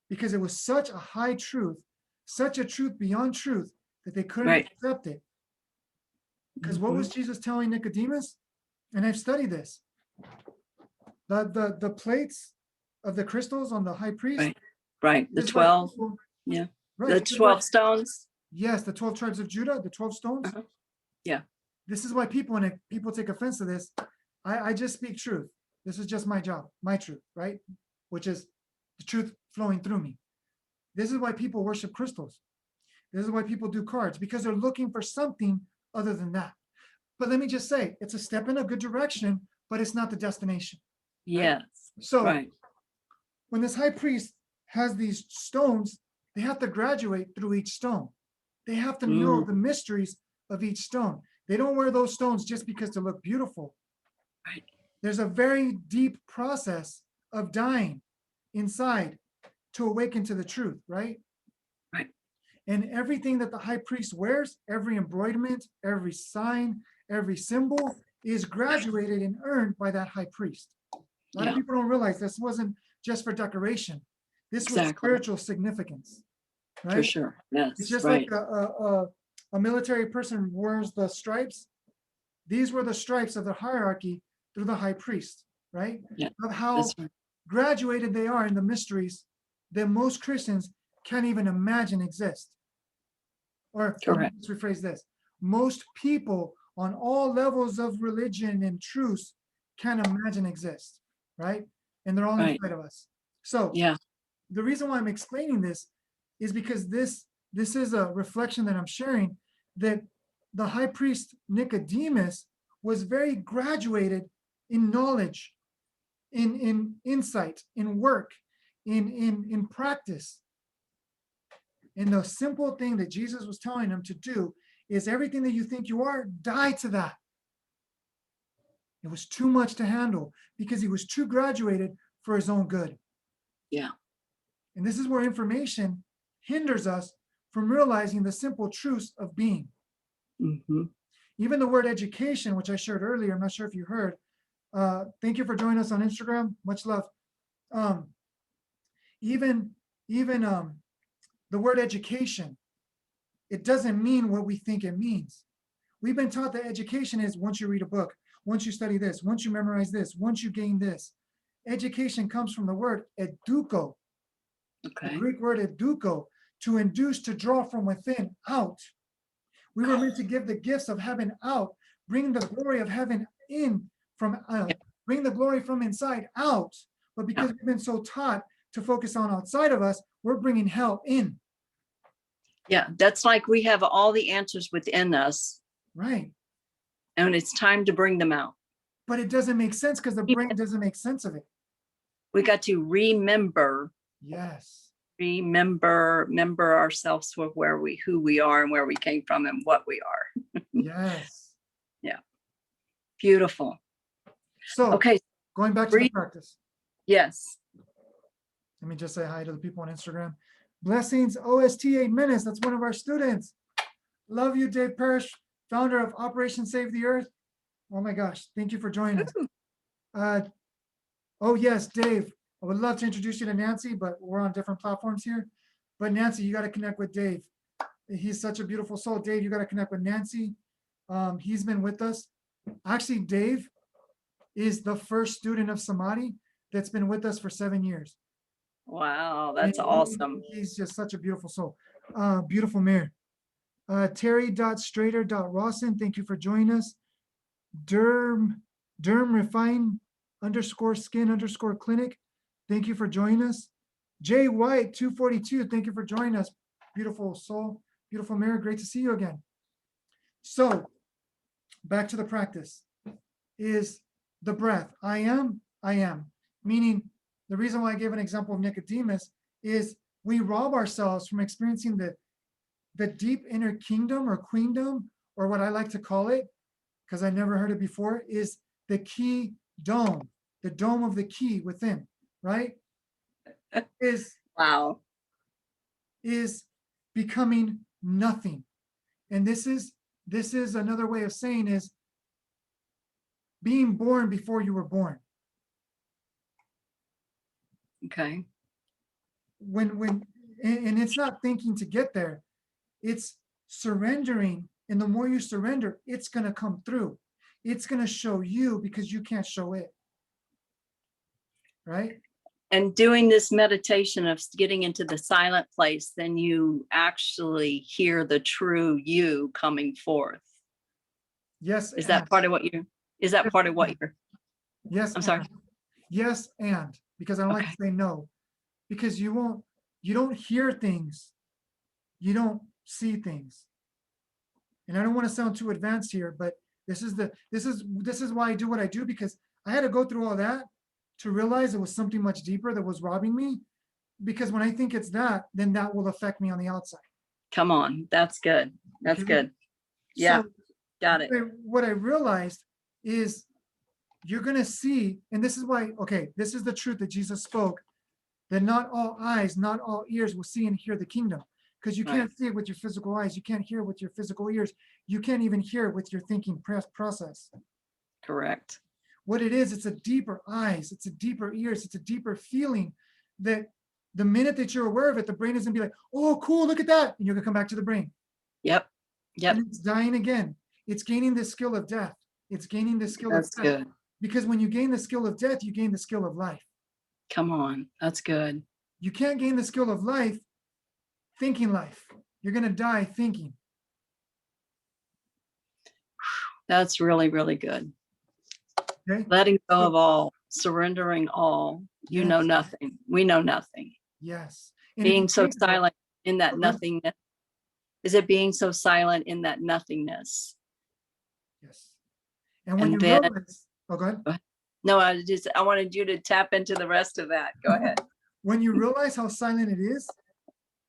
Because it was such a high truth, such a truth beyond truth, that they couldn't accept it. Because what was Jesus telling Nicodemus? And I've studied this. The plates of the crystals on the high priest. Right. The 12. Yeah. Right. The 12 stones. Yes, the 12 tribes of Judah, the 12 stones. Yeah. This is why people, and if people take offense to this, I just speak truth. This is just my job, my truth, right? Which is the truth flowing through me. This is why people worship crystals. This is why people do cards, because they're looking for something other than that. But let me just say, it's a step in a good direction, but it's not the destination. Yes. So Right. when this high priest has these stones, they have to graduate through each stone. They have to know the mysteries of each stone. They don't wear those stones just because they look beautiful. Right. There's a very deep process of dying inside to awaken to the truth, right? Right. And everything that the high priest wears, every embroiderment, every sign, every symbol is graduated and earned by that high priest. A lot of people don't realize this wasn't just for decoration. This was spiritual significance, right? For sure. Yes. It's just right. like a military person wears the stripes. These were the stripes of the hierarchy through the high priest, right? Yeah, of how that's right. graduated they are in the mysteries that most Christians can't even imagine exist. Or Correct. let's rephrase this. Most people on all levels of religion and truth can't imagine exist, right? And they're all Right. inside of us. So Yeah. the reason why I'm explaining this is because this is a reflection that I'm sharing, that the high priest Nicodemus was very graduated in knowledge, in insight, in work, in practice. And the simple thing that Jesus was telling him to do is everything that you think you are, die to that. It was too much to handle because he was too graduated for his own good. Yeah. And this is where information hinders us from realizing the simple truths of being. Mm-hmm. Even the word education, which I shared earlier, I'm not sure if you heard. Thank you for joining us on Instagram. Much love. Even the word education, it doesn't mean what we think it means. We've been taught that education is once you read a book, once you study this, once you memorize this, once you gain this. Education comes from the word educo, the Greek word educo, to induce, to draw from within out. We were meant to give the gifts of heaven out, bring the glory of heaven in from bring the glory from inside out. But because we've been so taught to focus on outside of us, we're bringing hell in. Yeah, that's like we have all the answers within us. Right. And it's time to bring them out. But it doesn't make sense because the brain doesn't make sense of it. We got to remember. Yes. Remember ourselves for who we are and where we came from and what we are. Yes. Yeah. Beautiful. So, okay. Going back to the practice. Yes. Let me just say hi to the people on Instagram. Blessings, OST 8 minutes. That's one of our students. Love you, Dave Parrish, founder of Operation Save the Earth. Oh my gosh. Thank you for joining us. Oh yes, Dave. I would love to introduce you to Nancy, but we're on different platforms here. But Nancy, you got to connect with Dave. He's such a beautiful soul. Dave, you got to connect with Nancy. He's been with us. Actually, Dave is the first student of Samadhi that's been with us for 7 years. Wow, that's awesome. He's just such a beautiful soul. Beautiful mirror. Terry.strader.rawson, thank you for joining us. Refine _skin _clinic. Thank you for joining us. Jay White 242. Thank you for joining us. Beautiful soul, beautiful mirror. Great to see you again. So back to the practice is the breath. I am. Meaning the reason why I gave an example of Nicodemus is we rob ourselves from experiencing the deep inner kingdom or queendom, or what I like to call it, because I never heard it before, is the key dome, the dome of the key within, right? Is becoming nothing. And this is another way of saying is being born before you were born. Okay. And it's not thinking to get there, it's surrendering. And the more you surrender, it's going to come through. It's going to show you because you can't show it. Right? And doing this meditation of getting into the silent place, then you actually hear the true you coming forth. Yes. Is that part of what you, is that part of what you're, Yes. I'm sorry. and. Yes, and because I don't like Okay. to say no, because you don't hear things, you don't see things. And I don't want to sound too advanced here, but this is why I do what I do, because I had to go through all that to realize it was something much deeper that was robbing me. Because when I think it's that, then that will affect me on the outside. Come on. That's good. That's Okay? good. Yeah. So Got it. what I realized is you're going to see, and this is why, okay, this is the truth that Jesus spoke, that not all eyes, not all ears will see and hear the kingdom. Because you can't see it with your physical eyes. You can't hear it with your physical ears. You can't even hear it with your thinking process. Correct. What it is, it's a deeper eyes, it's a deeper ears, it's a deeper feeling that the minute that you're aware of it, the brain is going to be like, oh, cool, look at that. And you're going to come back to the brain. Yep. Yep. And it's dying again. It's gaining the skill of death. It's gaining the skill That's of death. good. Because when you gain the skill of death, you gain the skill of life. Come on. That's good. You can't gain the skill of life thinking life. You're going to die thinking. That's really, really good. Okay. Letting go of all, surrendering all. You know Yes. nothing. We know nothing. Yes. And if Being you so think about it- silent in that Okay. nothingness. Is it being so silent in that nothingness? Yes. And when And you then, realize, oh, go ahead. no, I wanted you to tap into the rest of that. Go ahead. When you realize how silent it is,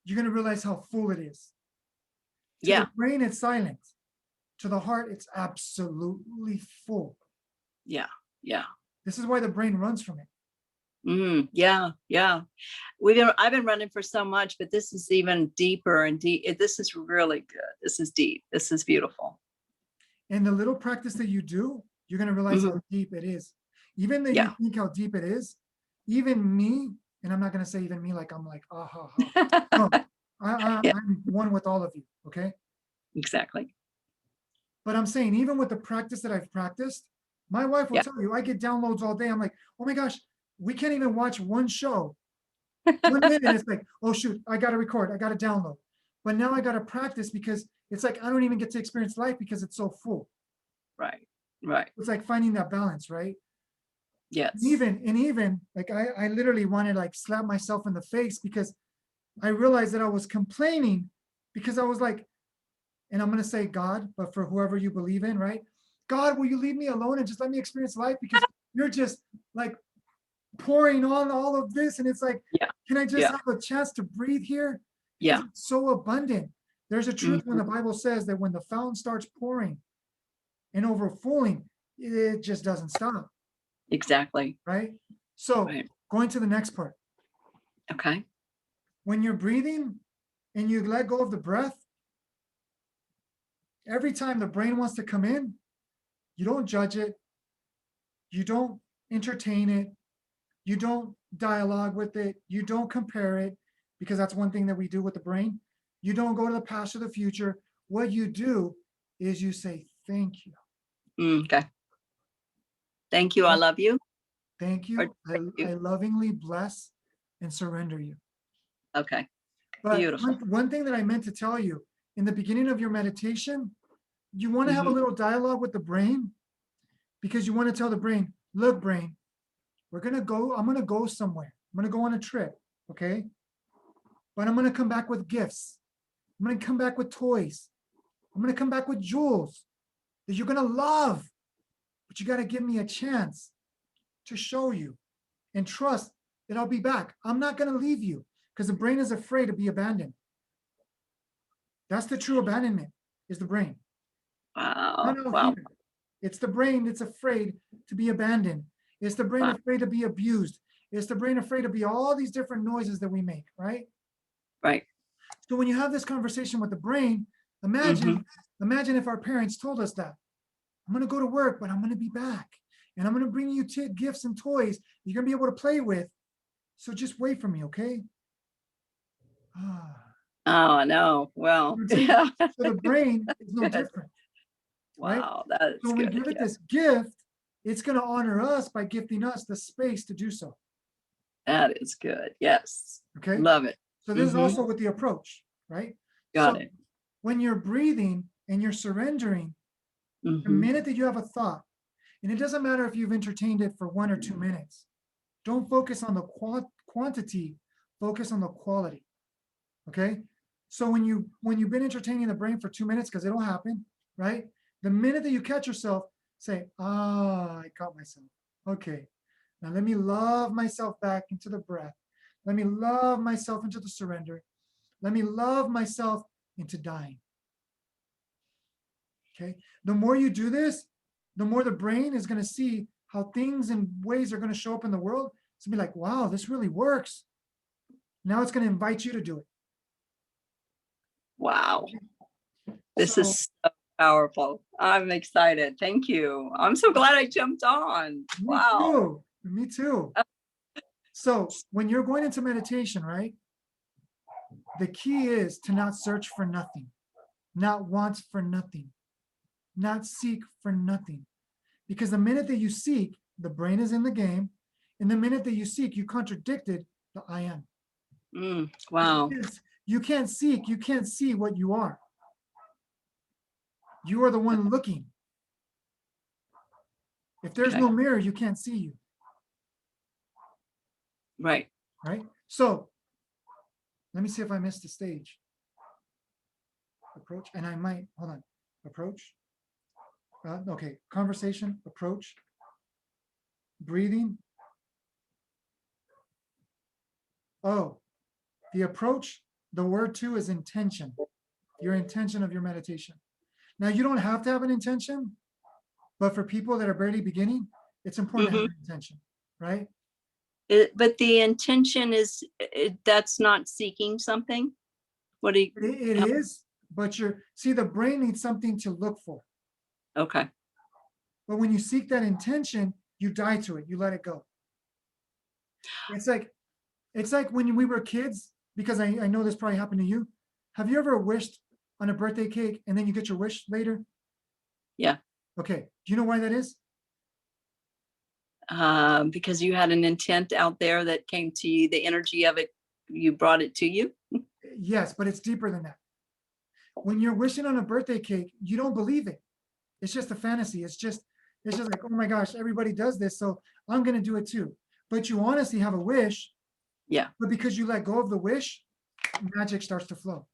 you're going to realize how full it is. To Yeah. the brain, it's silent. To the heart, it's absolutely full. Yeah. Yeah. This is why the brain runs from it. Yeah. Yeah. I've been running for so much, but this is even deeper and deep. This is really good. This is deep. This is beautiful. And the little practice that you do, you're going to realize how deep it is. Even that you think how deep it is, even me, and I'm not going to say even me like I'm like, ah, ha, ha. No, Yeah. I'm one with all of you, okay? Exactly. But I'm saying, even with the practice that I've practiced, my wife will Yeah. tell you, I get downloads all day. I'm like, oh my gosh, we can't even watch one show. 1 minute, it's like, oh shoot, I got to record, I got to download. But now I got to practice because it's like I don't even get to experience life because it's so full. Right. Right. It's like finding that balance, right? Yes. Even like I literally wanted to like slap myself in the face because I realized that I was complaining because I was like, and I'm going to say God, but for whoever you believe in, right? God, will you leave me alone and just let me experience life? Because you're just like pouring on all of this. And it's like, Yeah. can I just Yeah. have a chance to breathe here? Yeah. Because it's so abundant. There's a truth when the Bible says that when the fountain starts pouring and overflowing, it just doesn't stop. Exactly. Right? So Right. going to the next part. Okay. When you're breathing and you let go of the breath, every time the brain wants to come in, you don't judge it. You don't entertain it. You don't dialogue with it. You don't compare it, because that's one thing that we do with the brain. You don't go to the past or the future. What you do is you say, thank you. Okay. Thank you. I love you. Thank Or you. thank you. I lovingly bless and surrender you. Okay. But Beautiful. one thing that I meant to tell you, in the beginning of your meditation, you want to have a little dialogue with the brain, because you want to tell the brain, look, brain, I'm going to go somewhere. I'm going to go on a trip. Okay. But I'm going to come back with gifts. I'm going to come back with toys. I'm going to come back with jewels that you're going to love. But you got to give me a chance to show you and trust that I'll be back. I'm not going to leave you, because the brain is afraid to be abandoned. That's the true abandonment, is the brain. Wow. Not out Wow. here. It's the brain that's afraid to be abandoned. It's the brain afraid to be abused. It's the brain afraid to be all these different noises that we make, right? Right. So when you have this conversation with the brain, imagine if our parents told us that. I'm going to go to work, but I'm going to be back. And I'm going to bring you gifts and toys you're going to be able to play with. So just wait for me, okay? Oh, no. Well, yeah. So the brain is no different. Right? Wow, that is so when we good. give it this gift, it's going to honor us by gifting us the space to do so. That is good. Yes. Okay. Love it. So this is also with the approach, right? Got it. When you're breathing and you're surrendering, The minute that you have a thought, and it doesn't matter if you've entertained it for 1 or 2 minutes, don't focus on the quantity, focus on the quality. Okay? So when you've been entertaining the brain for 2 minutes, because it'll happen, right? The minute that you catch yourself, say, I caught myself. Okay. Now let me love myself back into the breath. Let me love myself into the surrender. Let me love myself into dying. Okay. The more you do this, the more the brain is going to see how things and ways are going to show up in the world. It's going to be like, wow, this really works. Now it's going to invite you to do it. Wow. This So- is so powerful. I'm excited. Thank you. I'm so glad I jumped on. Wow. Me too. So when you're going into meditation, right? The key is to not search for nothing, not want for nothing, not seek for nothing. Because the minute that you seek, the brain is in the game. And the minute that you seek, you contradicted the I am. Wow. You can't seek, you can't see what you are. You are the one looking. If there's no mirror, you can't see you. Right. Right? So let me see if I missed the stage. Approach, and I might, hold on. Approach. Okay, conversation, approach, breathing. Oh, the approach, the word too is intention. Your intention of your meditation. Now, you don't have to have an intention, but for people that are barely beginning, it's important to have an intention, right? But the intention is, that's not seeking something. What do you? It is, but see, the brain needs something to look for. Okay. But when you seek that intention, you die to it. You let it go. It's like when we were kids, because I know this probably happened to you. Have you ever wished on a birthday cake and then you get your wish later? Yeah. Okay. Do you know why that is? Because you had an intent out there that came to you, the energy of it, you brought it to you. Yes, but it's deeper than that. When you're wishing on a birthday cake, you don't believe it. It's just a fantasy. It's just like, oh my gosh, everybody does this, so I'm going to do it too. But you honestly have a wish. Yeah. But because you let go of the wish, magic starts to flow.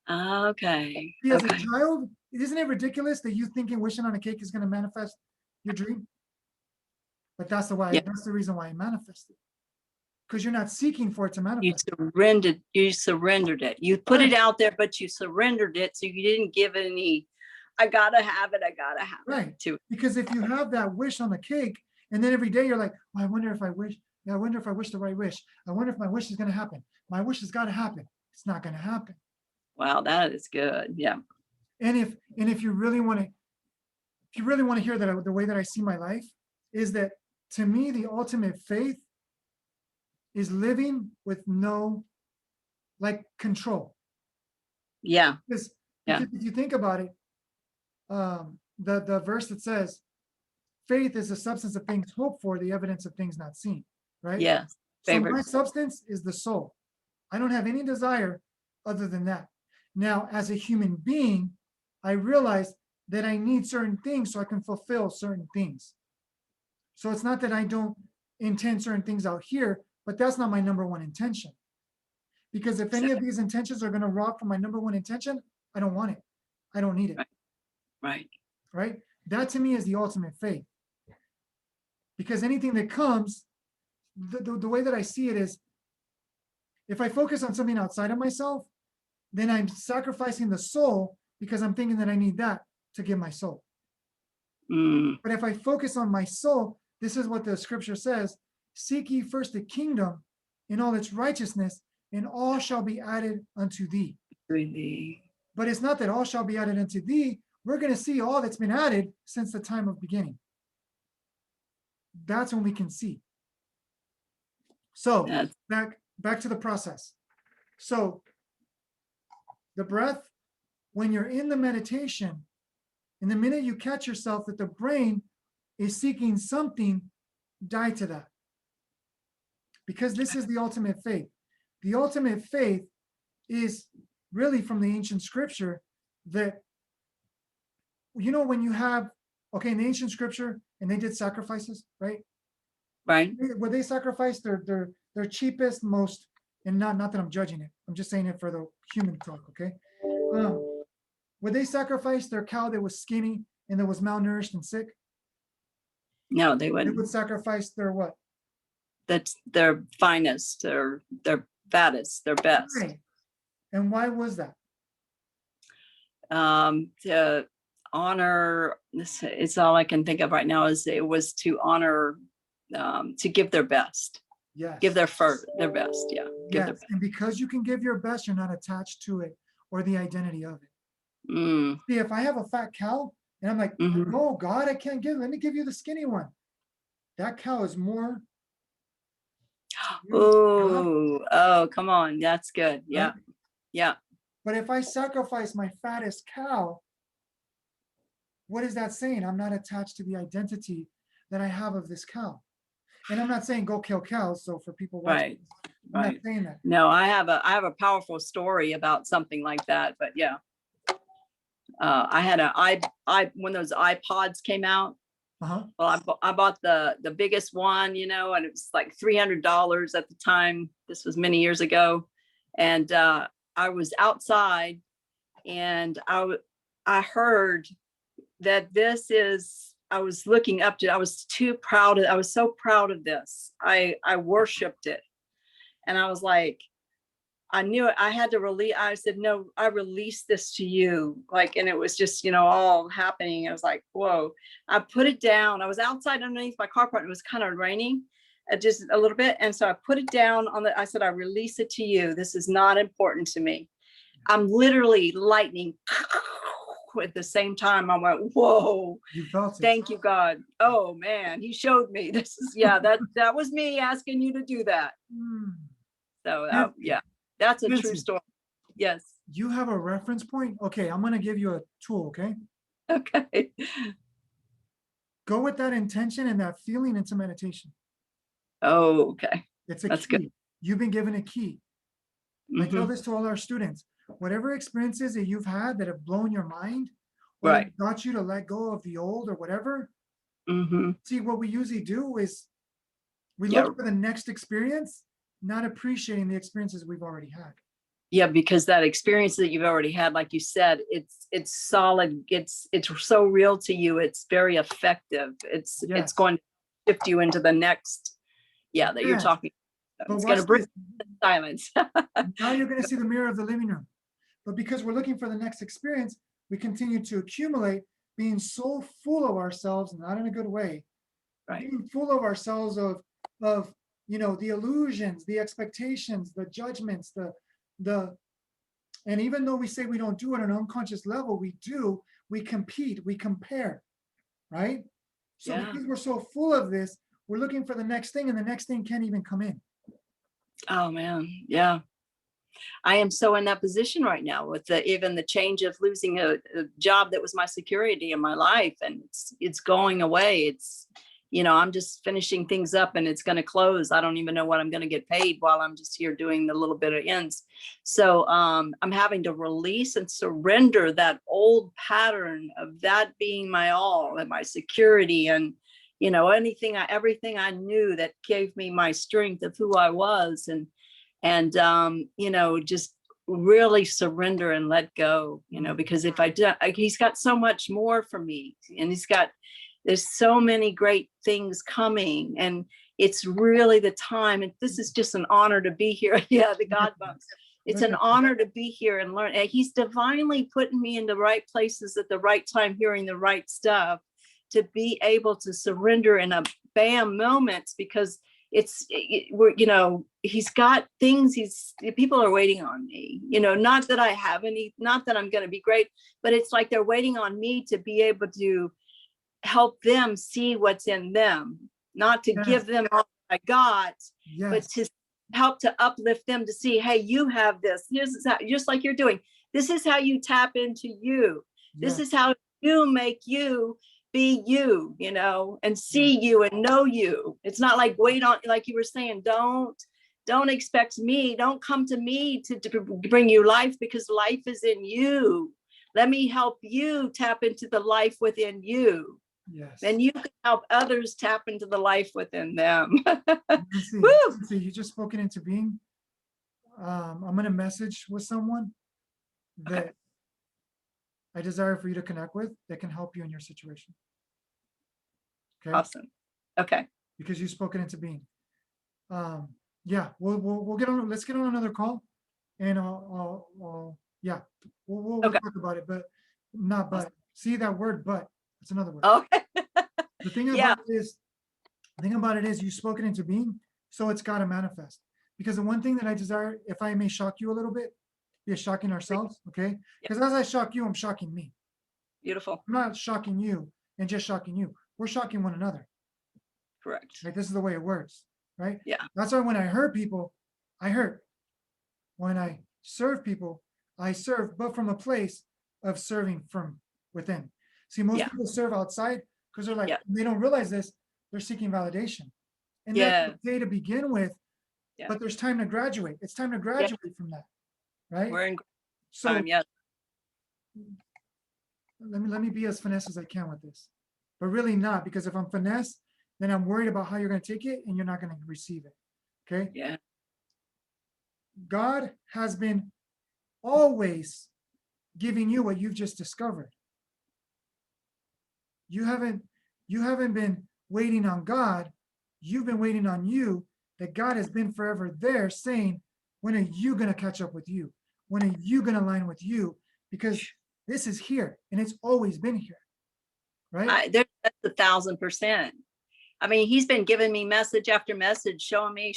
Okay. See, as a child, isn't it ridiculous that you thinking wishing on a cake is going to manifest your dream? But that's the reason why it manifested. Because you're not seeking for it to manifest. You surrendered it. You put it out there, but you surrendered it. So you didn't give it any, I gotta have it. Right. To Because if you have that wish on the cake, and then every day you're like, oh, I wonder if I wish the right wish. I wonder if my wish is going to happen. My wish has got to happen. It's not going to happen. Wow, that is good. Yeah. And if you really want to hear that, the way that I see my life is that, to me, the ultimate faith is living with no control. Yeah. Because if you think about it, the verse that says, faith is the substance of things hoped for, the evidence of things not seen, right? Yes. So my substance is the soul. I don't have any desire other than that. Now, as a human being, I realize that I need certain things so I can fulfill certain things. So it's not that I don't intend certain things out here, but that's not my number one intention. Because if any of these intentions are going to rob from my number one intention, I don't want it. I don't need it. Right. Right? That to me is the ultimate faith. Because anything that comes, the way that I see it is, if I focus on something outside of myself, then I'm sacrificing the soul because I'm thinking that I need that to give my soul. But if I focus on my soul, this is what the scripture says, seek ye first the kingdom in all its righteousness, and all shall be added unto thee. But it's not that all shall be added unto thee. We're going to see all that's been added since the time of beginning. That's when we can see. So back to the process. So the breath, when you're in the meditation, and the minute you catch yourself that the brain is seeking something, die to that. Because this is the ultimate faith. The ultimate faith is really from the ancient scripture that you know, when you have, okay, in the ancient scripture, and they did sacrifices, right? Right. Where they sacrificed their cheapest, most, and not that I'm judging it, I'm just saying it for the human talk, okay? Would they sacrifice their cow that was skinny and that was malnourished and sick? No, they They would wouldn't. sacrifice their what? That's their finest, their fattest, their best. Right. And why was that? To honor, this it's all I can think of right now, is it was to honor, to give their best, Yes. give their best. Yeah. Give their Yes. And because you can give your best, you're not attached to it or the identity of it. See, if I have a fat cow and I'm like, oh God, I can't give, let me give you the skinny one. That cow is more. Oh, come on. That's good. Yeah. Right? Yeah. But if I sacrifice my fattest cow, what is that saying? I'm not attached to the identity that I have of this cow. And I'm not saying go kill cows. So for people watching, I'm not saying that. No, I have a powerful story about something like that, but yeah. I had when those iPods came out. Well, I bought the biggest one, you know, and it was like $300 at the time. This was many years ago. And I was outside and I heard that I was looking up to, I was so proud of this. I worshiped it. And I was like, I knew it. I had to release. I said, no, I released this to you. Like, and it was just, you know, all happening. I was like, whoa, I put it down. I was outside underneath my carport. And it was kind of raining just a little bit. And so I put it down I said, I release it to you. This is not important to me. I'm literally lightning at the same time. I went, whoa, you felt it. Thank you, God. Oh man, he showed me this is, that was me asking you to do that. So yeah. That's a true story. Yes. You have a reference point? Okay, I'm going to give you a tool, okay? Okay. Go with that intention and that feeling into meditation. Oh, okay. It's a That's key. good. You've been given a key. I tell this to all our students. Whatever experiences that you've had that have blown your mind, or that got you to let go of the old or whatever, see, what we usually do is we look for the next experience, not appreciating the experiences we've already had. Yeah, because that experience that you've already had, like you said, it's solid. It's so real to you. It's very effective. It's going to shift you into the next. Yeah, that you're talking. It's going to bring silence. Now you're going to see the mirror of the living room. But because we're looking for the next experience, we continue to accumulate, being so full of ourselves, not in a good way, being full of ourselves of you know, the illusions, the expectations, the judgments, and even though we say we don't do it on an unconscious level, we do, we compete, we compare, right? So because we're so full of this, we're looking for the next thing, and the next thing can't even come in. Oh man, yeah. I am so in that position right now with even the change of losing a job that was my security in my life, and it's going away. It's, you know, I'm just finishing things up and it's going to close. I don't even know what I'm going to get paid while I'm just here doing the little bit of ends. So I'm having to release and surrender that old pattern of that being my all and my security, and, you know, everything I knew that gave me my strength of who I was, and you know, just really surrender and let go, you know, because if I do, he's got so much more for me, and there's so many great things coming, and it's really the time. And this is just an honor to be here. Yeah, the God bumps. It's an honor to be here and learn. And he's divinely putting me in the right places at the right time, hearing the right stuff, to be able to surrender in a bam moments, because we're, you know, he's got things, people are waiting on me, you know, not that I have any, not that I'm going to be great, but it's like they're waiting on me to be able to help them see what's in them, not to give them all I got, but to help to uplift them to see, hey, you have this. Here's how, just like you're doing. This is how you tap into you. This is how you make you be you, you know, and see you and know you. It's not like wait on, like you were saying, don't expect me. Don't come to me to bring you life, because life is in you. Let me help you tap into the life within you. Yes. Then you can help others tap into the life within them. Let's Woo! see, you just spoken into being. I'm going to message with someone that Okay. I desire for you to connect with that can help you in your situation. Okay. Awesome. Okay. Because you've spoken into being. Yeah, we'll get on. Let's get on another call, and yeah, we'll Okay. talk about it. But not but. See that word but? It's another word. Okay. The thing Yeah. about it is you've spoken into being, so it's got to manifest. Because the one thing that I desire, if I may shock you a little bit, is shocking ourselves. Okay. Because as I shock you, I'm shocking me. Beautiful. I'm not shocking you and just shocking you. We're shocking one another. Correct. Like this is the way it works, right? Yeah. That's why when I hurt people, I hurt. When I serve people, I serve, but from a place of serving from within. See, most Yeah. people serve outside because they're like, Yeah. they don't realize this, they're seeking validation. And Yeah. that's okay to begin with, Yeah. but there's time to graduate. It's time to graduate from that, right? We're in So time. Yeah. let me be as finesse as I can with this, but really not, because if I'm finesse, then I'm worried about how you're going to take it and you're not going to receive it. Okay. Yeah. God has been always giving you what you've just discovered. You haven't been waiting on God. You've been waiting on you, that God has been forever there saying, when are you going to catch up with you? When are you going to align with you? Because this is here and it's always been here. Right? That's 1,000%. I mean, he's been giving me message after message, showing me.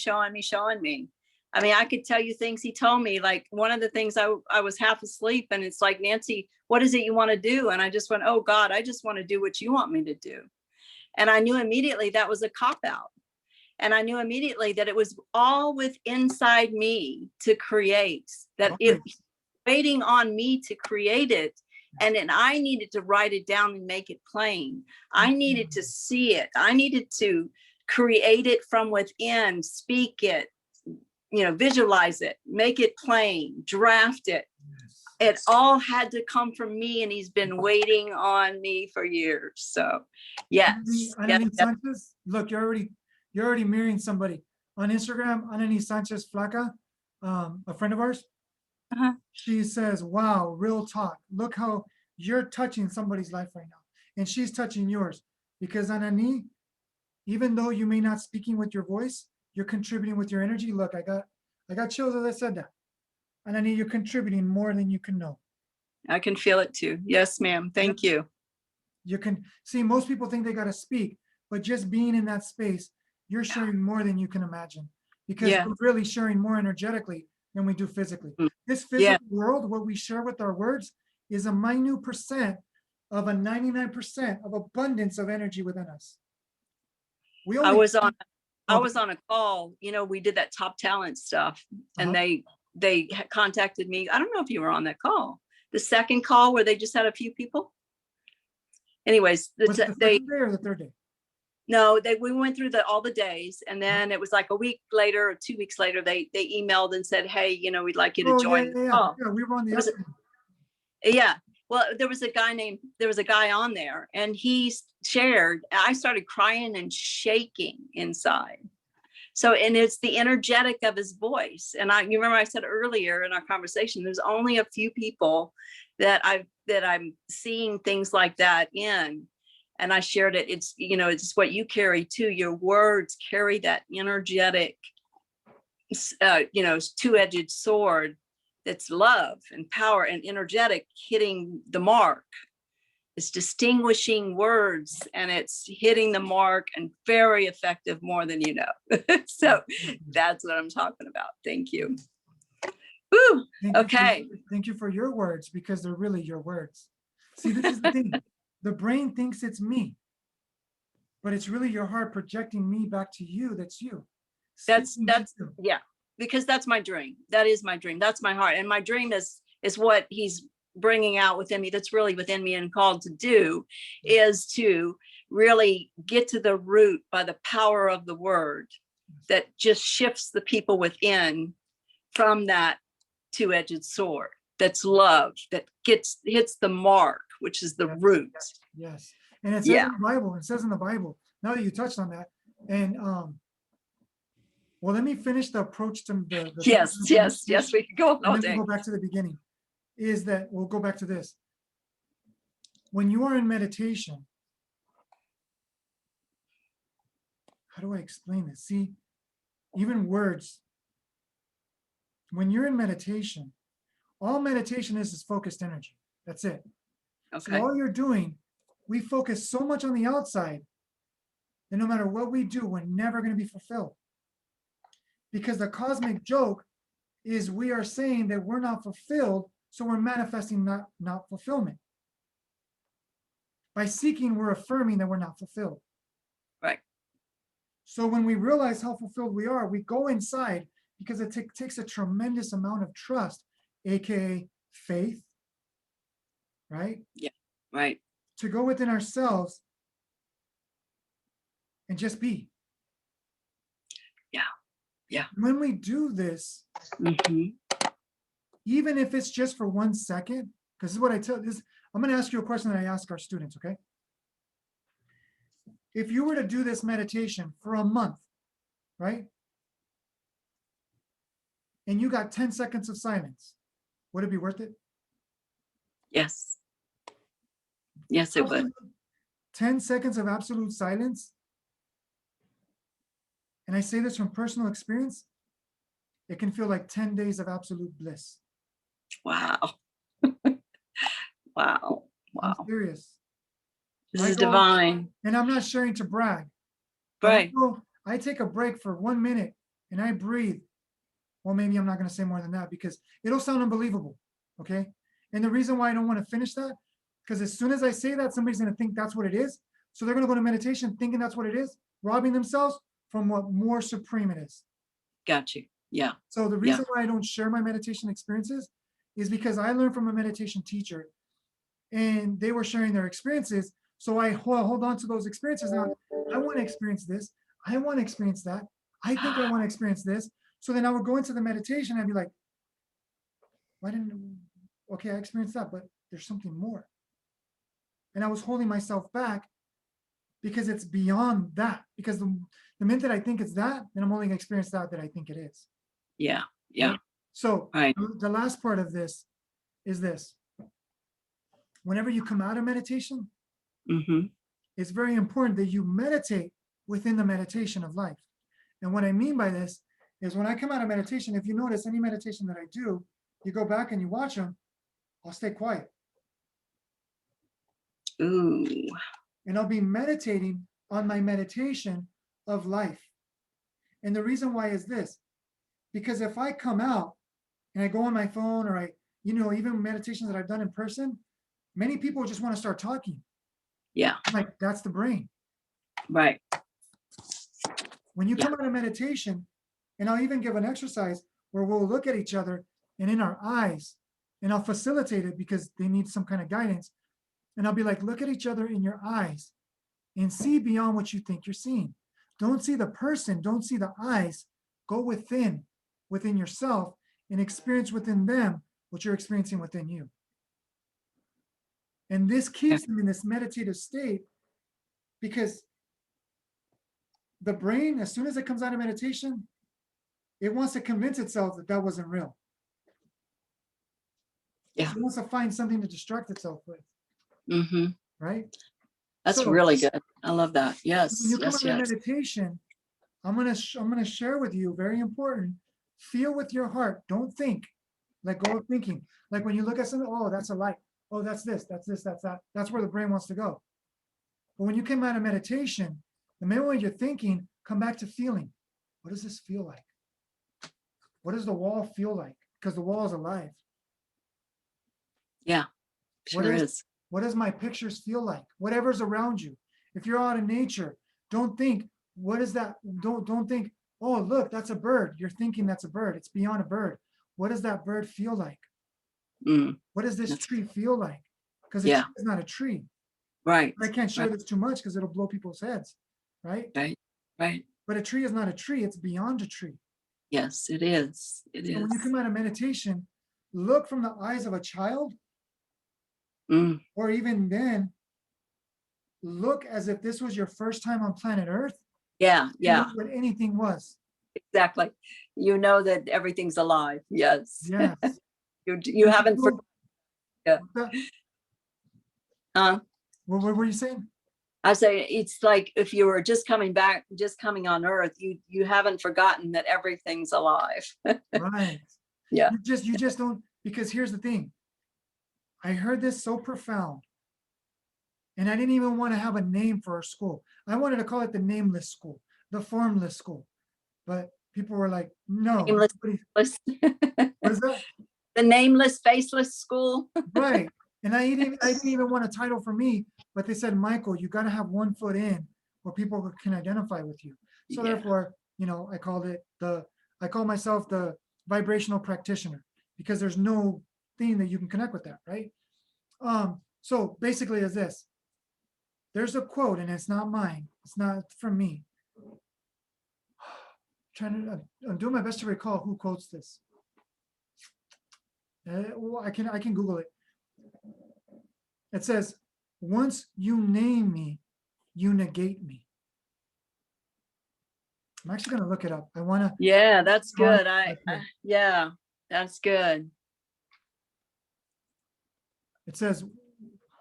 I mean, I could tell you things he told me. Like one of the things I was half asleep and it's like, Nancy, what is it you want to do? And I just went, oh God, I just want to do what you want me to do. And I knew immediately that was a cop out. And I knew immediately that it was all with inside me to create, that it was waiting on me to create it. And then I needed to write it down and make it plain. I needed to see it. I needed to create it from within, speak it, visualize it, make it plain, draft it. It all had to come from me, and he's been waiting on me for years. So yes. Sanchez, look, you're already mirroring somebody on Instagram. Anani Sanchez Flaca, a friend of ours. Uh-huh. She says, wow, real talk. Look how you're touching somebody's life right now. And she's touching yours. Because Anani, even though you may not speaking with your voice, you're contributing with your energy. Look, I got chills as I said that. Anani, you're contributing more than you can know. I can feel it too. Yes, ma'am. Thank you. You can see, most people think they got to speak, but just being in that space, you're sharing more than you can imagine, because we're really sharing more energetically than we do physically. This physical world, what we share with our words, is a minute percent of a 99% of abundance of energy within us. I was on a call, we did that top talent stuff, and they contacted me. I don't know if you were on that call, the second call where they just had a few people. Anyways, was it the second day or the third day? No, we went through all the days, and then it was like a week later or 2 weeks later, they emailed and said, hey, we'd like you to join. Yeah, we were on the other. Yeah. Well, there was a guy on there, and he shared, I started crying and shaking inside. So, and it's the energetic of his voice. And you remember I said earlier in our conversation, there's only a few people that I'm seeing things like that in. And I shared it. It's, it's what you carry too. Your words carry that energetic, two-edged sword. That's love and power and energetic, hitting the mark. It's distinguishing words, and it's hitting the mark, and very effective, more than you know. So that's what I'm talking about. Thank you. Woo. Okay. Thank you for your words, because they're really your words. See, this is the thing. The brain thinks it's me, but it's really your heart projecting me back to you. That's you. That's yeah. Because that's my dream. That is my dream. That's my heart. And my dream is what he's bringing out within me, that's really within me and called to do, is to really get to the root by the power of the word that just shifts the people within from that two-edged sword. that's love, that hits the mark, which is the Yes. root. Yes. And it says Yeah. in the Bible, now that you touched on that, and well, let me finish the approach to the Yes, we can go on and all then day. we'll go back to the beginning. Is that we'll go back to this. When you are in meditation, how do I explain this? See, even words, when you're in meditation, all meditation is focused energy. That's it. Okay. So all you're doing, we focus so much on the outside that no matter what we do, we're never going to be fulfilled. Because the cosmic joke is we are saying that we're not fulfilled, so we're manifesting not fulfillment. By seeking, we're affirming that we're not fulfilled. Right. So when we realize how fulfilled we are, we go inside because it takes a tremendous amount of trust, aka faith, right? Yeah. Right. To go within ourselves and just be. Yeah. Yeah. When we do this, even if it's just for 1 second, because this is what I tell this, I'm going to ask you a question that I ask our students, okay? If you were to do this meditation for a month, right? And you got 10 seconds of silence, would it be worth it? Yes. Yes, it would. 10 seconds of absolute silence. And I say this from personal experience, it can feel like 10 days of absolute bliss. Wow. Wow. I'm Wow. serious. This is divine. And I'm not sharing to brag. Right. I take a break for 1 minute and I breathe. Well, maybe I'm not going to say more than that because it'll sound unbelievable. Okay. And the reason why I don't want to finish that, because as soon as I say that, somebody's going to think that's what it is. So they're going to go to meditation thinking that's what it is, robbing themselves from what more supreme it is. Got you. Yeah. So the reason why I don't share my meditation experiences is because I learned from a meditation teacher and they were sharing their experiences. So I hold on to those experiences. Now, I want to experience this. I want to experience that. I think I want to experience this. So then I would go into the meditation and I'd be like, why didn't, okay, I experienced that, but there's something more. And I was holding myself back because it's beyond that. Because the minute that I think it's that, then I'm only going to experience that I think it is. Yeah. Yeah. Right? So the last part of this is this. Whenever you come out of meditation, it's very important that you meditate within the meditation of life. And what I mean by this is when I come out of meditation, if you notice any meditation that I do, you go back and you watch them, I'll stay quiet. Ooh. And I'll be meditating on my meditation of life. And the reason why is this, because if I come out and I go on my phone or even meditations that I've done in person, many people just want to start talking. Yeah. I'm like, that's the brain. Right. When you come out of meditation, and I'll even give an exercise where we'll look at each other and in our eyes, and I'll facilitate it because they need some kind of guidance. And I'll be like, look at each other in your eyes and see beyond what you think you're seeing. Don't see the person, don't see the eyes. Go within yourself and experience within them what you're experiencing within you. And this keeps them in this meditative state because the brain, as soon as it comes out of meditation, it wants to convince itself that that wasn't real. Yeah. It wants to find something to distract itself with. Right? That's really good. I love that. Yes. When you come Yes. out of Yes. meditation, I'm gonna share with you, very important, feel with your heart. Don't think. Let go of thinking. Like when you look at something, oh, that's a light. Oh, that's this, that's that. That's where the brain wants to go. But when you come out of meditation, the minute when you're thinking, come back to feeling. What does this feel like? What does the wall feel like? Because the wall is alive. Yeah, sure is. What does my pictures feel like? Whatever's around you. If you're out in nature, don't think, what is that? Don't think, oh, look, that's a bird. You're thinking that's a bird. It's beyond a bird. What does that bird feel like? What does this tree feel like? Because a tree is not a tree. Right. I can't share this too much because it'll blow people's heads. Right? Right. But a tree is not a tree. It's beyond a tree. Yes, it is. It is. When you come out of meditation, look from the eyes of a child, Mm. or even then, look as if this was your first time on planet Earth. Yeah, yeah, Look what anything was. exactly. You know that everything's alive. Yes. Yes. You haven't What forgotten. were you saying? I say it's like if you were just coming back, just coming on Earth, you haven't forgotten that everything's alive. Right. Yeah. You just don't, because here's the thing. I heard this so profound. And I didn't even want to have a name for our school. I wanted to call it the nameless school, the formless school. But people were like, no. Nameless, faceless. What is that? The nameless, faceless school. Right. And I didn't even want a title for me, but they said, Michael, you got to have one foot in where people can identify with you. So Yeah. therefore, I call myself the vibrational practitioner, because there's no thing that you can connect with that, right? So basically is this. There's a quote, and it's not mine. It's not from me. I'm doing my best to recall who quotes this. Well, I can Google it. It says, once you name me, you negate me. I'm actually going to look it up. I want to. Yeah, that's good. Yeah, that's good. It says,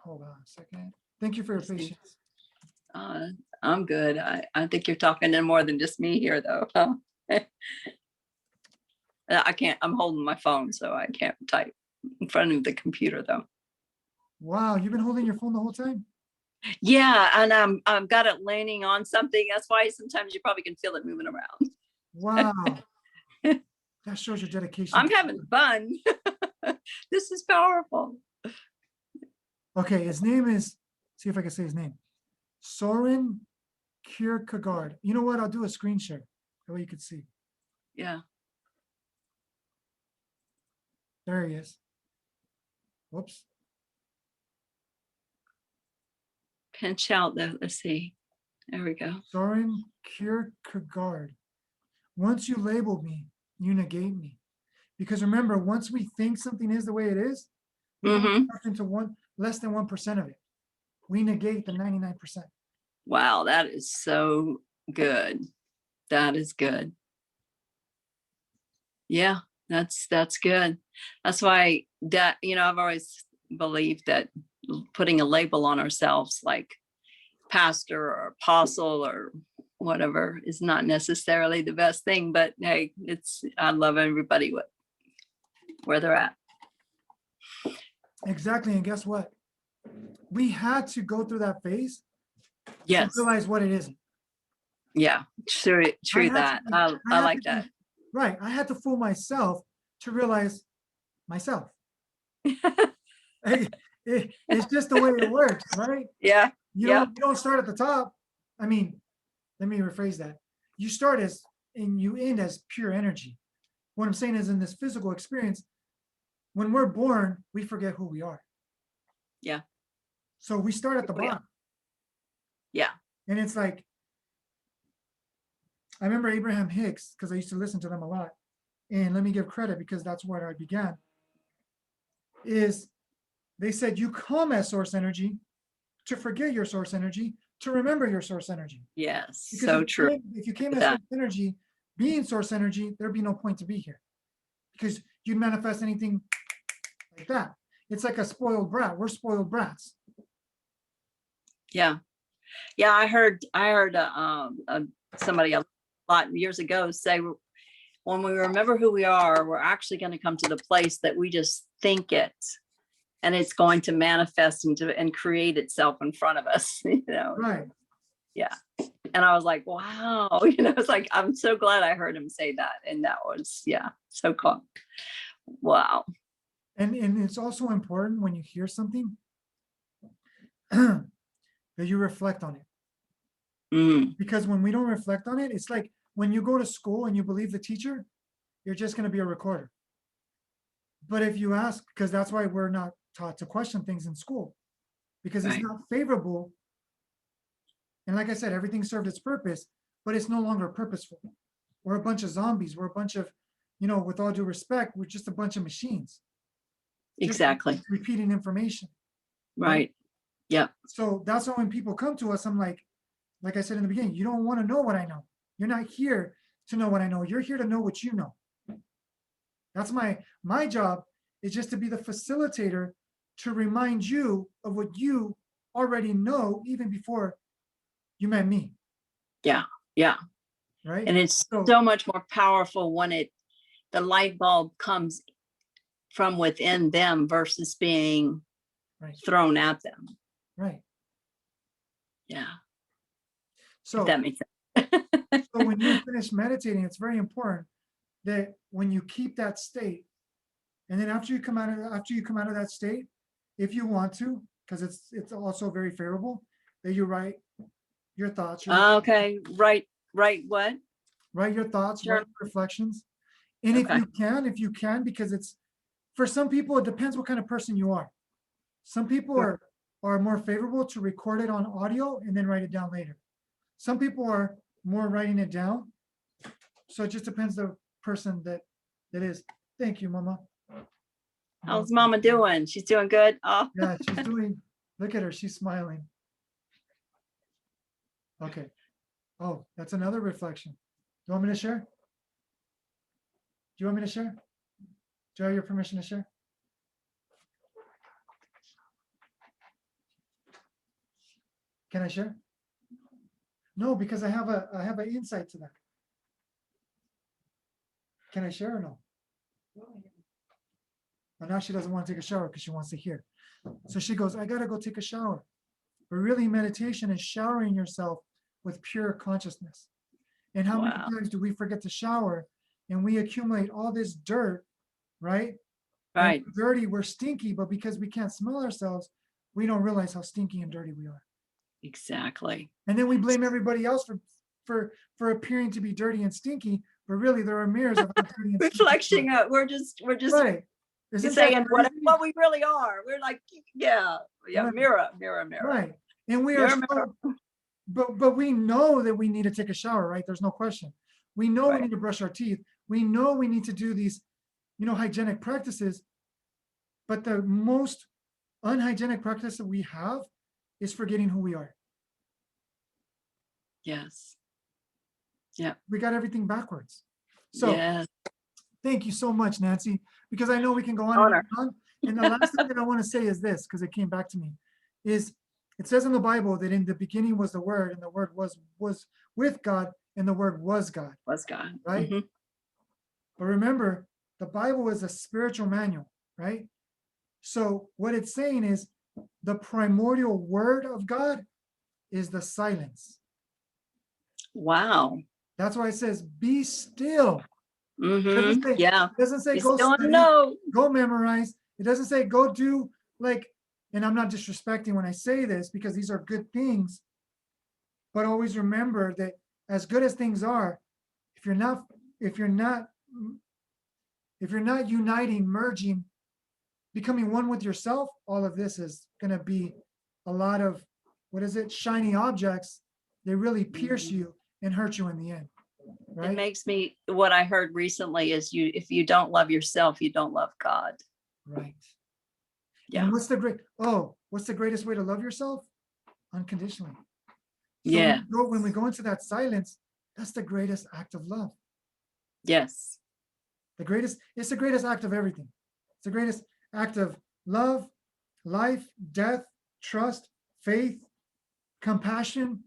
hold on a second. Thank you for your patience. I'm good. I think you're talking to more than just me here, though. I can't. I'm holding my phone, so I can't type in front of the computer, though. Wow, you've been holding your phone the whole time? Yeah, and I've got it landing on something. That's why sometimes you probably can feel it moving around. Wow. That shows your dedication. I'm having fun. This is powerful. Okay, his name is, see if I can say his name. Soren Kierkegaard. You know what? I'll do a screen share. That way you can see. Yeah. There he is. Whoops. Pinch out the, let's see. There we go. Soren Kierkegaard. Once you label me, you negate me. Because remember, once we think something is the way it is, we don't touch into less than 1% of it. We negate the 99%. Wow, that is so good. That is good. Yeah, that's good. That's why that, I've always believed that putting a label on ourselves like pastor or apostle or whatever is not necessarily the best thing, but hey, I love everybody where they're at. Exactly. And guess what? We had to go through that phase. Yes. To realize what it isn't. Yeah, true that. I like that. Right. I had to fool myself to realize myself. It's just the way it works, right? Yeah. You don't start at the top. I mean, let me rephrase that. You start and you end as pure energy. What I'm saying is, in this physical experience, when we're born, we forget who we are. Yeah. So we start at the bottom. Yeah. And it's like, I remember Abraham Hicks, because I used to listen to them a lot. And let me give credit, because that's where I began. Is they said you come as source energy to forget your source energy, to remember your source energy. Yes, because so true. If you came as source energy, being source energy, there'd be no point to be here, because you'd manifest anything like that. It's like a spoiled brat. We're spoiled brats. Yeah. Yeah, I heard somebody a lot years ago say, when we remember who we are, we're actually going to come to the place that we just think it, and it's going to manifest and create itself in front of us. Right. Yeah. And I was like, wow. It's like, I'm so glad I heard him say that. And that was, so cool. Wow. And it's also important when you hear something that you reflect on it. Because when we don't reflect on it, it's like when you go to school and you believe the teacher, you're just going to be a recorder. But if you ask, because that's why we're not taught to question things in school, because it's not favorable. And like I said, everything served its purpose, but it's no longer purposeful. We're a bunch of zombies. We're a bunch of, with all due respect, we're just a bunch of machines. Exactly. Repeating information. Right. Yeah. So that's why when people come to us, I'm like I said in the beginning, you don't want to know what I know. You're not here to know what I know. You're here to know what you know. That's my job, is just to be the facilitator to remind you of what you already know even before you met me. Yeah. Yeah. Right. And it's so much more powerful when the light bulb comes from within them versus being thrown at them. Right. Yeah. So if that makes sense. So when you finish meditating, it's very important that when you keep that state, and then after you come out of that state, if you want to, because it's also very favorable, that you write your thoughts. Okay. Right. What? Write your thoughts, Sure. write reflections. And if you can, because it's, for some people, it depends what kind of person you are. Some people are more favorable to record it on audio and then write it down later. Some people are more writing it down. So it just depends the person that is. Thank you, Mama. How's Mama doing? She's doing good. Oh. Yeah, she's doing, look at her, she's smiling. Okay. Oh, that's another reflection. Do you want me to share? Do you want me to share? Do I have your permission to share? Can I share? No, because I have an insight to that. Can I share or no? But now she doesn't want to take a shower because she wants to hear. So she goes, I gotta go take a shower. But really, meditation is showering yourself with pure consciousness. And how many times do we forget to shower and we accumulate all this dirt, right? Right. And we're dirty, we're stinky, but because we can't smell ourselves, we don't realize how stinky and dirty we are. Exactly. And then we blame everybody else for appearing to be dirty and stinky, but really there are mirrors of how dirty and reflection. We're just right. saying what we really are. We're like, yeah, right. mirror. Right. And we mirror, are so, but we know that we need to take a shower, right? There's no question. We know we need to brush our teeth. We know we need to do these, hygienic practices. But the most unhygienic practice that we have is forgetting who we are. Yes. Yeah. We got everything backwards. So thank you so much, Nancy, because I know we can go on and on. And the last thing that I want to say is this, because it came back to me, is it says in the Bible that in the beginning was the Word, and the Word was with God, and the Word was God. Was God. Right? Mm-hmm. But remember, the Bible is a spiritual manual, right? So what it's saying is the primordial word of God is the silence. Wow. That's why it says, be still. Mm-hmm. It doesn't say go study, go memorize. It doesn't say go do and I'm not disrespecting when I say this because these are good things, but always remember that as good as things are, if you're not uniting, merging, becoming one with yourself, all of this is going to be a lot of, shiny objects. They really pierce you and hurt you in the end. Right? It makes me, what I heard recently is if you don't love yourself, you don't love God. Right. Yeah. And what's the greatest way to love yourself? Unconditionally. So when we go into that silence, that's the greatest act of love. Yes. It's the greatest act of everything. It's the greatest act of love, life, death, trust, faith, compassion,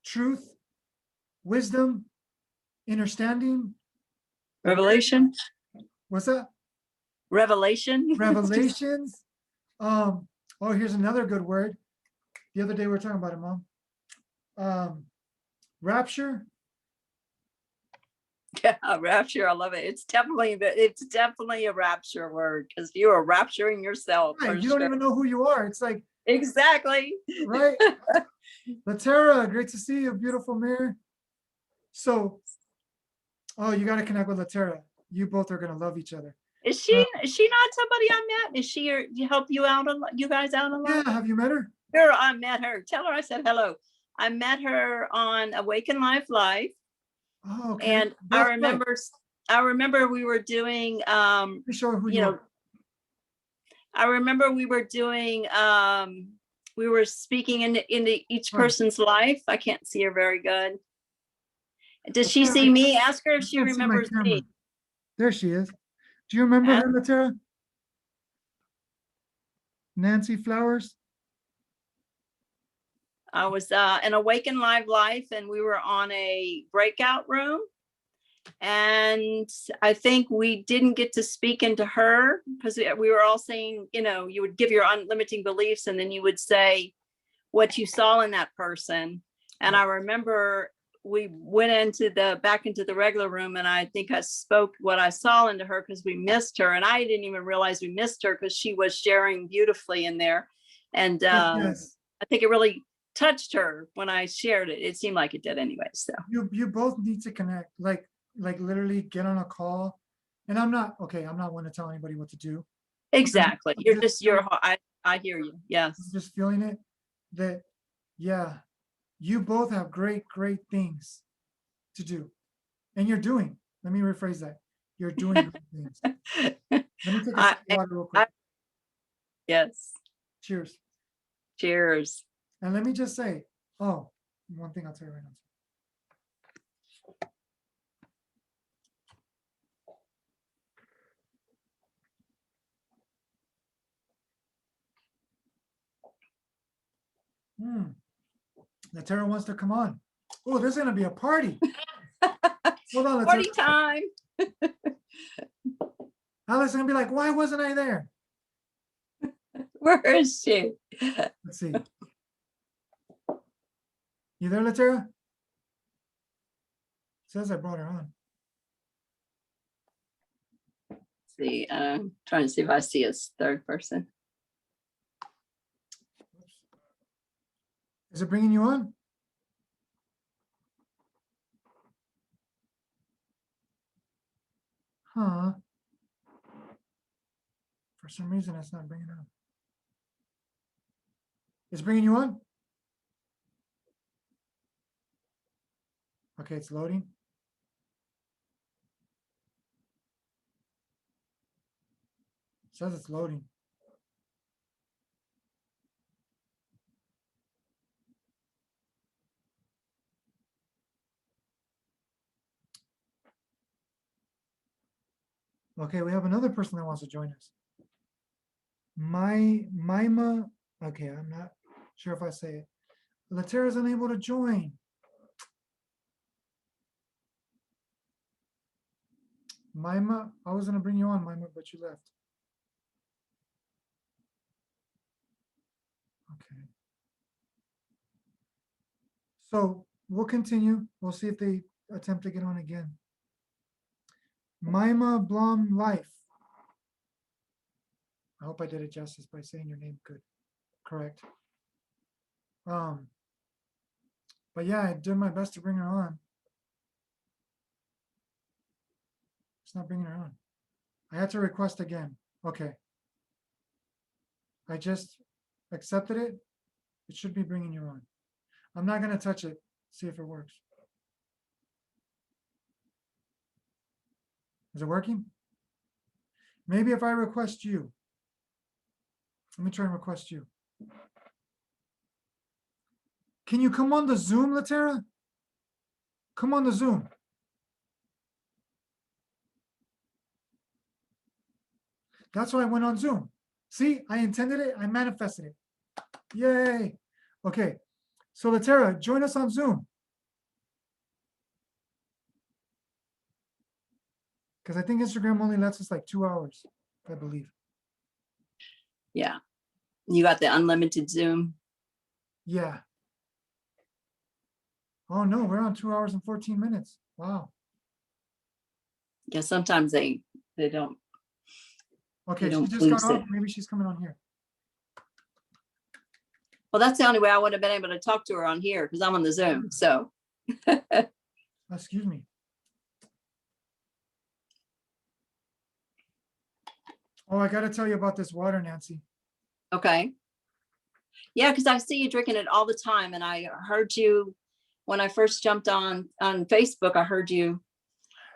truth, wisdom, understanding. Revelation. What's that? Revelation. Revelations. Here's another good word. The other day we were talking about it, Mom. Rapture. Yeah, rapture. I love it. It's definitely a rapture word because you are rapturing yourself. Right. You don't even know who you are. It's like exactly right. Latera, great to see you, beautiful mirror. So, you got to connect with Latera. You both are gonna love each other. Is she not somebody I met? Is she help you out you guys out a lot? Yeah, have you met her? Sure, I met her. Tell her I said hello. I met her on Awaken Life Live. Oh, okay. And I remember we were doing Be sure who you know. I remember we were doing, we were speaking into each Oh. person's life. I can't see her very good. Does she Yeah, see me? Ask her if I she can't see my remembers camera. me. There she is. Do you remember Ask- her, Latera? Nancy Flowers? I was in Awaken Live Life, and we were on a breakout room. And I think we didn't get to speak into her because we were all saying, you know, you would give your unlimiting beliefs and then you would say what you saw in that person. And I remember we went back into the regular room, and I think I spoke what I saw into her because we missed her. And I didn't even realize we missed her because she was sharing beautifully in there. And Yes. I think it really touched her when I shared it. It seemed like it did anyway. So You both need to connect, like literally get on a call. And I'm not one to tell anybody what to do. exactly. I'm I hear you. Yes. I'm just feeling it that, yeah, you both have great things to do. And you're doing, let me rephrase that. You're doing great things. Let me take a sip of water real quick. Yes. Cheers. Cheers. And let me just say, one thing I'll tell you right now. Latera wants to come on. Oh, there's gonna be a party. Hold on, Party Latera. time. Alex is gonna be like, why wasn't I there? Where is she? Let's see. You there, Latera? Says I brought her on. See, trying to see if I see a third person. Is it bringing you on? Huh. For some reason, it's not bringing on. It's bringing you on? Okay, it's loading. It says it's loading. Okay, we have another person that wants to join us. Mima. Okay, I'm not sure if I say it. Latera is unable to join. Mima, I was gonna bring you on, Mima, but you left. Okay. So we'll continue. We'll see if they attempt to get on again. Mima Blum Life. I hope I did it justice by saying your name good, correct. But yeah, I did my best to bring her on. It's not bringing her on. I had to request again. Okay. I just accepted it. It should be bringing you on. I'm not going to touch it. See if it works. Is it working? Maybe if I request you. Let me try and request you. Can you come on the Zoom, Latera? Come on the Zoom. That's why I went on Zoom. See, I intended it. I manifested it. Yay. Okay. So Latera, join us on Zoom. Because I think Instagram only lets us like 2 hours, I believe. Yeah. You got the unlimited Zoom. Yeah. Oh no, we're on 2 hours and 14 minutes. Wow. Yeah, sometimes they don't. Okay, They she don't just got boost on. it. Maybe she's coming on here. Well, that's the only way I would have been able to talk to her on here because I'm on the Zoom. So Excuse me. Oh, I got to tell you about this water, Nancy. okay. Yeah, because I see you drinking it all the time. And I heard you when I first jumped on Facebook, I heard you.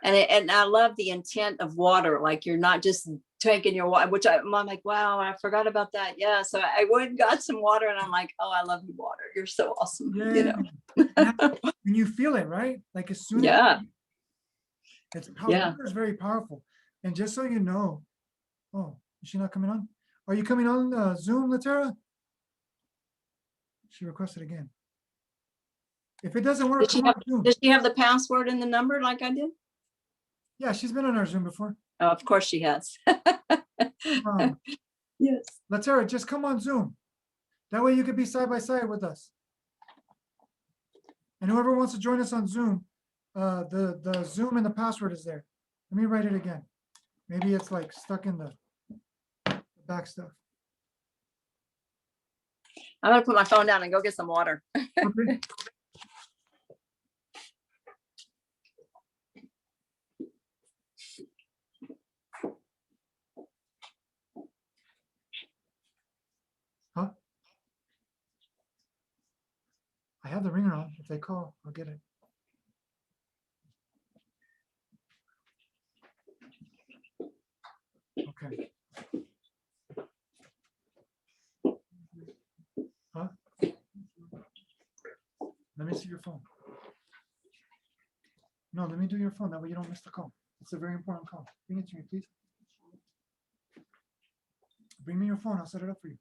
And I love the intent of water. Like you're not just taking your water, which I'm like, wow, I forgot about that. Yeah. So I went and got some water and I'm like, oh, I love you, water. You're so awesome. Yeah. You know? And you feel it, right? Like as soon as Yeah. it's powerful, Yeah. it's very powerful. And just so you know, oh, is she not coming on? Are you coming on Zoom, Latera? She requested again. If it doesn't work, come on Zoom. Does she have the password and the number like I did? Yeah, she's been on our Zoom before. Oh, of course she has. Yes. Latera, just come on Zoom. That way you could be side by side with us. And whoever wants to join us on Zoom, the Zoom and the password is there. Let me write it again. Maybe it's like stuck in the back stuff. I'm gonna put my phone down and go get some water. Okay. Huh? I have the ringer on. If they call, I'll get it. Okay. Huh? Let me see your phone. No, let me do your phone. That way you don't miss the call. It's a very important call. Bring it to me, please. Bring me your phone. I'll set it up for you.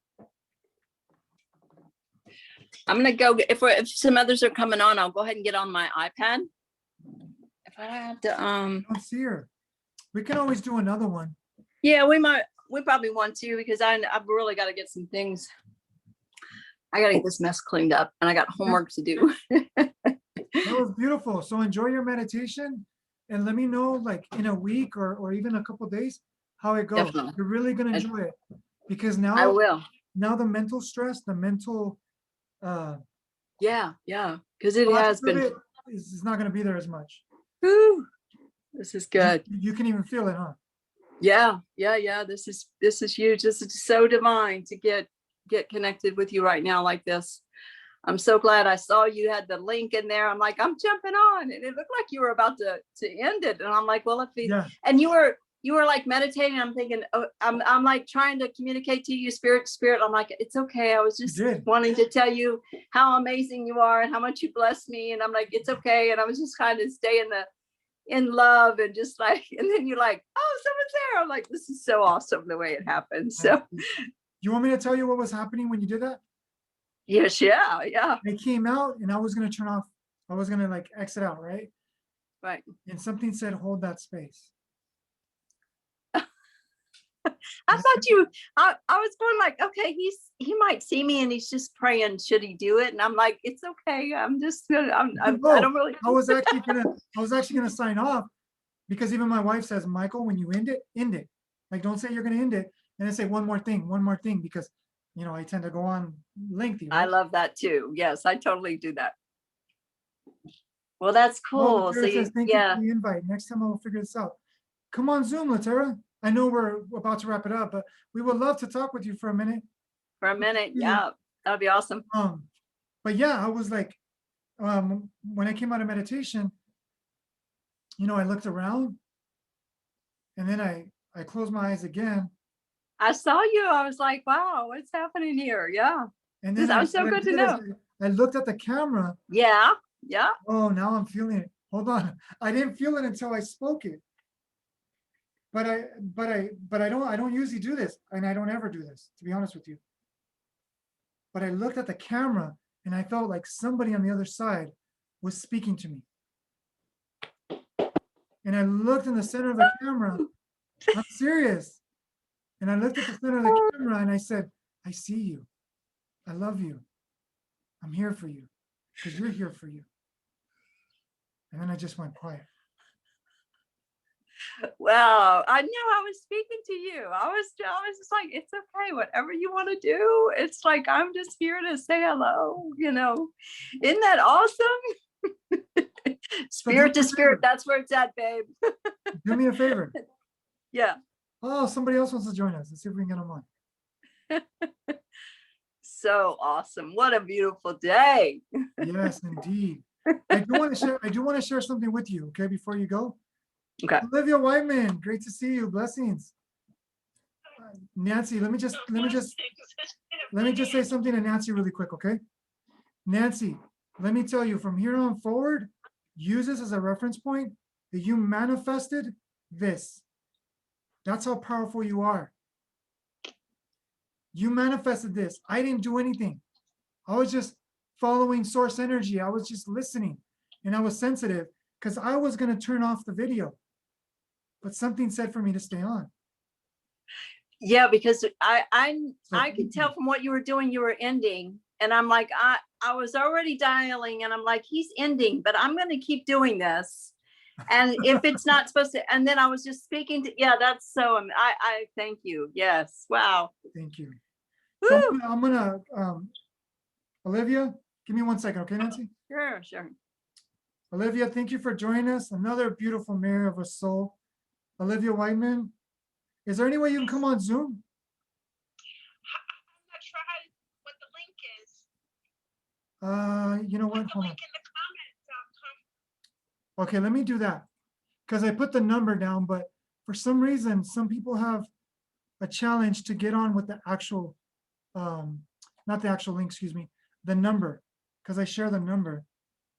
I'm gonna go if some others are coming on, I'll go ahead and get on my iPad. If I have to, I don't see her. We can always do another one. yeah, we probably want to, because I've really got to get some things. I got to get this mess cleaned up and I got homework to do. That was beautiful. So enjoy your meditation and let me know like in a week or even a couple of days how it goes. Definitely. You're really going to enjoy it because now I will. Now the mental stress, the mental Yeah, because it has been. It's not going to be there as much. Whew, this is good. You can even feel it, huh? Yeah. This is huge. This is so divine to get connected with you right now like this. I'm so glad I saw you had the link in there. I'm like, I'm jumping on, and it looked like you were about to end it. And I'm like, well, and you were like meditating. I'm thinking, oh, I'm like trying to communicate to you, spirit. I'm like, it's okay. I was just wanting to tell you how amazing you are and how much you bless me. And I'm like, it's okay. And I was just kind of staying in love and just like, and then you're like, oh, someone's there. I'm like, this is so awesome the way it happened. So you want me to tell you what was happening when you did that? Yes, yeah. It came out and I was going to turn off. I was going to like exit out, right? Right. And something said, hold that space. I thought I was going like, okay, he might see me and he's just praying, should he do it? And I'm like, it's okay. I'm just I don't really. I was actually gonna sign off because even my wife says, Michael, when you end it. Like, don't say you're gonna end it and then say one more thing, because I tend to go on lengthy. Right? I love that too. Yes, I totally do that. Well, that's cool. So says, thank you for the invite. Next time I will figure this out. Come on Zoom, Latera. I know we're about to wrap it up, but we would love to talk with you for a minute. Yeah, that'd be awesome. But yeah, I was like, when I came out of meditation, I looked around and then I closed my eyes again. I saw you. I was like, wow, what's happening here? Yeah. And then that was so good to know. I looked at the camera. Yeah. Oh, now I'm feeling it. Hold on. I didn't feel it until I spoke it. But I don't usually do this, and I don't ever do this, to be honest with you. But I looked at the camera and I felt like somebody on the other side was speaking to me. And I looked in the center of the camera. I'm serious. And I looked at the center of the camera and I said, I see you. I love you. I'm here for you because you're here for you. And then I just went quiet. Well, I knew I was speaking to you. I was just like, it's okay, whatever you want to do. It's like, I'm just here to say hello, Isn't that awesome? Spirit to spirit, that's where it's at, babe. Do me a favor. Yeah. Oh, somebody else wants to join us. Let's see if we can get them on. So awesome. What a beautiful day. Yes, indeed. I do want to share something with you, okay, before you go. Okay. Olivia Whiteman, great to see you. Blessings. Nancy, let me just say something to Nancy really quick, okay? Nancy, let me tell you, from here on forward, use this as a reference point that you manifested this. That's how powerful you are. You manifested this. I didn't do anything. I was just following source energy. I was just listening, and I was sensitive because I was going to turn off the video, but something said for me to stay on. Yeah, because I could tell from what you were doing, you were ending. And I'm like, I was already dialing, and I'm like, he's ending, but I'm going to keep doing this. And if it's not supposed to, and then I was just speaking to, yeah, that's so, I thank you. Yes. Wow. Thank you. So I'm gonna Olivia, give me 1 second, okay, Nancy? Sure, sure. Olivia, thank you for joining us. Another beautiful mirror of a soul. Olivia Whiteman, is there any way you can come on Zoom? I'm not sure what the link is. You know what? Put the Hold on. link in the comments. Okay, let me do that. Because I put the number down, but for some reason, some people have a challenge to get on with the actual, not the actual link, excuse me, the number, because I share the number.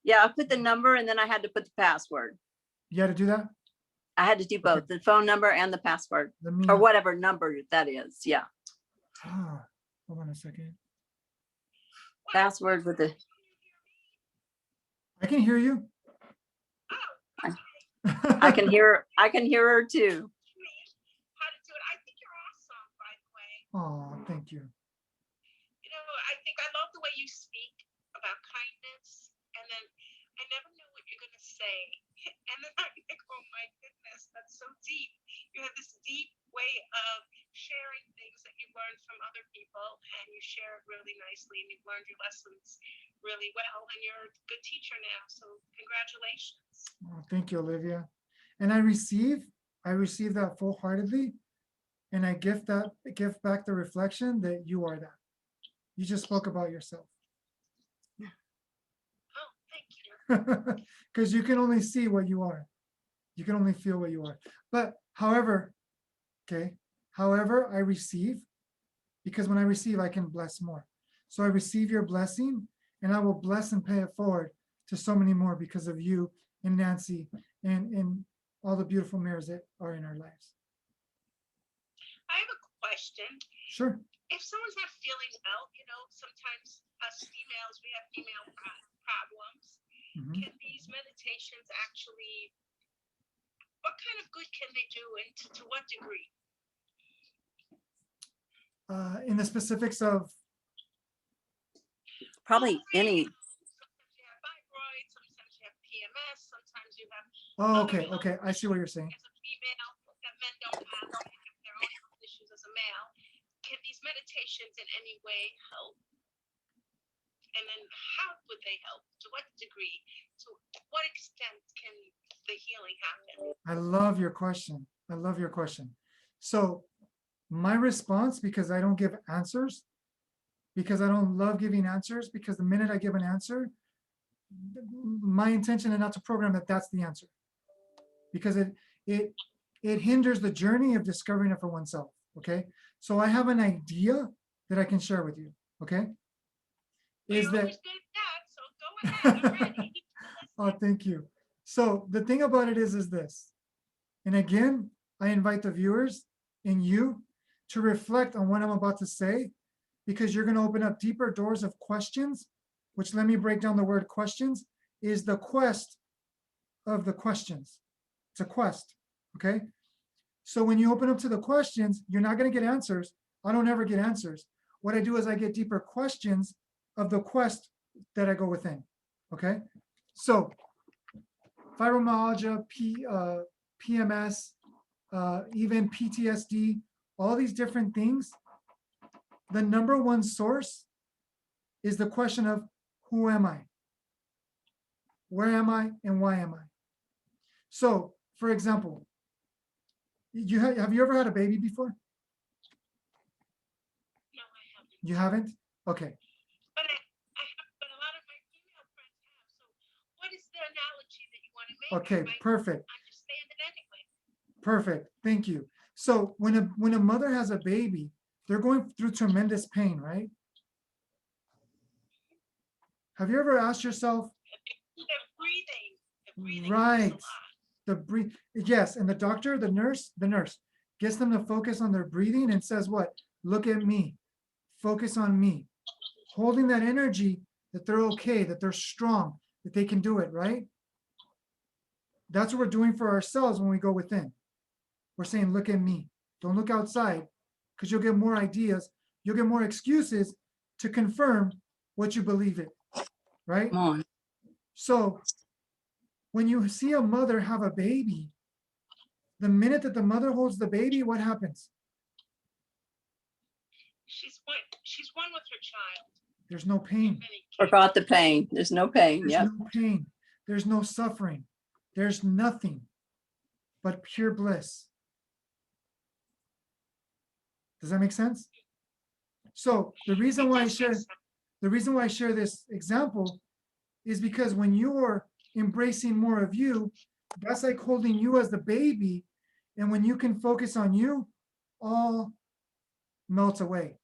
Yeah, I put the number, and then I had to put the password. You had to do that? I had to do both, the phone number and the password, or whatever number that is. Yeah. Hold on a second. Password with the. I can hear you. I can hear her too. How to do it. I think you're awesome, by the way. Oh, thank you. You know, I love the way you speak about kindness, and then I never knew what you're gonna say. And then I'm like, oh my goodness, that's so deep. You have this deep way of sharing things that you've learned from other people, and you share it really nicely, and you've learned your lessons really well, and you're a good teacher now. So congratulations. Oh, thank you, Olivia. And I receive that full-heartedly, and I give back the reflection that you are that. You just spoke about yourself. Oh, thank you. Because you can only see what you are. You can only feel what you are. But however, I receive, because when I receive, I can bless more. So I receive your blessing, and I will bless and pay it forward to so many more because of you and Nancy and all the beautiful mirrors that are in our lives. I have a question. Sure. If someone's not feeling well, you know, sometimes us females, we have female problems. Mhm. Can these meditations actually, what kind of good can they do, and to what degree? In the specifics of Probably any. Sometimes you have fibroids, sometimes you have PMS, sometimes you have. Oh, okay. I see what you're saying. As a female, that men don't have, they have their own health issues as a male. Can these meditations in any way help? And then how would they help? To what degree? To what extent can the healing happen? I love your question. So my response, because I don't give answers, because I don't love giving answers, because the minute I give an answer, my intention is not to program that that's the answer, because it hinders the journey of discovering it for oneself. Okay, so I have an idea that I can share with you. Okay, You're always good at that, so go ahead. I'm ready. Oh, thank you. So the thing about it is this, and again, I invite the viewers and you to reflect on what I'm about to say, because you're going to open up deeper doors of questions, which, let me break down the word questions, is the quest of the questions. It's a quest, okay? So when you open up to the questions, you're not going to get answers. I don't ever get answers. What I do is I get deeper questions of the quest that I go within, okay? So fibromyalgia, PMS, even PTSD, all these different things, the number one source is the question of who am I? Where am I and why am I? So, for example, have you ever had a baby before? No, I haven't. You haven't? Okay. But but a lot of my female friends have. So what is the analogy that you want to make? Okay, perfect. Understand it anyway. Perfect. Thank you. So when a mother has a baby, they're going through tremendous pain, right? Have you ever asked yourself, The breathing right, is a lot. the breathe, yes, and the doctor, the nurse gets them to focus on their breathing and says what? Look at me, focus on me, holding that energy that they're okay, that they're strong, that they can do it, right? That's what we're doing for ourselves when we go within. We're saying, look at me, don't look outside, because you'll get more ideas, you'll get more excuses to confirm what you believe in, right? Come on. So when you see a mother have a baby, the minute that the mother holds the baby, what happens? She's one with her child. There's no pain. Forgot the pain. There's no pain. There's Yep. no pain. There's no suffering. There's nothing but pure bliss. Does that make sense? So the reason why I share this example is because when you're embracing more of you, that's like holding you as the baby. And when you can focus on you, all melts away.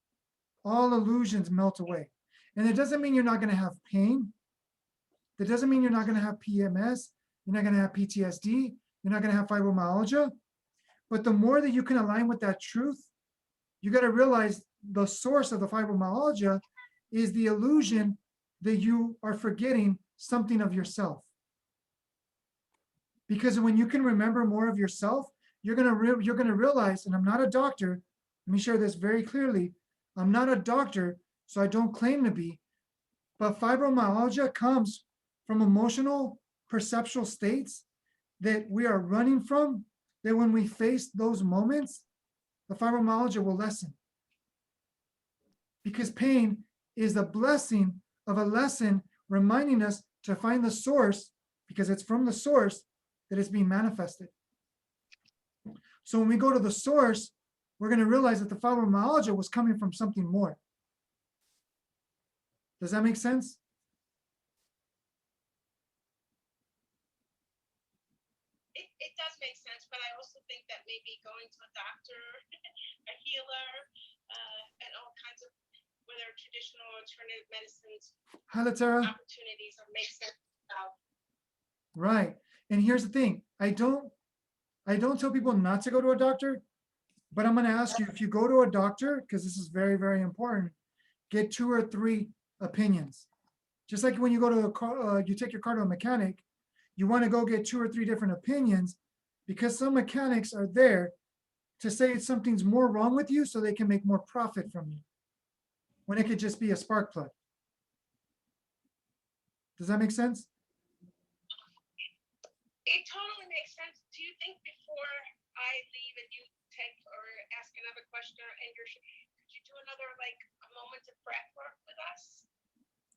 All illusions melt away. And it doesn't mean you're not going to have pain. That doesn't mean you're not going to have PMS. You're not going to have PTSD. You're not going to have fibromyalgia. But the more that you can align with that truth, you got to realize the source of the fibromyalgia is the illusion that you are forgetting something of yourself. Because when you can remember more of yourself, you're going to realize, and I'm not a doctor, let me share this very clearly. I'm not a doctor, so I don't claim to be, but fibromyalgia comes from emotional, perceptual states that we are running from, that when we face those moments, the fibromyalgia will lessen. Because pain is the blessing of a lesson reminding us to find the source, because it's from the source that is being manifested. So when we go to the source, we're going to realize that the fibromyalgia was coming from something more. Does that make sense? It does make sense, but I also think that maybe going to a doctor, a healer, and all kinds of, whether traditional or alternative medicines, Hi, Latera. opportunities or make sense about. Right. And here's the thing. I don't tell people not to go to a doctor, but I'm going to ask you, if you go to a doctor, because this is very, very important, get 2 or 3 opinions. Just like when you go to a car, you take your car to a mechanic, you want to go get 2 or 3 different opinions, because some mechanics are there to say something's more wrong with you so they can make more profit from you, when it could just be a spark plug. Does that make sense? It totally makes sense. Do you think before I leave and you take or ask another question and could you do another, like, a moment of breath work with us?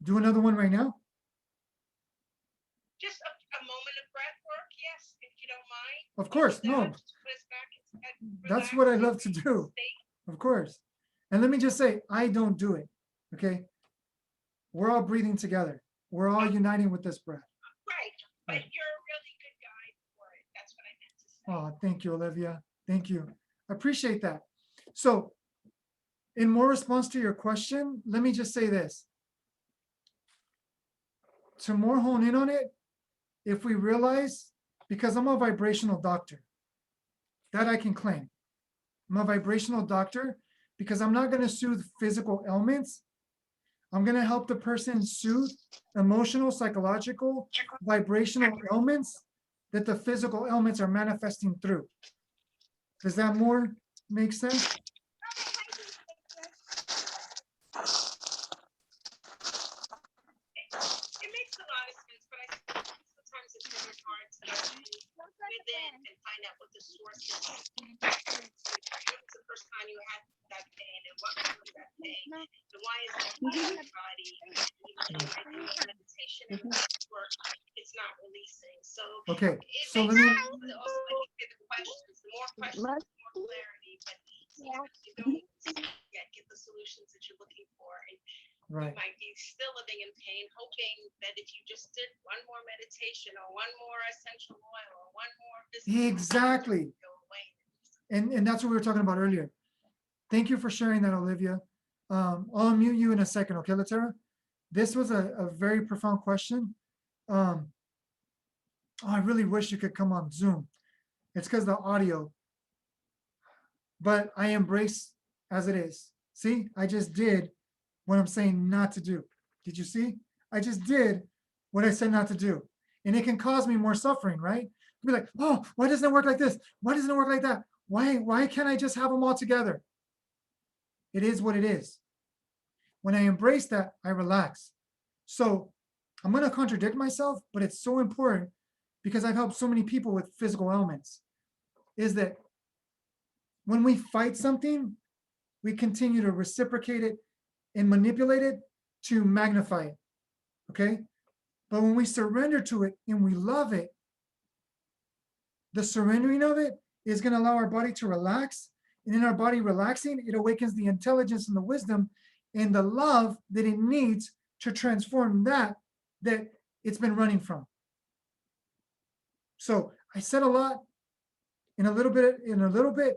Do another one right now? Just a moment of breath work, yes, if you don't mind. Of course, Do that, no. just put us back into that That's what I relaxed, love to do. state. Of course. And let me just say, I don't do it. Okay. We're all breathing together. We're all uniting with this breath. Right, but Right. you're a really good guide for it. That's what I meant to say. Oh, thank you, Olivia. Thank you. I appreciate that. So, in more response to your question, let me just say this. To more hone in on it, if we realize, because I'm a vibrational doctor, that I can claim. I'm a vibrational doctor because I'm not going to soothe physical ailments. I'm going to help the person soothe emotional, psychological, vibrational ailments that the physical ailments are manifesting through. Does that more make sense? It makes a lot of sense, but I think sometimes it's really hard to go within and find out what the source is. When was the first time you had that pain, and what caused that pain, and why is that in your body? Even though you're doing meditation and work, it's not releasing. So Okay, it so makes let me, sense. But also, like you say, the questions, the more clarity, but sometimes you don't yet get the solutions that you're looking for, and right. you might be still living in pain, hoping that if you just did one more meditation or one more essential oil or one more this Exactly. go away. And that's what we were talking about earlier. Thank you for sharing that, Olivia. I'll unmute you in a second, okay, Latera? This was a very profound question. I really wish you could come on Zoom. It's because the audio, but I embrace as it is. See, I just did what I'm saying not to do. Did you see? I just did what I said not to do. And it can cause me more suffering, right? Be like, oh, why doesn't it work like this? Why doesn't it work like that? Why can't I just have them all together? It is what it is. When I embrace that, I relax. So I'm going to contradict myself, but it's so important because I've helped so many people with physical ailments, is that when we fight something, we continue to reciprocate it and manipulate it to magnify it, okay? But when we surrender to it and we love it, the surrendering of it is going to allow our body to relax. And in our body relaxing, it awakens the intelligence and the wisdom and the love that it needs to transform that it's been running from. So I said a lot in a little bit,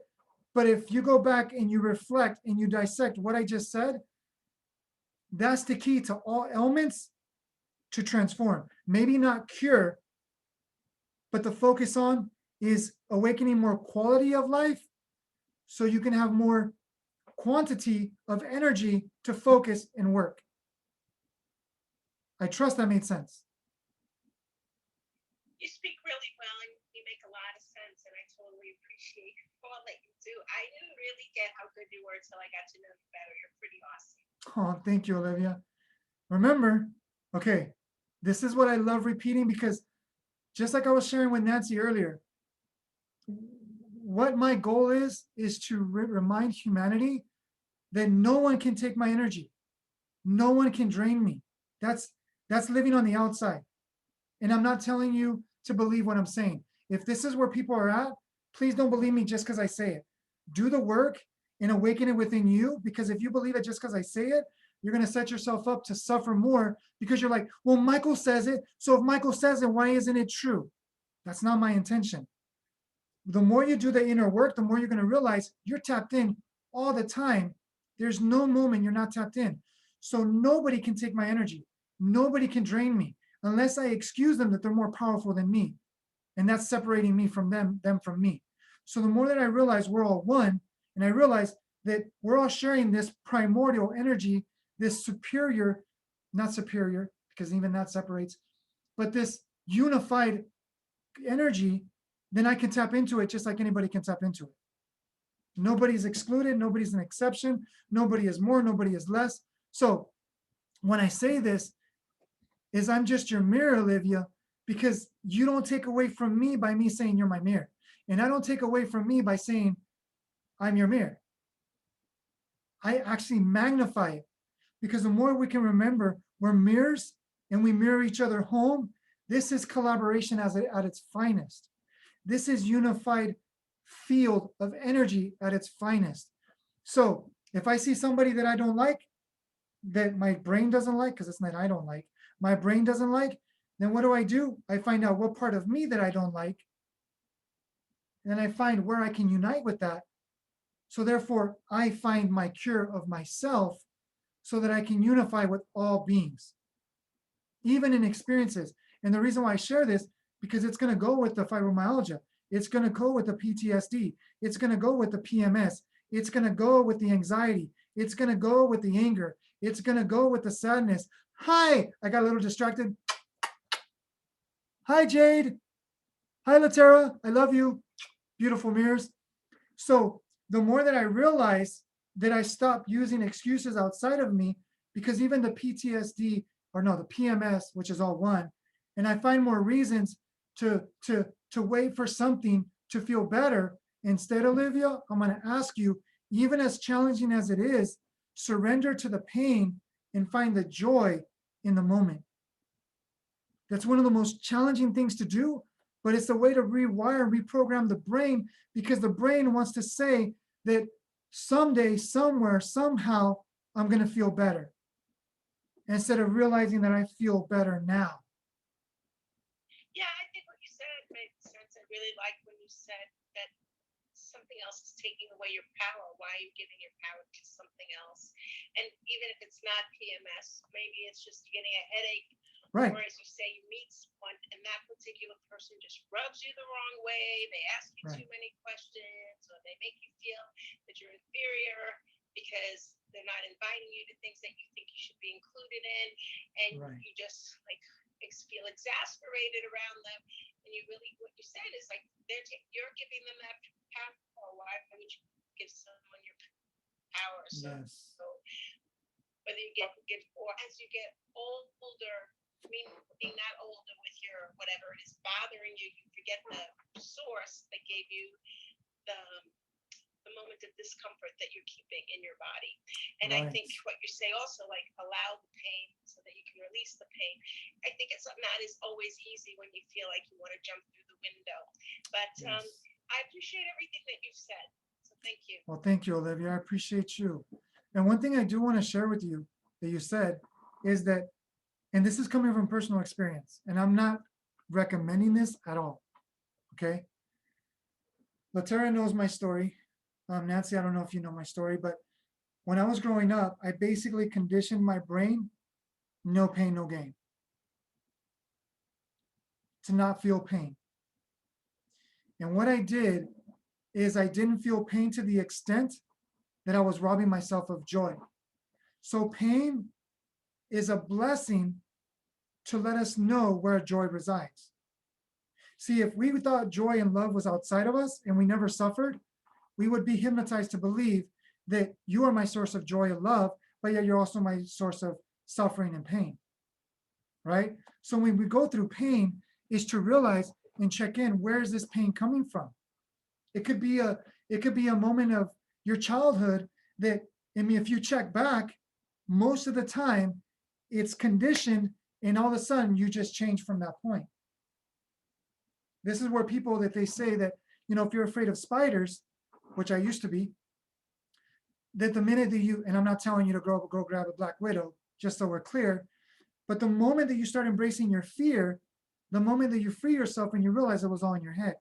but if you go back and you reflect and you dissect what I just said, that's the key to all ailments to transform. Maybe not cure, but the focus on is awakening more quality of life so you can have more quantity of energy to focus and work. I trust that made sense. You speak really well and you make a lot of sense, and I totally appreciate all that you do. I didn't really get how good you were till I got to know you better. You're pretty awesome. Oh, thank you, Olivia. Remember, okay, this is what I love repeating because just like I was sharing with Nancy earlier, what my goal is to remind humanity that no one can take my energy. No one can drain me. That's living on the outside. And I'm not telling you to believe what I'm saying. If this is where people are at, please don't believe me just because I say it. Do the work and awaken it within you, because if you believe it just because I say it, you're going to set yourself up to suffer more because you're like, well, Michael says it. So if Michael says it, why isn't it true? That's not my intention. The more you do the inner work, the more you're going to realize you're tapped in all the time. There's no moment you're not tapped in. So nobody can take my energy. Nobody can drain me unless I excuse them that they're more powerful than me. And that's separating me from them from me. So the more that I realize we're all one, and I realize that we're all sharing this primordial energy, this superior, not superior, because even that separates, but this unified energy, then I can tap into it just like anybody can tap into it. Nobody's excluded. Nobody's an exception. Nobody is more. Nobody is less. So when I say this, is I'm just your mirror, Olivia, because you don't take away from me by me saying you're my mirror. And I don't take away from me by saying I'm your mirror. I actually magnify it, because the more we can remember we're mirrors and we mirror each other home, this is collaboration at its finest. This is unified field of energy at its finest. So if I see somebody that I don't like, that my brain doesn't like, because it's not I don't like, my brain doesn't like, then what do? I find out what part of me that I don't like, and I find where I can unite with that. So therefore, I find my cure of myself so that I can unify with all beings, even in experiences. And the reason why I share this, because it's going to go with the fibromyalgia. It's going to go with the PTSD. It's going to go with the PMS. It's going to go with the anxiety. It's going to go with the anger. It's going to go with the sadness. Hi, I got a little distracted. Hi, Jade. Hi, Latera. I love you. Beautiful mirrors. So the more that I realize that I stop using excuses outside of me, because even the PTSD, or no, the PMS, which is all one, and I find more reasons to wait for something to feel better. Instead, Olivia, I'm going to ask you, even as challenging as it is, surrender to the pain and find the joy in the moment. That's one of the most challenging things to do, but it's a way to rewire and reprogram the brain, because the brain wants to say that someday, somewhere, somehow, I'm going to feel better, instead of realizing that I feel better now. Yeah, I think what you said made sense. I really like when you said that something else is taking away your power. Why are you giving your power to something else? And even if it's not PMS, maybe it's just getting a headache. Right. Or as you say, you meet someone and that particular person just rubs you the wrong way. They ask you too many questions, or they make you feel that you're inferior because they're not inviting you to things that you think you should be included in. And you just like feel exasperated around them. And you really, what you said is like, you're giving them that power. Why would you give someone your power? So whether you get or as you get older, I mean, being not older with your whatever it is bothering you, you forget the source that gave you the moment of discomfort that you're keeping in your body. And I think what you say also, like, allow the pain so that you can release the pain. I think it's not as always easy when you feel like you want to jump through the window. But I appreciate everything that you've said. So thank you. Well, thank you, Olivia. I appreciate you. And one thing I do want to share with you that you said is that, and this is coming from personal experience, and I'm not recommending this at all, okay? Latera knows my story. Nancy, I don't know if you know my story, but when I was growing up, I basically conditioned my brain, no pain, no gain, to not feel pain. And what I did is I didn't feel pain to the extent that I was robbing myself of joy. So pain is a blessing to let us know where joy resides. See, if we thought joy and love was outside of us and we never suffered, we would be hypnotized to believe that you are my source of joy and love, but yet you're also my source of suffering and pain, right? So when we go through pain, is to realize and check in, where is this pain coming from? It could be a moment of your childhood that, I mean, if you check back, most of the time it's conditioned, and all of a sudden you just change from that point. This is where people that they say that, you know, if you're afraid of spiders, which I used to be, that the minute that you, and I'm not telling you to go grab a black widow, just so we're clear, but the moment that you start embracing your fear, the moment that you free yourself and you realize it was all in your head.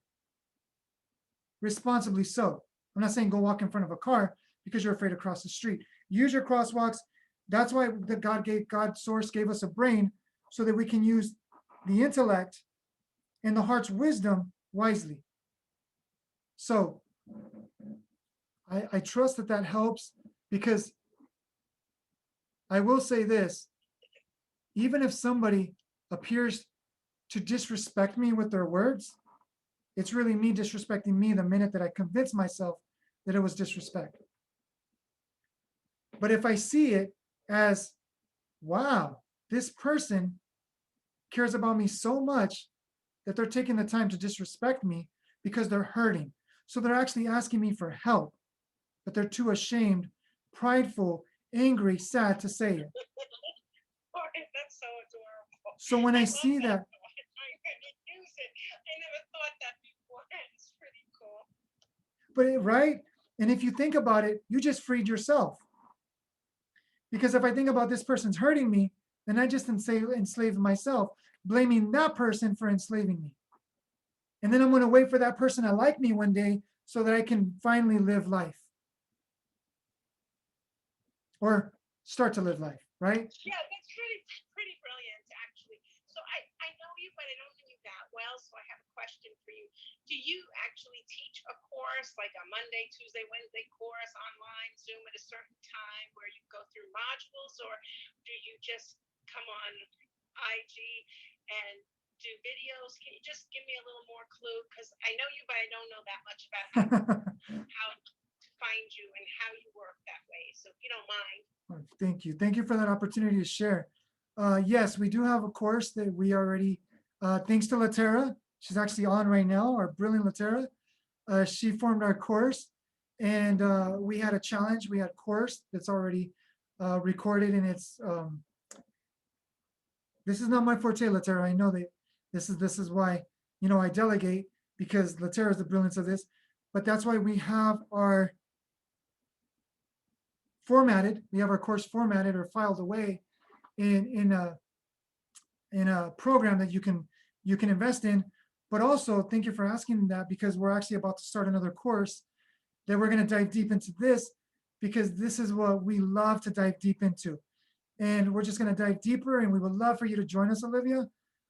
Responsibly so. I'm not saying go walk in front of a car because you're afraid to cross the street. Use your crosswalks. That's why the God source gave us a brain, so that we can use the intellect and the heart's wisdom wisely. So I trust that that helps, because I will say this, even if somebody appears to disrespect me with their words, it's really me disrespecting me the minute that I convince myself that it was disrespect. But if I see it as, wow, this person cares about me so much that they're taking the time to disrespect me because they're hurting. So they're actually asking me for help, but they're too ashamed, prideful, angry, sad to say it. That's so adorable. So when I see that, I'm gonna use it. I never thought that before. It's pretty cool. but right? And if you think about it, you just freed yourself. Because if I think about this person's hurting me, then I just enslaved myself, blaming that person for enslaving me. And then I'm going to wait for that person to like me one day so that I can finally live life. Or start to live life, right? Yeah, that's pretty brilliant, actually. So I know you, but I don't know you that well. So I have a question for you. Do you actually teach a course, like a Monday, Tuesday, Wednesday course online, Zoom at a certain time where you go through modules, or do you just come on IG and do videos? Can you just give me a little more clue? Because I know you, but I don't know that much about how to find you and how you work that way. So if you don't mind. Thank you. Thank you for that opportunity to share. Yes, we do have a course that we already, thanks to Latera, she's actually on right now, our brilliant Latera. She formed our course, and we had a challenge. We had a course that's already recorded, and it's, this is not my forte, Latera. I know that this is why, you know, I delegate, because Latera is the brilliance of this, but that's why we have our formatted, we have our course formatted or filed away in a program that you can invest in. But also, thank you for asking that, because we're actually about to start another course that we're going to dive deep into this, because this is what we love to dive deep into. And we're just going to dive deeper, and we would love for you to join us, Olivia.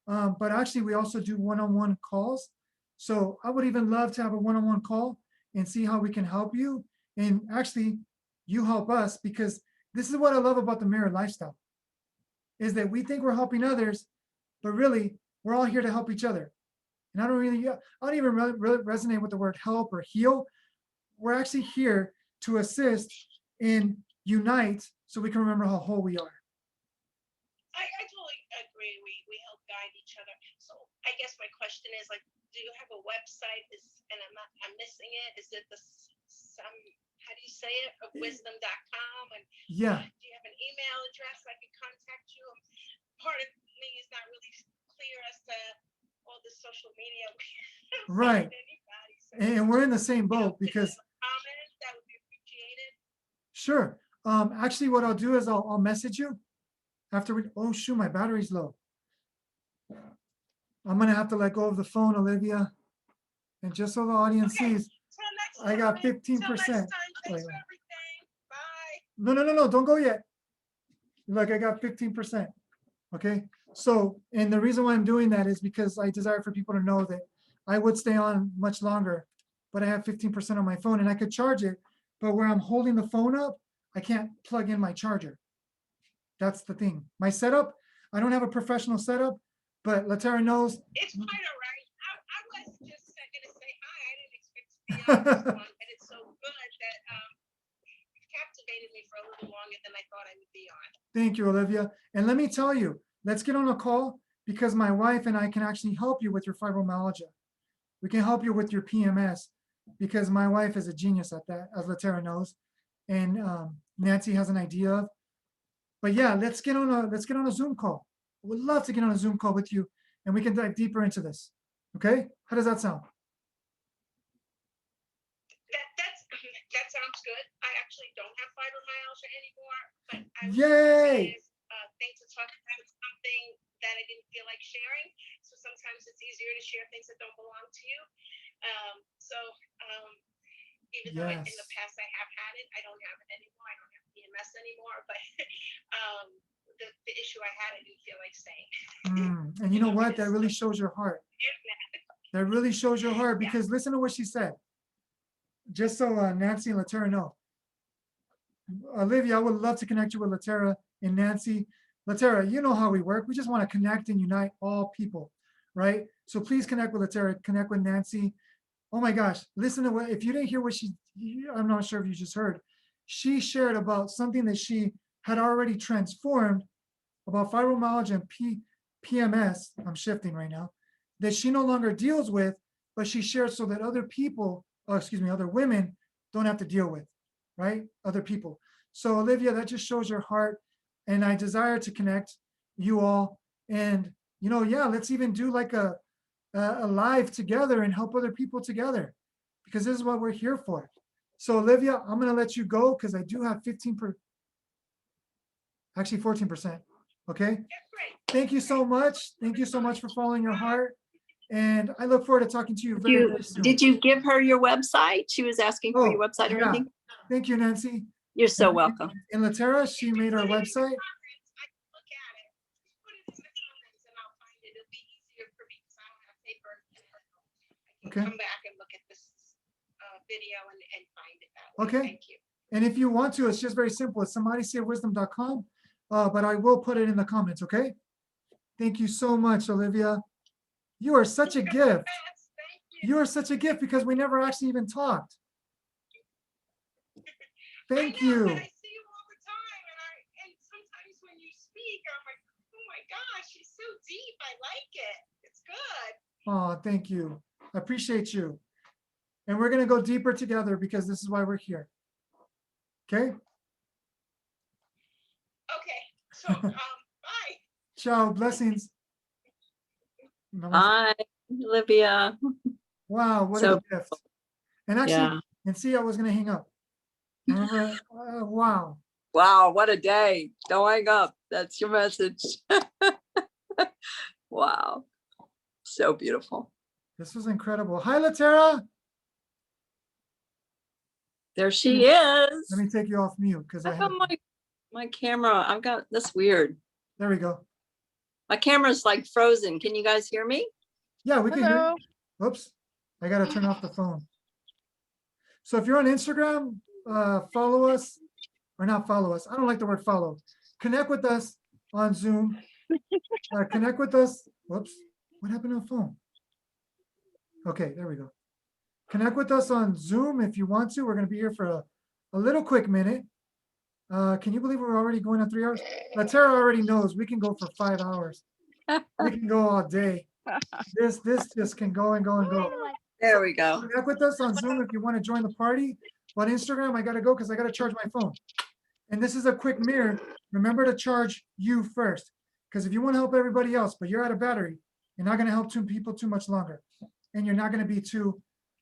But actually, we also do one-on-one calls. So I would even love to have a one-on-one call and see how we can help you. And actually, you help us, because this is what I love about the mirror lifestyle, is that we think we're helping others, but really, we're all here to help each other. And I don't even really resonate with the word help or heal. We're actually here to assist and unite so we can remember how whole we are. I totally agree. We help guide each other. So I guess my question is, like, do you have a website? I'm missing it. Is it how do you say it? Of wisdom.com? And Yeah. do you have an email address I can contact you? Part of me is not really clear as to all the social media. Right. Anybody, so, And we're in the same boat, because comments, that would be appreciated. sure. Actually, what I'll do is I'll message you after we. Oh shoot, my battery's low. I'm gonna have to let go of the phone, Olivia. And just so the audience sees, I got 15%. Thanks for everything. Bye. No, don't go yet. Look, I got 15%. Okay. So, and the reason why I'm doing that is because I desire for people to know that I would stay on much longer, but I have 15% on my phone and I could charge it, but where I'm holding the phone up, I can't plug in my charger. That's the thing. My setup, I don't have a professional setup, but Latera knows. It's quite all right. I was just going to say hi. I didn't expect to be on this one, and it's so good that it captivated me for a little longer than I thought I would be on. Thank you, Olivia. And let me tell you, let's get on a call, because my wife and I can actually help you with your fibromyalgia. We can help you with your PMS, because my wife is a genius at that, as Latera knows, and Nancy has an idea of. But yeah, let's get on a Zoom call. We'd love to get on a Zoom call with you, and we can dive deeper into this. Okay? How does that sound? That sounds good. I actually don't have fibromyalgia anymore, but I was Yay! things to talk about something that I didn't feel like sharing. So sometimes it's easier to share things that don't belong to you. Even though in the past I have had it, I don't have it anymore. I don't have PMS anymore, but the issue I had, I didn't feel like saying. And you know what? That really shows your heart. That really shows your heart, because listen to what she said. Just so Nancy and Latera know. Olivia, I would love to connect you with Latera and Nancy. Latera, you know how we work. We just want to connect and unite all people, right? So please connect with Latera, connect with Nancy. Oh my gosh, listen to what, if you didn't hear what I'm not sure if you just heard, she shared about something that she had already transformed about fibromyalgia and PMS, I'm shifting right now, that she no longer deals with, but she shared so that other people, other women don't have to deal with, right? Other people. So Olivia, that just shows your heart, and I desire to connect you all. And, yeah, let's even do like a live together and help other people together, because this is what we're here for. So Olivia, I'm going to let you go, because I do have 14%. Okay. Thank you so much. Thank you so much for following your heart. And I look forward to talking to you very, very soon. Did you give her your website? She was asking for your website or anything? Thank you, Nancy. You're so welcome. And Latera, she made our website. Okay. Come back and look at this video and find it that way. Okay. Thank you. And if you want to, it's just very simple. It's samadhiseawisdom.com. But I will put it in the comments, okay? Thank you so much, Olivia. You are such a gift. You are such a gift, because we never actually even talked. Thank you. I see you all the time, and sometimes when you speak, I'm like, oh my gosh, she's so deep. I like it. It's good. Oh, thank you. I appreciate you. And we're going to go deeper together, because this is why we're here. Okay? Okay. So, bye. Ciao. Blessings. Hi, Olivia. Wow, what So a gift. And actually, and see, I was going to hang up. Remember? Wow. Wow, what a day. Don't hang up. That's your message. Wow. So beautiful. This was incredible. Hi, Latera. There she is. Let me take you off mute because I How have, come my camera, I've got, that's weird. there we go. My camera's like frozen. Can you guys hear me? Yeah, we can hear Hello. you. Oops, I gotta turn off the phone. So if you're on Instagram, follow us, or not follow us. I don't like the word follow. Connect with us on Zoom. Connect with us. Whoops, what happened to the phone? Okay, there we go. Connect with us on Zoom if you want to. We're gonna be here for a little quick minute. Can you believe we're already going on 3 hours? Tara already knows we can go for 5 hours. We can go all day. This just can go and go and go. There we go. Connect with us on Zoom if you want to join the party. But Instagram, I gotta go because I gotta charge my phone. And this is a quick mirror. Remember to charge you first. Because if you want to help everybody else, but you're out of battery, you're not gonna help two people too much longer. And you're not gonna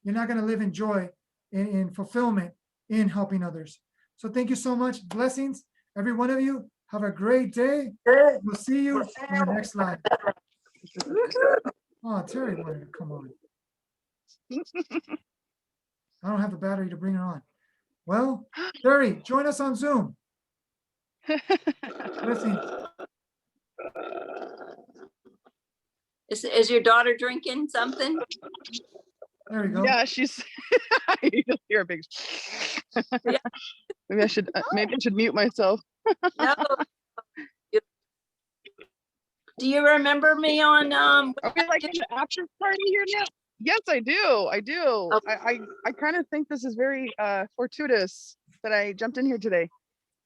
you're not gonna live in joy, in fulfillment, in helping others. So thank you so much. Blessings, every one of you. Have a great day. We'll see you in the next live. Oh, Terry wanted to come on. I don't have the battery to bring her on. Well, Terry, join us on Zoom. Blessings. Is your daughter drinking something? There we go. Yeah, she's. You just hear a big. Yeah. Maybe I should mute myself. No. Do you remember me on Are we like in the after party here now? Yes, I do. I do. Oh. I kind of think this is very fortuitous that I jumped in here today.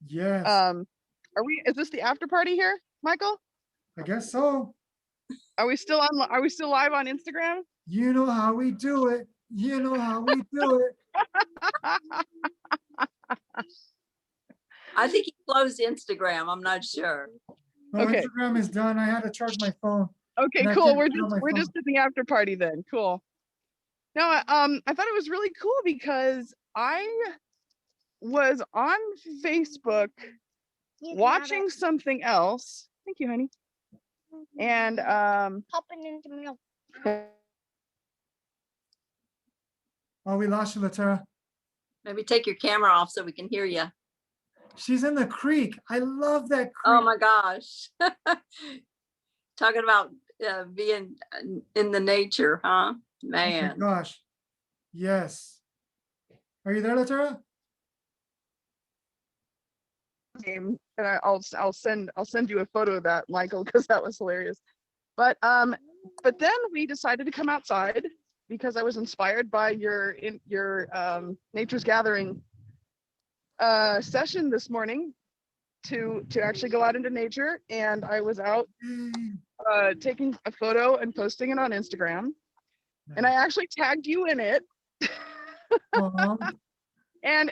Yes, Is this the after party here, Michael? I guess so. Are we still live on Instagram? You know how we do it. You know how we do it. I think he closed Instagram. I'm not sure. No, Okay. Instagram is done. I had to charge my phone. Okay, And I cool. can't We're feel my just at the after party then. Cool. No, I thought it was really cool because I was on Facebook watching something else. Thank you, honey. And Popping into milk. Oh, we lost you, Latera. Maybe take your camera off so we can hear you. She's in the creek. I love that creek. Oh my gosh. Talking about being in the nature, huh? Oh Man. my gosh. Yes. Are you there, Latera? and I'll send you a photo of that, Michael, because that was hilarious. But then we decided to come outside because I was inspired by your Nature's Gathering session this morning to actually go out into nature, and I was out taking a photo and posting it on Instagram, and I actually tagged you in it. And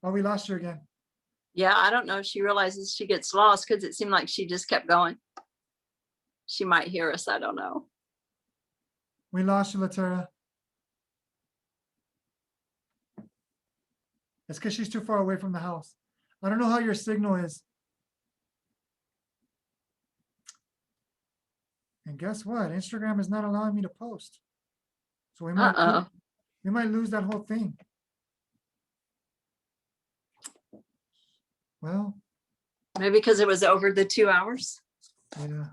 Oh, we lost you again. Yeah, I don't know if she realizes she gets lost because it seemed like she just kept going. She might hear us. I don't know. We lost you, Latera. It's because she's too far away from the house. I don't know how your signal is. And guess what? Instagram is not allowing me to post. So we might lose that whole thing. Well, Maybe because it was over the 2 hours. yeah,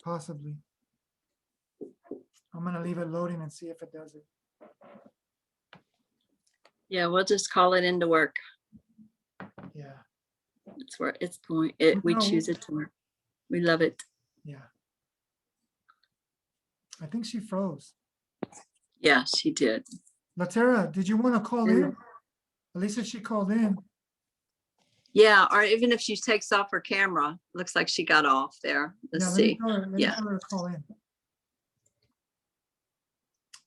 possibly. I'm gonna leave it loading and see if it does it. Yeah, we'll just call it into work. Yeah, It's where it's going. We No. choose it to work. We love it. yeah. I think she froze. Yeah, she did. Latera, did you want to call in? At least if she called in. Yeah, or even if she takes off her camera, looks like she got off there. Let's Yeah, let me see. tell her, let me Yeah. tell her to call in.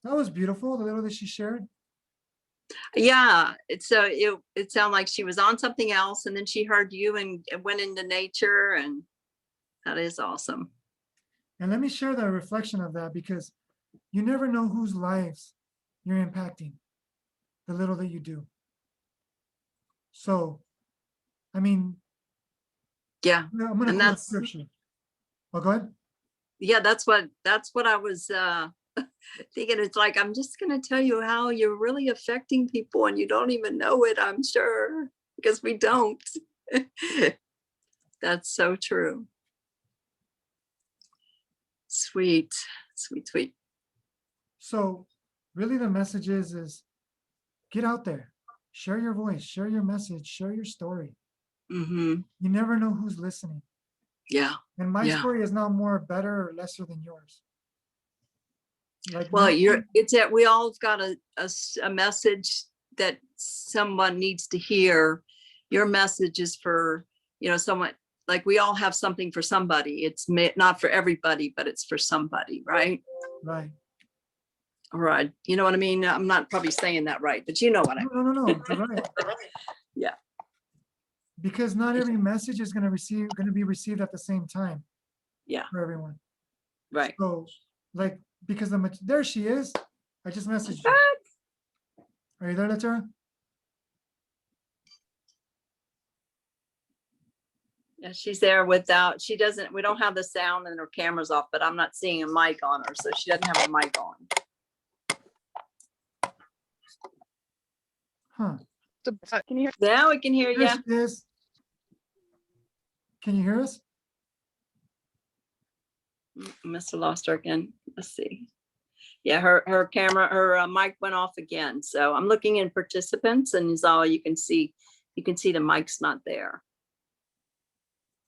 That was beautiful, the little that she shared. Yeah, it sounded like she was on something else, and then she heard you and went into nature, and that is awesome. And let me share the reflection of that, because you never know whose lives you're impacting, the little that you do. So, I mean, Yeah, I'm gonna and quote that's scripture. Oh, go ahead. yeah, that's what I was thinking it's like, I'm just going to tell you how you're really affecting people and you don't even know it, I'm sure, because we don't. That's so true. Sweet, sweet, sweet. So really the message is get out there, share your voice, share your message, share your story. Mm-hmm. You never know who's listening. Yeah. And my Yeah. story is not more better or lesser than yours. Like, Well, nothing- it's that we all got a message that someone needs to hear. Your message is for, someone, like we all have something for somebody. It's not for everybody, but it's for somebody, right? right. All right. You know what I mean? I'm not probably saying that right, but you know what I mean. No, you're right. Yeah. Because not every message is going to be received at the same time. Yeah. For everyone. Right. So, like, because there she is. I just messaged you. Are you there, Letera? Yeah, she's there without, we don't have the sound and her camera's off, but I'm not seeing a mic on her, so she doesn't have a mic on. Huh. Can you hear? Now we can hear There you. she is. Can you hear us? Must have lost her again. Let's see. Yeah, her camera, her mic went off again. So I'm looking in participants, and is all you can see. You can see the mic's not there.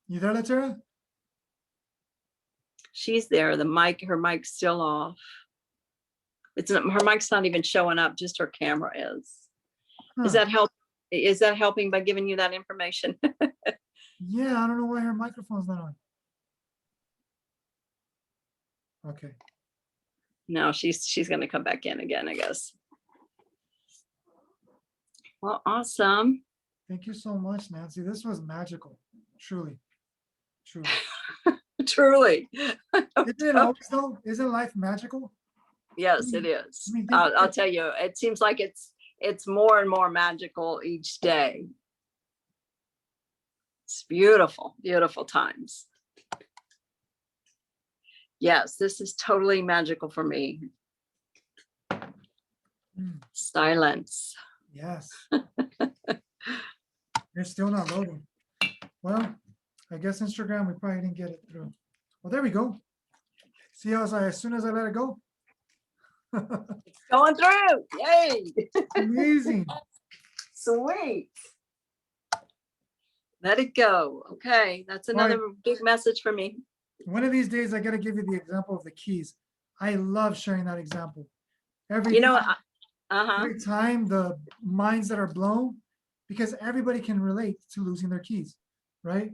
You there, Letera? She's there. Her mic's still off. Her mic's not even showing up. Just her camera is. Huh. Is that helping by giving you that information? Yeah, I don't know why her microphone's not on. Okay. No, she's going to come back in again, I guess. Well, awesome. Thank you so much, Nancy. This was magical. Truly. Truly. Truly. Isn't it always though? Isn't life magical? Yes, it is. I mean, I'll tell you, it seems like it's more and more magical each day. It's beautiful, beautiful times. Yes, this is totally magical for me. Mm, Silence. yes. You're still not loading. Well, I guess Instagram, we probably didn't get it through. Well, there we go. See how as soon as I let it go? Going through. Yay. Amazing. Sweet. Let it go. Okay, that's another big message for me. One of these days, I got to give you the example of the keys. I love sharing that example. Every time the minds that are blown, because everybody can relate to losing their keys, right?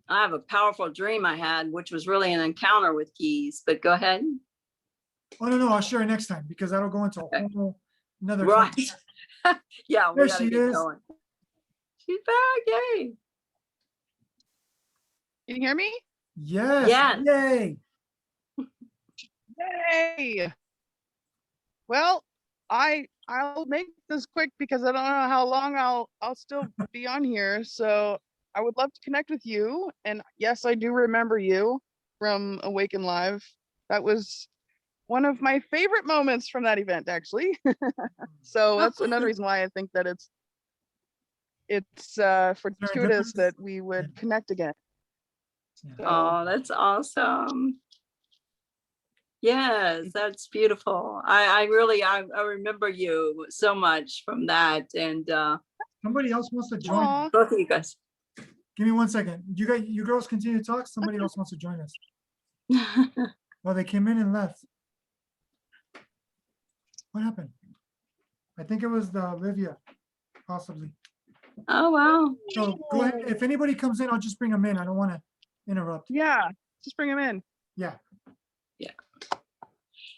I have a powerful dream I had, which was really an encounter with keys, but go ahead. Oh, no, I'll share it next time because that'll go into a whole another. Right. Yeah, we There gotta she get is. going. She's back, yay. Can you hear me? Yes. Yes. Yay. Yay! Well, I'll make this quick because I don't know how long I'll still be on here. So I would love to connect with you. And yes, I do remember you from Awaken Live. That was one of my favorite moments from that event, actually. So that's another reason why I think that it's fortuitous that we would connect again. So, Oh, that's awesome. Yes, that's beautiful. I remember you so much from that. And Somebody else wants to join. aw, both of you guys. Give me 1 second. You girls continue to talk. Somebody else wants to join us. Well, they came in and left. What happened? I think it was the Olivia, possibly. Oh, wow. So go ahead. If anybody comes in, I'll just bring them in. I don't want to interrupt. yeah, just bring him in. Yeah.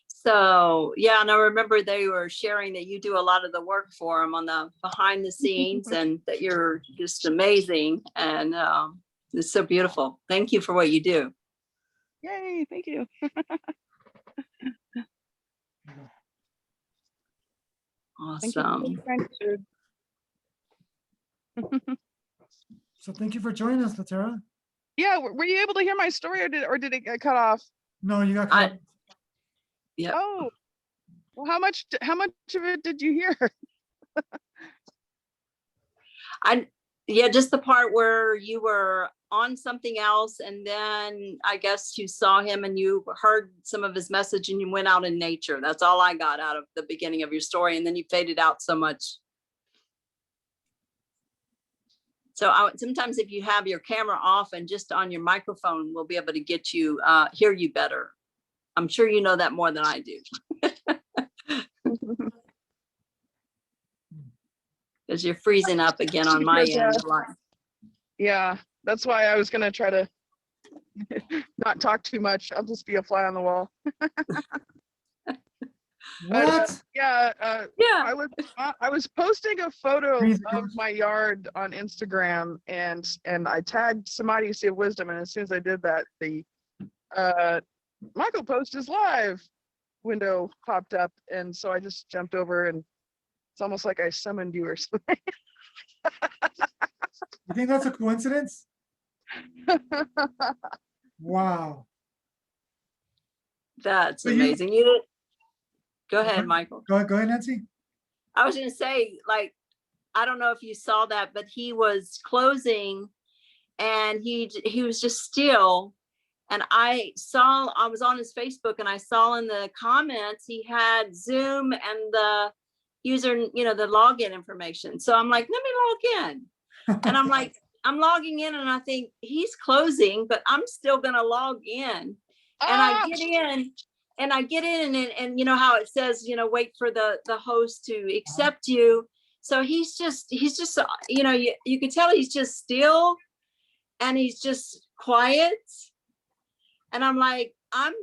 So, yeah, and I remember they were sharing that you do a lot of the work for them on the behind the scenes and that you're just amazing. And it's so beautiful. Thank you for what you do. Yay, thank you. Thank you for Awesome. being gratitude. So thank you for joining us, Letera. Yeah, were you able to hear my story or did it get cut off? No, you got cut. Yep. Oh, well, how much of it did you hear? Yeah, just the part where you were on something else, and then I guess you saw him and you heard some of his message and you went out in nature. That's all I got out of the beginning of your story, and then you faded out so much. So sometimes if you have your camera off and just on your microphone, we'll be able to get you, hear you better. I'm sure you know that more than I do. Because you're freezing up again on my end. Yeah, that's why I was going to try to not talk too much. I'll just be a fly on the wall. What? Yeah, Yeah. I was posting a photo Crazy of girls. my yard on Instagram, and I tagged Samadhi Sea of Wisdom, and as soon as I did that, the Michael Post is live window popped up, and so I just jumped over, and it's almost like I summoned you or something. You think that's a coincidence? Wow. That's So you- amazing. You did. Go ahead, Michael. Go ahead, Nancy. I was going to say, like, I don't know if you saw that, but he was closing and he was just still. And I was on his Facebook and I saw in the comments, he had Zoom and the user, the login information. So I'm like, let me log in. And I'm like, I'm logging in and I think he's closing, but I'm still going to log in. And I get in and you know how it says, wait for the host to accept you. So he's just, you could tell he's just still and he's just quiet. And I'm like, I'm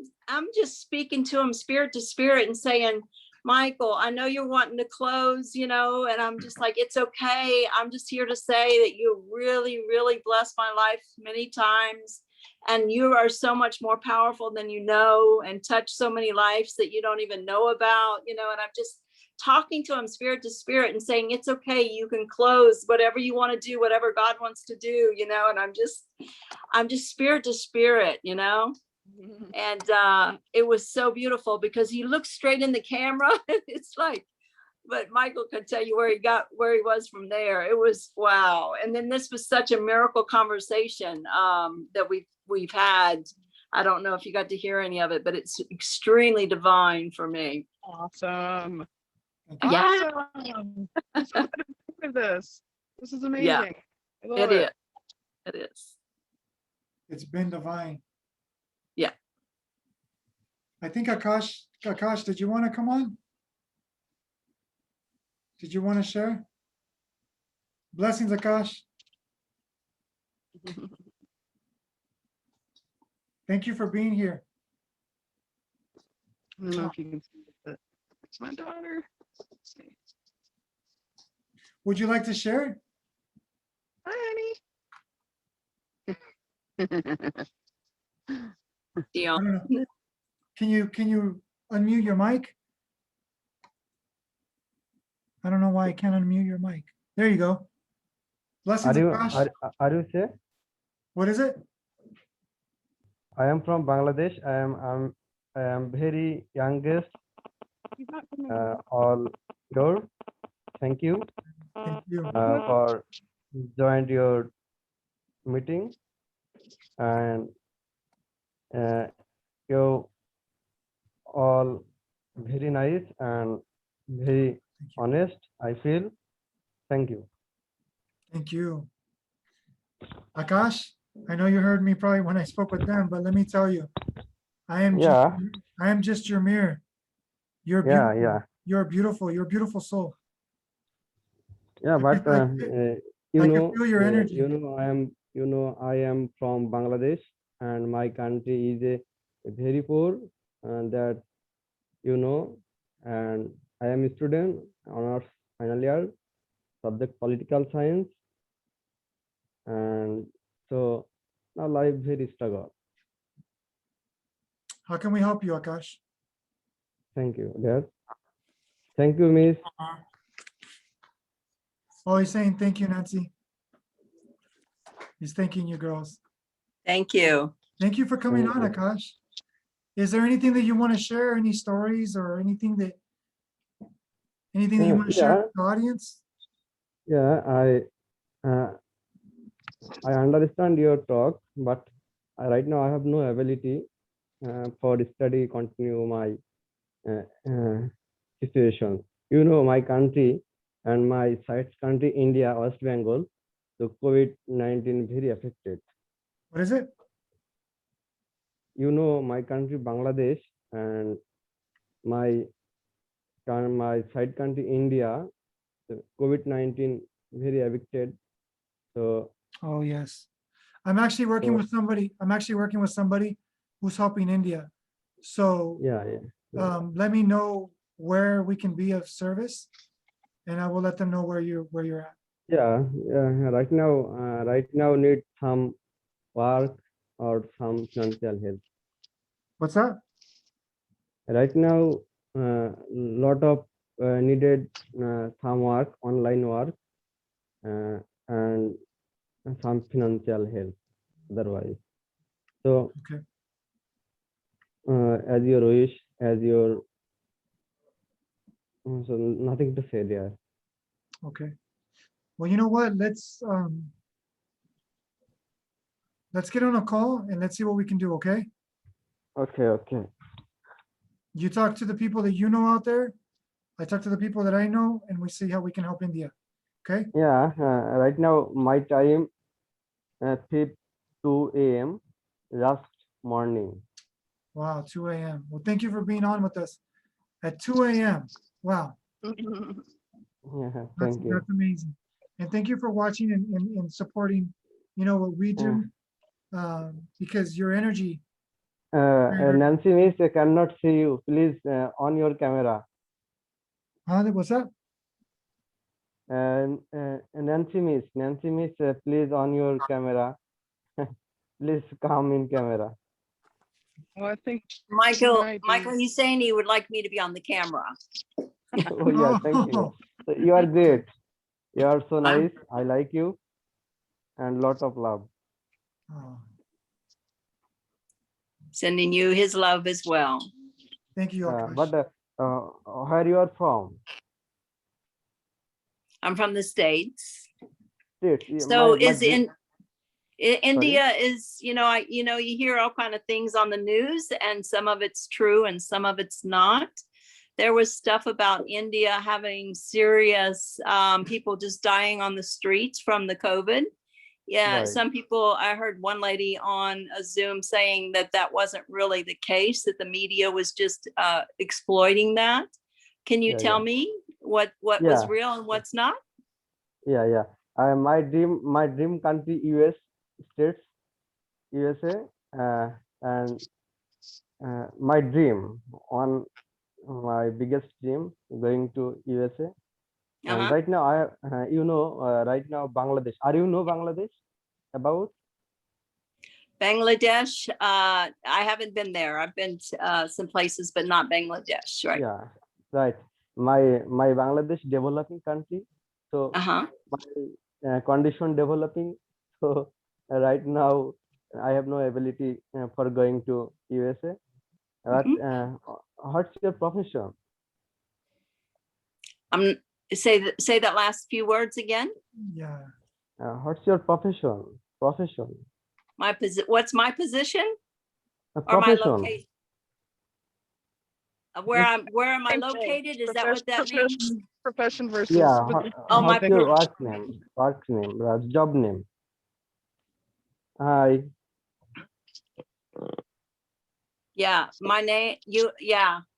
just speaking to him spirit to spirit and saying, Michael, I know you're wanting to close, and I'm just like, it's okay. I'm just here to say that you really, really blessed my life many times. And you are so much more powerful than you know, and touch so many lives that you don't even know about, and I'm just talking to him spirit to spirit and saying, it's okay. You can close whatever you want to do, whatever God wants to do, and I'm just spirit to spirit, and it was so beautiful because he looked straight in the camera. It's like, but Michael could tell you where he was from there. It was wow. And then this was such a miracle conversation that we've had. I don't know if you got to hear any of it, but it's extremely divine for me. Awesome. Yeah. Awesome. I'm so glad to be part of this. This is amazing. Yeah. I love it. It is. It's been divine. Yeah. I think Akash, did you want to come on? Did you want to share? Blessings, Akash. Thank you for being here. I don't know if you can see it, but it's my daughter. Let's see. Would you like to share it? Hi, honey. Deal. I don't know. Can you unmute your mic? I don't know why I can't unmute your mic. There you go. Blessings, Akash. Are you say? What is it? I am from Bangladesh. I am very youngest. All your. Thank you Thank you. for joined your meeting, and you all very nice and very honest. I feel. Thank you. Thank you. Akash, I know you heard me probably when I spoke with them, but let me tell you, I am just your mirror. You're beautiful. Yeah. You're beautiful. You're a beautiful soul. Yeah, but I can feel your energy. I am from Bangladesh, and my country is a very poor, and that and I am a student, honors final year, subject political science, and so now life very struggle. How can we help you, Akash? Thank you, Dad. Thank you, Miss. Oh, he's saying thank you, Nancy. He's thanking you, girls. Thank you. Thank you for coming Thank on, you. Akash. is there anything that you want to share? Any stories or anything that you want to share with the audience? Yeah, I understand your talk, but right now I have no ability for study continue my situation. You know, my country and my side country, India, West Bengal, the COVID-19 very affected. What is it? You know, my country, Bangladesh, and my side country, India, the COVID-19 very affected. So, Oh, yes. I'm actually working with somebody. I'm actually working with somebody who's helping India. So yeah. let me know where we can be of service, and I will let them know where you're at. Yeah, right now need some work or some financial help. What's that? Right now, lot of needed some work, online work, and some financial help otherwise. So, Okay. as your wish, as your, so nothing to say there. Okay. Well, you know what? Let's get on a call and let's see what we can do. Okay. Okay. You talk to the people that you know out there. I talk to the people that I know, and we see how we can help India. Okay. Yeah, right now my time 2 a.m. just morning. Wow, 2 a.m. Well, thank you for being on with us at 2 a.m. Wow, Yeah, that's thank you. that's amazing. And thank you for watching and supporting, what we do, because your energy. Nancy Miss, I cannot see you. Please on your camera. What's that? Nancy Miss, please on your camera. Please come in camera. Well, I think Michael, might be. Michael, he's saying he would like me to be on the camera. Oh yeah, thank you. So you are great. You are so nice. I like you, and lot of love. Oh, Sending you his love as well. thank you. Akash. But where you are from? I'm from the States. States. So My is India is, you hear all kind of things on the news, and some of it's true and some of it's not. There was stuff about India having serious people just dying on the streets from the COVID. Yeah, Right. some people, I heard one lady on a Zoom saying that wasn't really the case, that the media was just exploiting that. Can you tell me what was real and what's not? Yeah. My dream country, States, USA, and my dream, my biggest dream, going to USA. And right now, right now Bangladesh. Are you know Bangladesh about? Bangladesh, I haven't been there. I've been some places, but not Bangladesh, right? Yeah, right. My Bangladesh developing country. So my condition developing. So right now I have no ability for going to USA. But what's your profession? Say that last few words again. Yeah. What's your profession? What's my position? Or my Profession. location? Where am I located? Is that what that means? Profession versus. Yeah. my What's your work name, job name? Hi. Yeah, my name,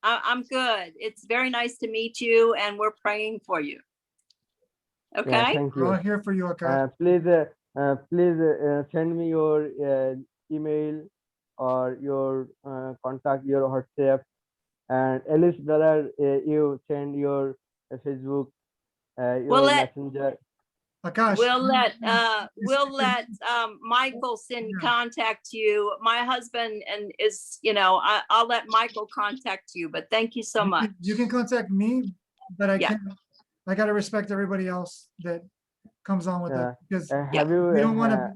I'm good. It's very nice to meet you, and we're praying for you. Okay. Yeah, thank you. We're all here for you, Akash. Please send me your email or your contact, your WhatsApp, and Alice brother, you send your Facebook, your messenger. Akash. We'll let Michael contact you. My husband is, I'll let Michael contact you, but thank you so much. You can contact me, but I got to respect everybody else that comes on with it, because we don't want to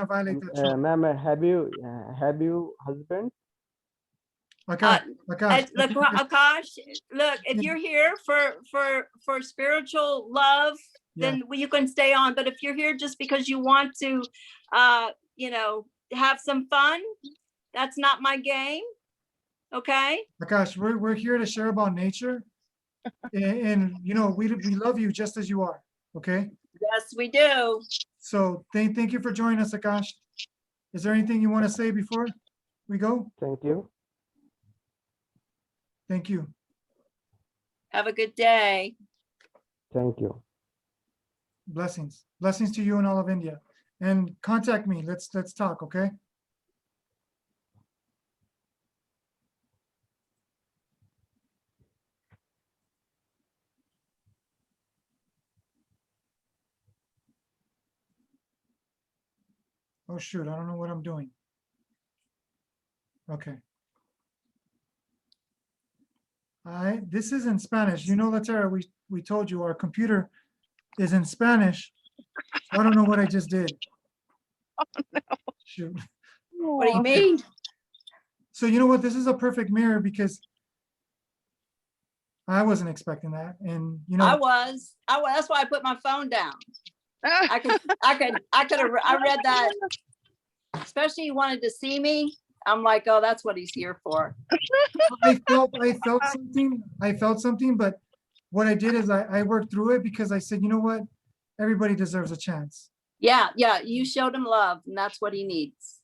violate that. Ma'am, have you husband? Akash, Akash, look, if Yeah. you're here for spiritual love, then you can stay on. But if you're here just because you want to, you know, have some fun, that's not my game. Okay. Akash, we're here to share about nature, and you know we love you just as you are. Okay. Yes, we do. So thank you for joining us, Akash. Is there anything you want to say before we go? Thank you. Thank you. Have a good day. Thank you. Blessings. Blessings to you and all of India. And contact me. Let's talk, okay? Oh shoot, I don't know what I'm doing. Okay. This is in Spanish. You know, Latera, we told you our computer is in Spanish. I don't know what I just did. Oh, no. Shoot. What do you mean? So you know what? This is a perfect mirror because I wasn't expecting that. And you know, I was. That's why I put my phone down. I read that, especially you wanted to see me. I'm like, oh, that's what he's here for. I felt something, but what I did is I worked through it because I said, you know what? Everybody deserves a chance. Yeah, you showed him love, and that's what he needs.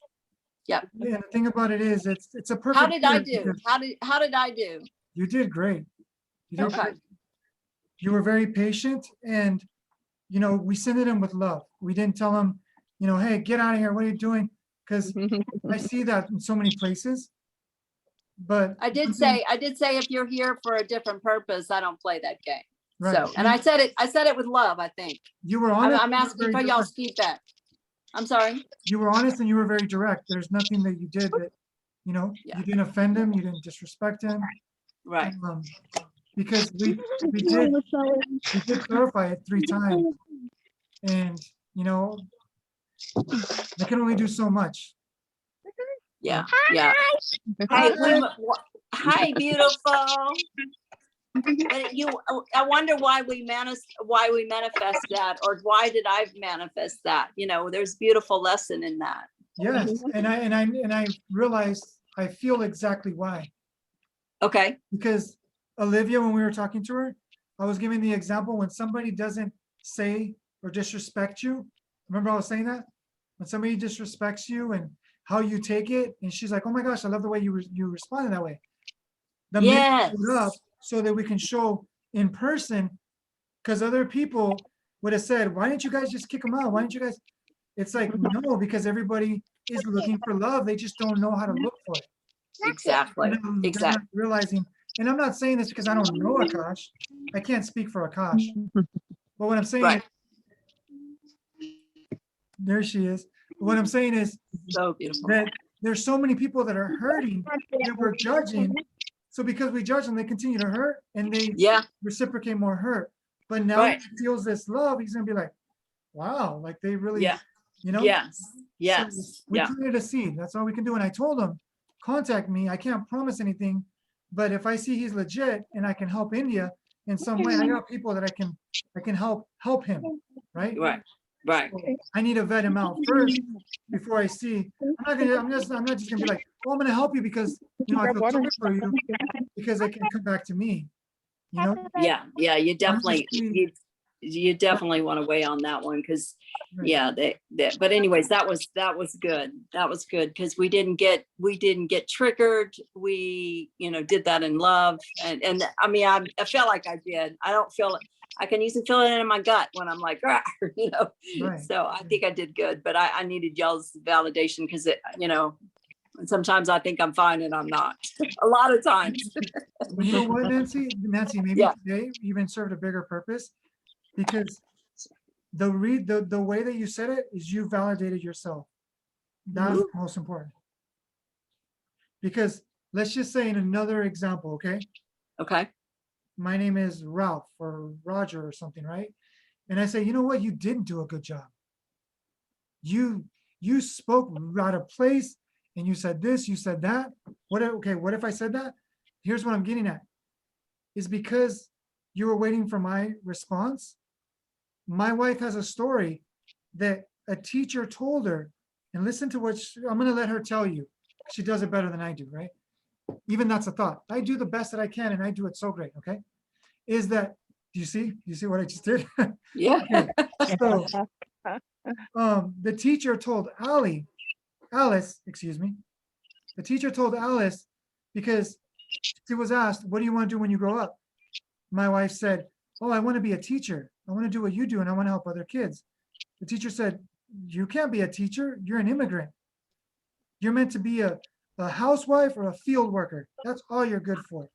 Yep. Yeah, the thing about it is it's a perfect. How did I mirror do? because How did I do? You did great. You did Okay. great. You were very patient, and you know, we sent it in with love. We didn't tell him, you know, hey, get out of here. What are you doing? Because I see that in so many places. But I did say if you're here for a different purpose, I don't play that game. right. So, and I said it with love, I think. You were honest. I'm asking for y'all's feedback. I'm sorry. You were honest and you were very direct. There's nothing that you did that, you know, you didn't offend him, you didn't disrespect him. Right. Because we did clarify it 3 times. And, you know, I can only do so much. Yeah. Yeah. Hi, beautiful. But I wonder why we manifest that, or why did I manifest that? You know, there's beautiful lesson in that. Yes, and I realized I feel exactly why. Okay. Because Olivia, when we were talking to her, I was giving the example when somebody doesn't say or disrespect you. Remember I was saying that? When somebody disrespects you and how you take it, and she's like, oh my gosh, I love the way you responded that way. The Yes. up so that we can show in person, because other people would have said, why didn't you guys just kick them out? Why didn't you guys? It's like, no, because everybody is looking for love. They just don't know how to look for it. Exactly. They're not realizing, and I'm not saying this because I don't know Akash. I can't speak for Akash. But what I'm saying is, there she is. What I'm saying is so beautiful that there's so many people that are hurting that we're judging. So because we judge them, they continue to hurt and they reciprocate more hurt. But now he feels this love, he's gonna be like, wow, like they really, you know? Yes. So we planted a seed. That's all we can do. And I told him, contact me. I can't promise anything, but if I see he's legit and I can help India in some way, I got people that I can help him, right? Right. So I need to vet him out first before I see. I'm not just gonna be like, oh, I'm gonna help you because you know I feel sorry for you because it can come back to me. You know? Yeah. You definitely you definitely want to weigh on that one because but anyways, that was good. That was good because we didn't get triggered. We, you know, did that in love. And I mean, I felt like I did. I don't feel it. I can usually feel it in my gut when I'm like, you know, so I think I did good, but I needed y'all's validation because it, you know, sometimes I think I'm fine and I'm not. A lot of times. Well, you know what, Nancy, maybe today even served a bigger purpose because the way that you said it is you validated yourself. That's the most important. Because let's just say in another example, okay? Okay. My name is Ralph or Roger or something, right? And I say, you know what? You didn't do a good job. You spoke out of place and you said this, you said that. Okay, what if I said that? Here's what I'm getting at. Is because you were waiting for my response. My wife has a story that a teacher told her, and listen to what I'm going to let her tell you. She does it better than I do, right? Even that's a thought. I do the best that I can, and I do it so great. Okay, is that you see what I just did? Yeah. Okay. So, the teacher told Alice, excuse me. The teacher told Alice because she was asked, "What do you want to do when you grow up?" My wife said, "Oh, I want to be a teacher. I want to do what you do, and I want to help other kids." The teacher said, "You can't be a teacher. You're an immigrant. You're meant to be a housewife or a field worker. That's all you're good for."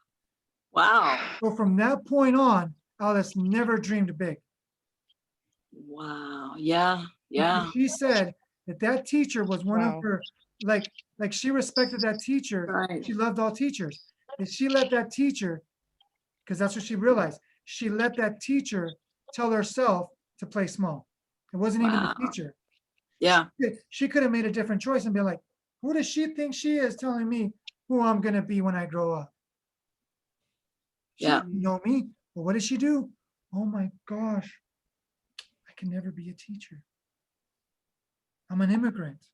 Wow. So from that point on, Alice never dreamed big. Wow. Yeah. Yeah. She said that teacher was one of Wow. her, like she respected that teacher. Right. She loved all teachers. And she let that teacher, because that's what she realized, she let that teacher tell herself to play small. It wasn't even the Wow. teacher. Yeah. She could have made a different choice and be like, who does she think she is telling me who I'm going to be when I grow up? She Yeah. didn't know me. But what did she do? Oh my gosh, I can never be a teacher. I'm an immigrant.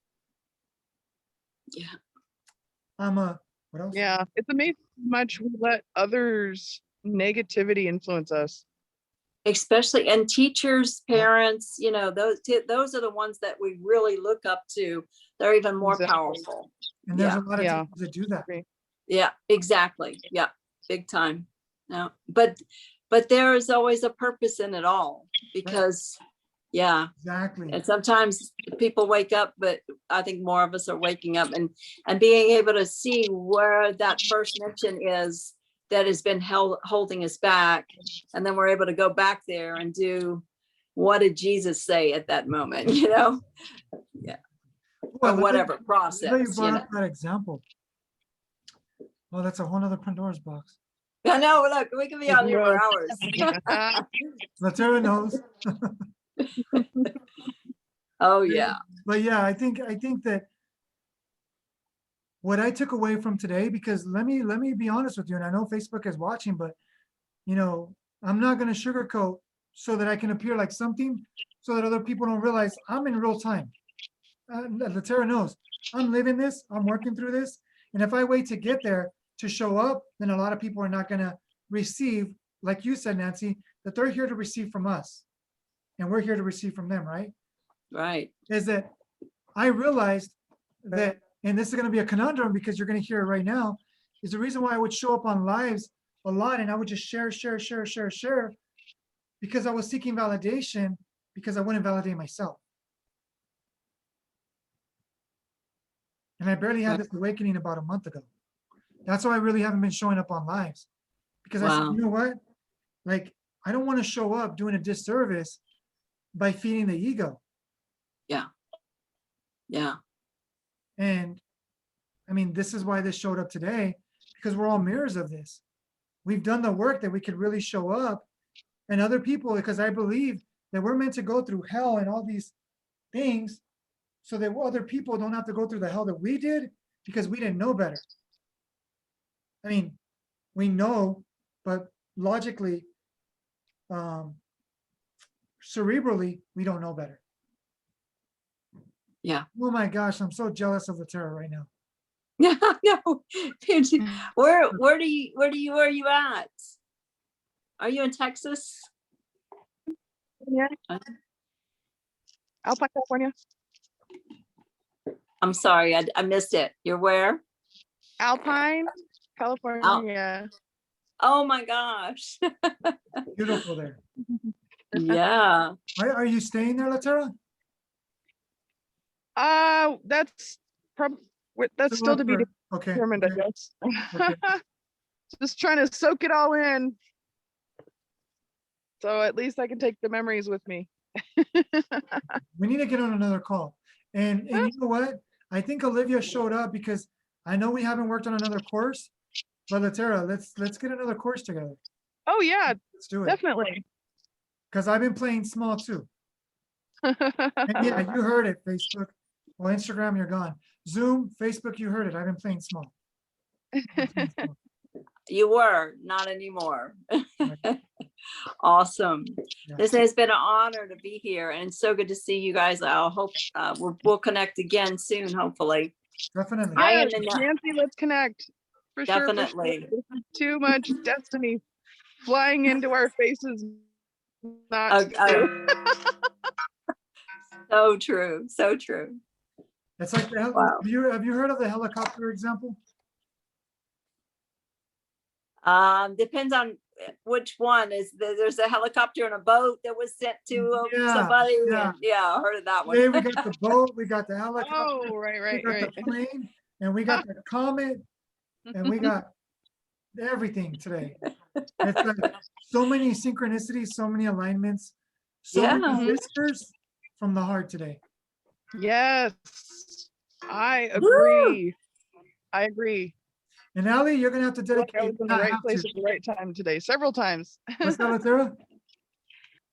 Yeah. I'm a, what else? Yeah, it's amazing how much we let others' negativity influence us. Especially, and teachers, parents, you know, those are the ones that we really look up to. They're even more Exactly. powerful. And there's Yeah. a lot of Yeah. teachers that do that. Yeah, exactly. Yeah, big time. No, but there is always a purpose in it all, because yeah. Exactly. And sometimes people wake up, but I think more of us are waking up and being able to see where that first mission is that has been holding us back. And then we're able to go back there and do, what did Jesus say at that moment, you know? Yeah. Well, Or whatever process, you you brought know. up that example. Oh, that's a whole nother Pandora's box. I know, look, we can be on here for hours. Latera knows. Oh yeah. But yeah, I think that what I took away from today, because let me be honest with you, and I know Facebook is watching, but you know, I'm not going to sugarcoat so that I can appear like something, so that other people don't realize I'm in real time. Latera knows I'm living this, I'm working through this, and if I wait to get there to show up, then a lot of people are not going to receive, like you said, Nancy, that they're here to receive from us, and we're here to receive from them, right? Right. Is that I realized that, and this is going to be a conundrum because you're going to hear it right now, is the reason why I would show up on lives a lot and I would just share, because I was seeking validation, because I wouldn't validate myself. And I barely had this awakening about a month ago. That's why I really haven't been showing up on lives, because I said, you know what? Like, I don't want to show up doing a disservice by feeding the ego. Yeah. Yeah. And I mean, this is why this showed up today, because we're all mirrors of this. We've done the work that we could really show up, and other people, because I believe that we're meant to go through hell and all these things so that other people don't have to go through the hell that we did because we didn't know better. I mean, we know, but logically, cerebrally, we don't know better. Yeah. Oh my gosh, I'm so jealous of Latera right now. No. Where are you at? Are you in Texas? Yeah. Alpine, California. I'm sorry, I missed it. You're where? Alpine, California. Oh my gosh. Beautiful there. Yeah. Are you staying there, Latera? That's still to be determined, I guess. Okay. Just trying to soak it all in, so at least I can take the memories with me. We need to get on another call. And you know what? I think Olivia showed up because I know we haven't worked on another course, but Latera, let's get another course together. Oh yeah, let's do it. Definitely. Because I've been playing small too. And yeah, you heard it, Facebook. Well, Instagram, you're gone. Zoom, Facebook, you heard it. I've been playing small. You were, not anymore. Right. Awesome. Yeah. This has been an honor to be here, and it's so good to see you guys. I hope we'll connect again soon, hopefully. Definitely. I am Yes, in the- Nancy, let's connect. For sure. Definitely. This is too much destiny flying into our faces. Not true. So true. So true. It's like the Wow. have you heard of the helicopter example? Depends on which one. There's a helicopter and a boat that was sent to somebody. Yeah. And I heard of that one. Today we got the boat, we got the helicopter, Oh, we right. got the plane, and we got the comet, and we got everything today. It's like so many synchronicities, so many alignments, so Yeah. many whispers from the heart today. Yes, I agree. I agree. And Ali, you're gonna have to I feel like dedicate. I was in the not right have place to. at the right time today, several times. What's that, Latera?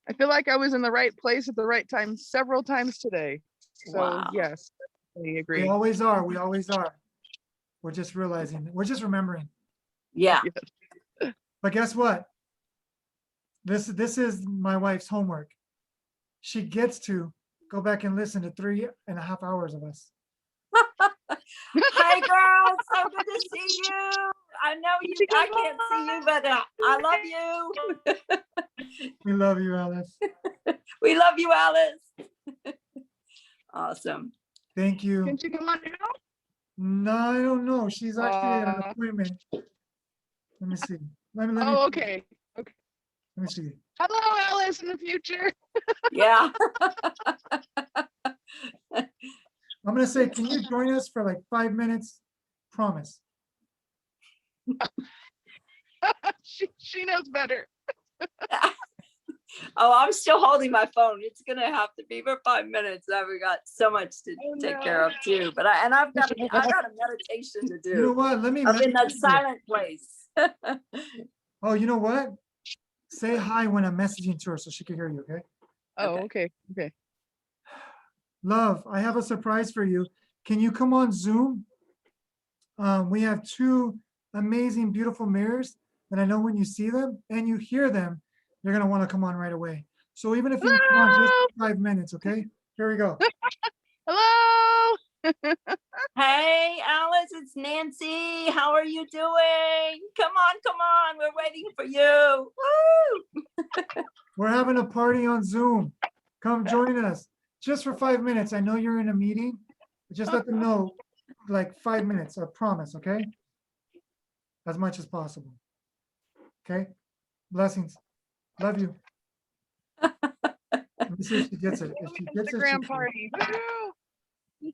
I feel like I was in the right place at the right time several times today. So Wow. yes, I We agree. always are. We always are. We're just realizing. We're just remembering. Yeah. But guess what? This is my wife's homework. She gets to go back and listen to 3.5 hours of us. Hi, girl. So good to see you. I know you. I can't see you, but I love you. We love you, Alice. We love you, Alice. Awesome. Thank you. Can she come on now? No, I don't know. She's actually at an Aw. appointment. Let me see. Let me Oh, okay. let me see. Hello, Alice in the future. Yeah. I'm gonna say, can you join us for like 5 minutes? Promise. She knows better. Oh, I'm still holding my phone. It's gonna have to be for 5 minutes. We got so much to Oh, take no. care of too. But I got a meditation to do. You know what? Let me. I'm in that message you. silent place. Oh, you know what? Say hi when I'm messaging to her so she can hear you, okay? Oh, okay. Love, I have a surprise for you. Can you come on Zoom? We have 2 amazing, beautiful mirrors that I know when you see them and you hear them, you're gonna want to come on right away. So even if you come on just for 5 minutes, okay? Here we go. Hello. Hey, Alice, it's Nancy. How are you doing? Come on. We're waiting for you. Woo! We're having a party on Zoom. Come join us just for 5 minutes. I know you're in a meeting, but just let them know like 5 minutes, I promise, okay? As much as possible. Okay? Blessings. Love you. Let me see if she gets it. If she gets it, she Instagram can. party. Woo!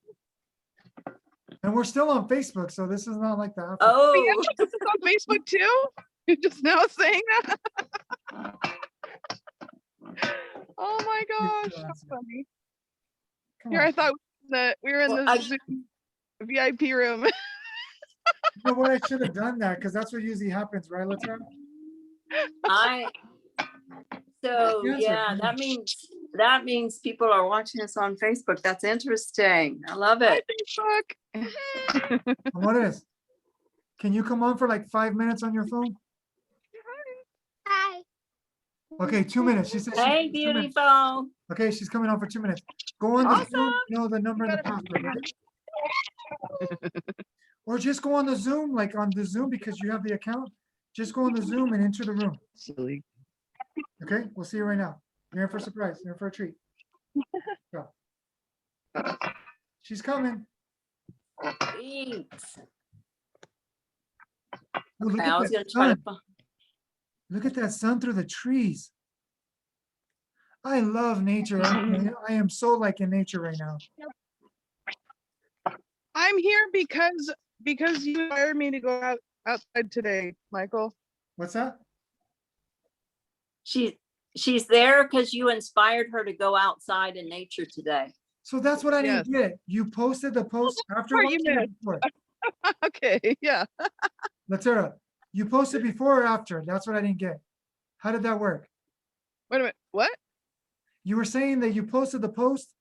And we're still on Facebook, so this is not like the after. Oh, It's on Facebook too? You're just now saying that? Oh my gosh, so funny. Come Here, on. I thought we were in Well, the Zoom VIP room. You know what? I should have done that because that's what usually happens, right, Latrell? so Yes, yeah, sir. that means people are watching us on Facebook. That's interesting. I love it. Facebook. And what is? Can you come on for like 5 minutes on your phone? Hi. Okay, 2 minutes. She said. Hey, 2 minutes. beautiful. Okay, she's coming on for 2 minutes. Go on the Awesome. Zoom, you know the number and the password. Okay? Or just go on the Zoom, like on the Zoom because you have the account. Just go on the Zoom and enter the room. Silly. Okay, we'll see you right now. You're in for a surprise. You're in for a treat. Go. She's coming. Thanks. Oh, look, I at was that gonna try to sun. Look at that sun through the trees. I love nature. I am so like in nature right now. I'm here because you inspired me to go outside today, Michael. What's that? She's there because you inspired her to go outside in nature today. So that's what I didn't Yes. get. You posted the post after part you or missed. before? Okay, yeah. Latera, you posted before or after? That's what I didn't get. How did that work? Wait a minute. What? You were saying that you posted the post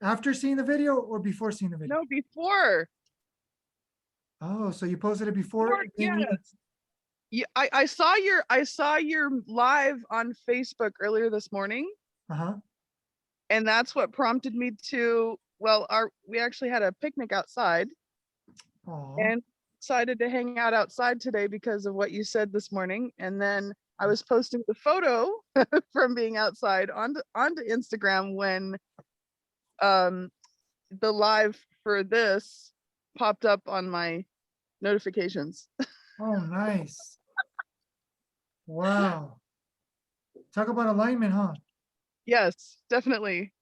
After seeing the video or before seeing the video? No, before. Oh, so you posted it before? Yeah. Yeah, I saw your live on Facebook earlier this morning. Uh-huh. And that's what prompted me to, well, we actually had a picnic outside. Aww. And decided to hang out outside today because of what you said this morning. And then I was posting the photo from being outside onto Instagram when the live for this popped up on my notifications. Oh, nice. Wow. Talk about alignment, huh? Yes, definitely.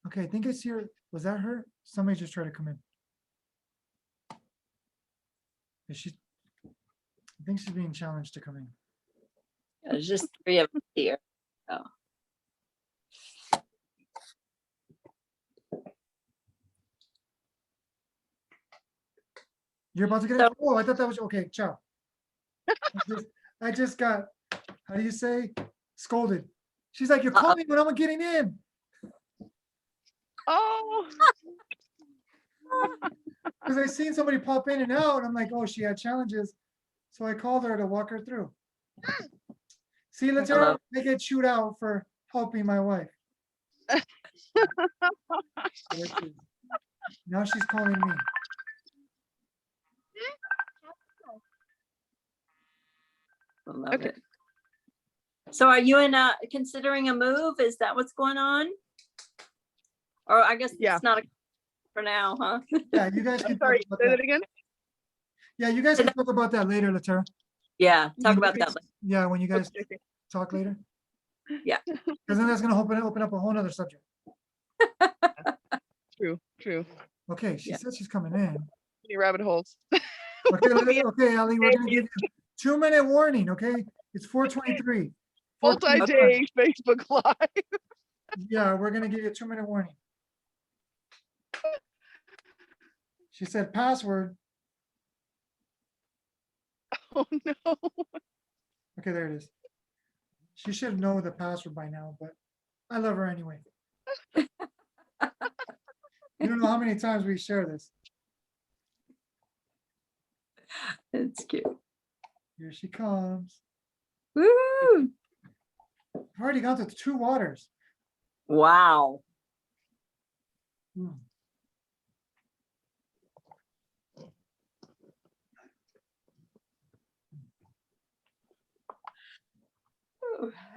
Okay, I think I see her. Was that her? Somebody just tried to come in. Is she? I think she's being challenged to come in. There's just 3 of us here. Oh. You're about to get it? Oh, I thought that was okay. Ciao. I just got, how do you say? Scolded. She's like, you're calling when I'm getting in. Oh. Because I seen somebody pop in and out, and I'm like, oh, she had challenges. So I called her to walk her through. See, let's I get chewed out for helping my wife. Now she's calling me. I love it. So are you in considering a move? Is that what's going on? Or I guess it's not for now, huh? Yeah, you guys can Sorry, talk say about that again. Yeah, you guys can talk about that later, Latera. Yeah, talk about that later. Yeah, when you guys talk later. Yeah. Because then that's gonna open up a whole nother subject. True. Okay, she said she's coming in. Any rabbit holes. Okay, Ali, we're gonna give you 2-minute warning, okay? It's 4:23. Multi-day Facebook Live. Yeah, we're gonna give you a 2-minute warning. She said password. Oh no. Okay, there it is. She should know the password by now, but I love her anyway. You don't know how many times we share this. It's cute. Here she comes. Woo! I've already got to 2 waters. Wow.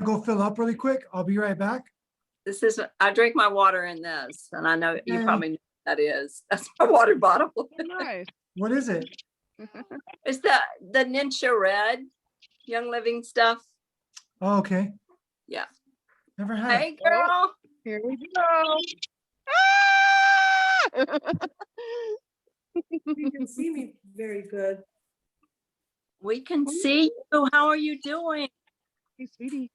Go fill up really quick. I'll be right back. This is, I drink my water in this, and I know you Okay. probably know what that is. That's my water bottle. Nice. What is it? It's the Ninja Red Young Living stuff. Oh, okay. Yeah. Never had Hey, it. girl. Here we go. You can see me very good. We can see you. How are you doing? Hey, sweetie.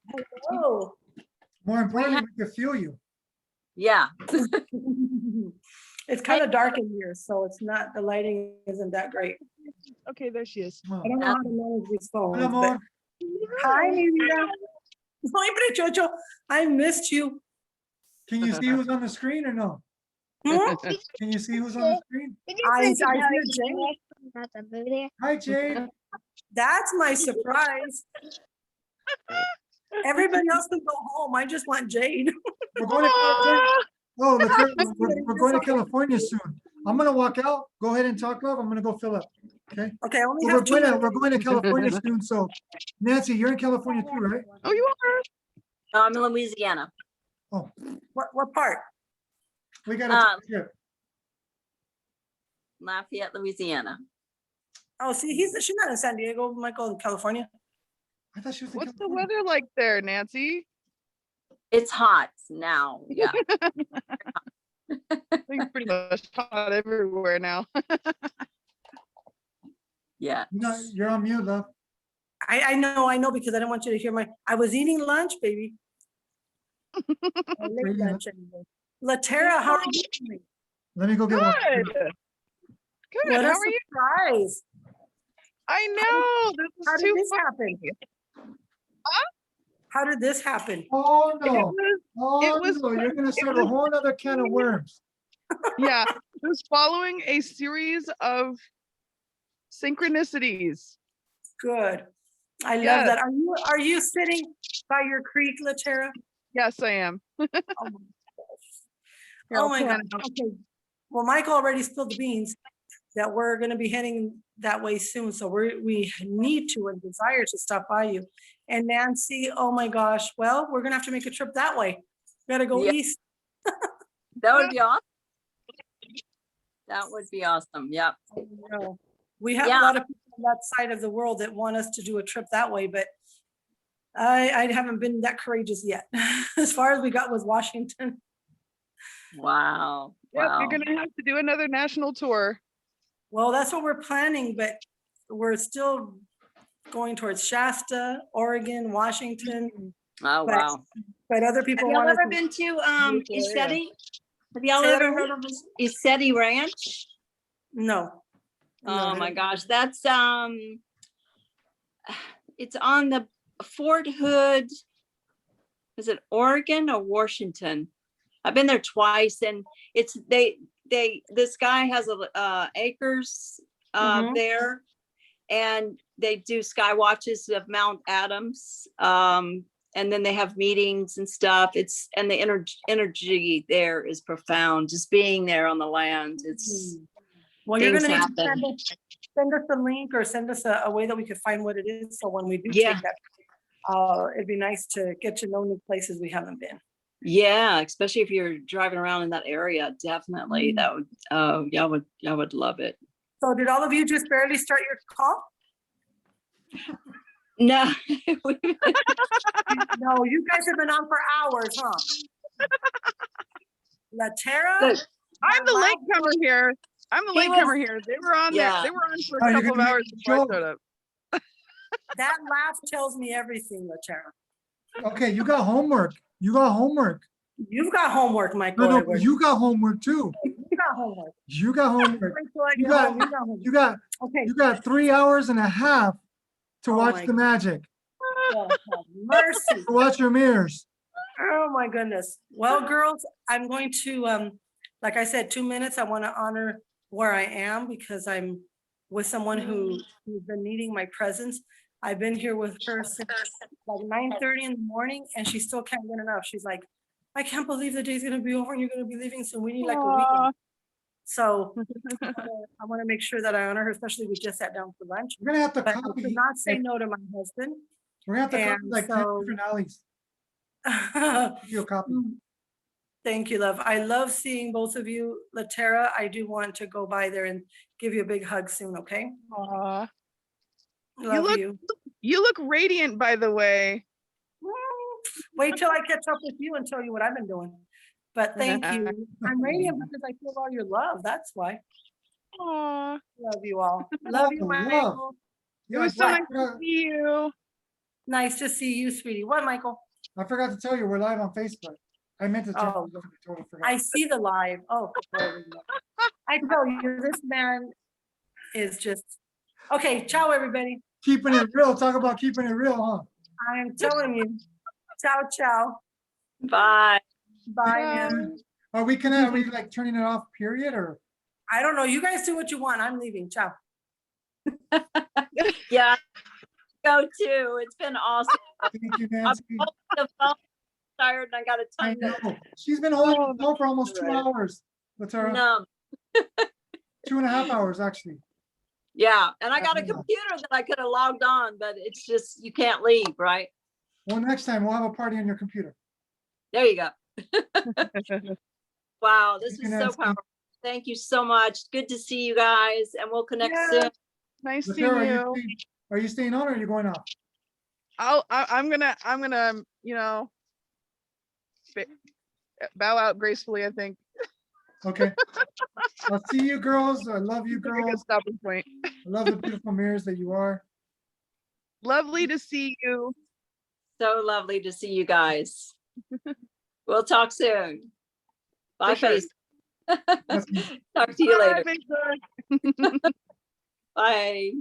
Hello. More importantly, we can feel you. Yeah. It's kind of dark in here, so it's not, the lighting isn't that great. Okay, there she is. Oh. I don't know how to manage these phones. Hola, But... amor. Hi, Mira. Hombre, Chocho, I missed you. Can you see who's on the screen or no? Hmm? Can you see who's on the screen? I see Jane. Hi, Jade. That's my surprise. Everybody else can go home. I just want Jade. We're going to California. Oh, we're going to California soon. I'm gonna walk out. Go ahead and talk, love. I'm gonna go fill up. Okay. Okay, I only So have 2 minutes. we're going to California soon. So, Nancy, you're in California too, right? Oh, you are? I'm in Louisiana. Oh, What part? we got a trip. Lafayette, Louisiana. Oh, see, she's not in San Diego, Michael, in California. I thought she was in What's the California. weather like there, Nancy? It's hot now. Yeah. I think pretty much hot everywhere now. Yeah. You're on mute, love. I know, because I didn't want you to hear I was eating lunch, baby. I late lunch anyway. Latera, how are you doing? Let me go get one. Good. Good. What How a are you? surprise. I know. This How is did too this funny. happen? How did this happen? Oh, It no. was, Oh, was no. You're going to start a was- whole other can of worms. yeah, it was following a series of synchronicities. Good. I love Yes. that. Are you sitting by your creek, Latera? Yes, I am. Oh my Here, I'll Oh my God. pan out. Okay. Well, Michael already spilled the beans that we're going to be heading that way soon. So we need to and desire to stop by you. And Nancy, oh my gosh. Well, we're going to have to make a trip that way. We got to go Yeah. east. That would be awesome. That would be awesome. Yep. No. We have Yeah. a lot of people on that side of the world that want us to do a trip that way, but I haven't been that courageous yet. As far as we got was Washington. Wow. Yep, Wow. you're gonna have to do another national tour. Well, that's what we're planning, but we're still going towards Shasta, Oregon, Washington. Oh, but- wow. But other people Have y'all want us ever to. been to Beautiful area. Isetti? Have y'all Say that ever again? heard of Isetti Ranch? No. Oh No. my gosh, that's it's on the Fort Hood. Is it Oregon or Washington? I've been there twice, and it's this guy has acres Mhm. there, and they do sky watches of Mount Adams. And then they have meetings and stuff. And the energy there is profound. Just being there on the land, it's Well, you're things gonna need to happen. send us a link or send us a way that we could find what it is. So when we do Yeah. take that, it'd be nice to get to know new places we haven't been. Yeah, especially if you're driving around in that area, definitely. That would, y'all would love it. So did all of you just barely start your call? No, No, you guys have been on for hours, huh? Latera? Look, I'm the Wow. latecomer here. I'm the He latecomer was- here. They were on there. Yeah. They were on for Oh, a you're couple of gonna make hours a before I joke. showed up. That laugh tells me everything, Latera. Okay, you got homework. You got homework. You've got homework, Michael. No, Edwards. you got homework too. You got homework. You got homework. Wait till I You get got- home. You got homework. Okay. You got 3 hours and a half to Oh watch my the magic. God, have mercy. To watch your mirrors. Oh my goodness. Well, girls, I'm going to, like I said, 2 minutes. I want to honor where I am because I'm with someone who's been needing my presence. I've been here with her since like 9:30 in the morning and she still can't get enough. She's like, I can't believe the day's gonna be over and you're gonna be leaving soon. We need like a Aw. weekend. So I want to make sure that I honor her, especially we just sat down for lunch. We're gonna have to But I copy. could not say no to my husband. We're gonna have to copy and like 10 so- different alleys. Give you a copy. Thank you, love. I love seeing both of you. Latera, I do want to go by there and give you a big hug soon, okay? Aw. Love look- you. You look radiant, by the way. Wait till I catch up with you and tell you what I've been doing. But thank you. I'm radiant because I feel all your love. That's why. Aw. Love you all. Love you, Oh, love. Michael. It was Yeah, so I nice to forgot- see you. Nice to see you, sweetie. What, Michael? I forgot to tell you, we're live on Facebook. I meant to tell Oh. you. I totally forgot. I see the live. Oh, glory. I tell you, this man is just, okay, ciao, everybody. Keeping it real. Talk about keeping it real, huh? I'm telling you. Ciao, ciao. bye. Bye, man. Are we like turning it off, period, or? I don't know. You guys do what you want. I'm leaving. Ciao. Yeah, go too. It's been awesome. Thank you, I'm Nancy. holding the phone, tired, and I got a I ton of know. She's been holding the phone for almost 2 hours. Latera, numb. 2.5 hours, actually. Yeah, and I got a Yeah. computer that I could have logged on, but it's just, you can't leave, right? Well, next time we'll have a party on your computer. There you go. Wow, this Thank you, was so Nancy. powerful. Thank you so much. Good to see you guys, and we'll connect Yeah. soon. Nice seeing Latera, you. are you staying on or are you going off? I'm gonna, bow out gracefully, I think. Okay. I'll see you girls. I love you That's a good girls. stopping point. I love the beautiful mirrors that you are. Lovely to see you. So lovely to see you guys. We'll talk soon. Bye, For sure. face. That's- Talk to you Bye, later. Big Bird. Bye.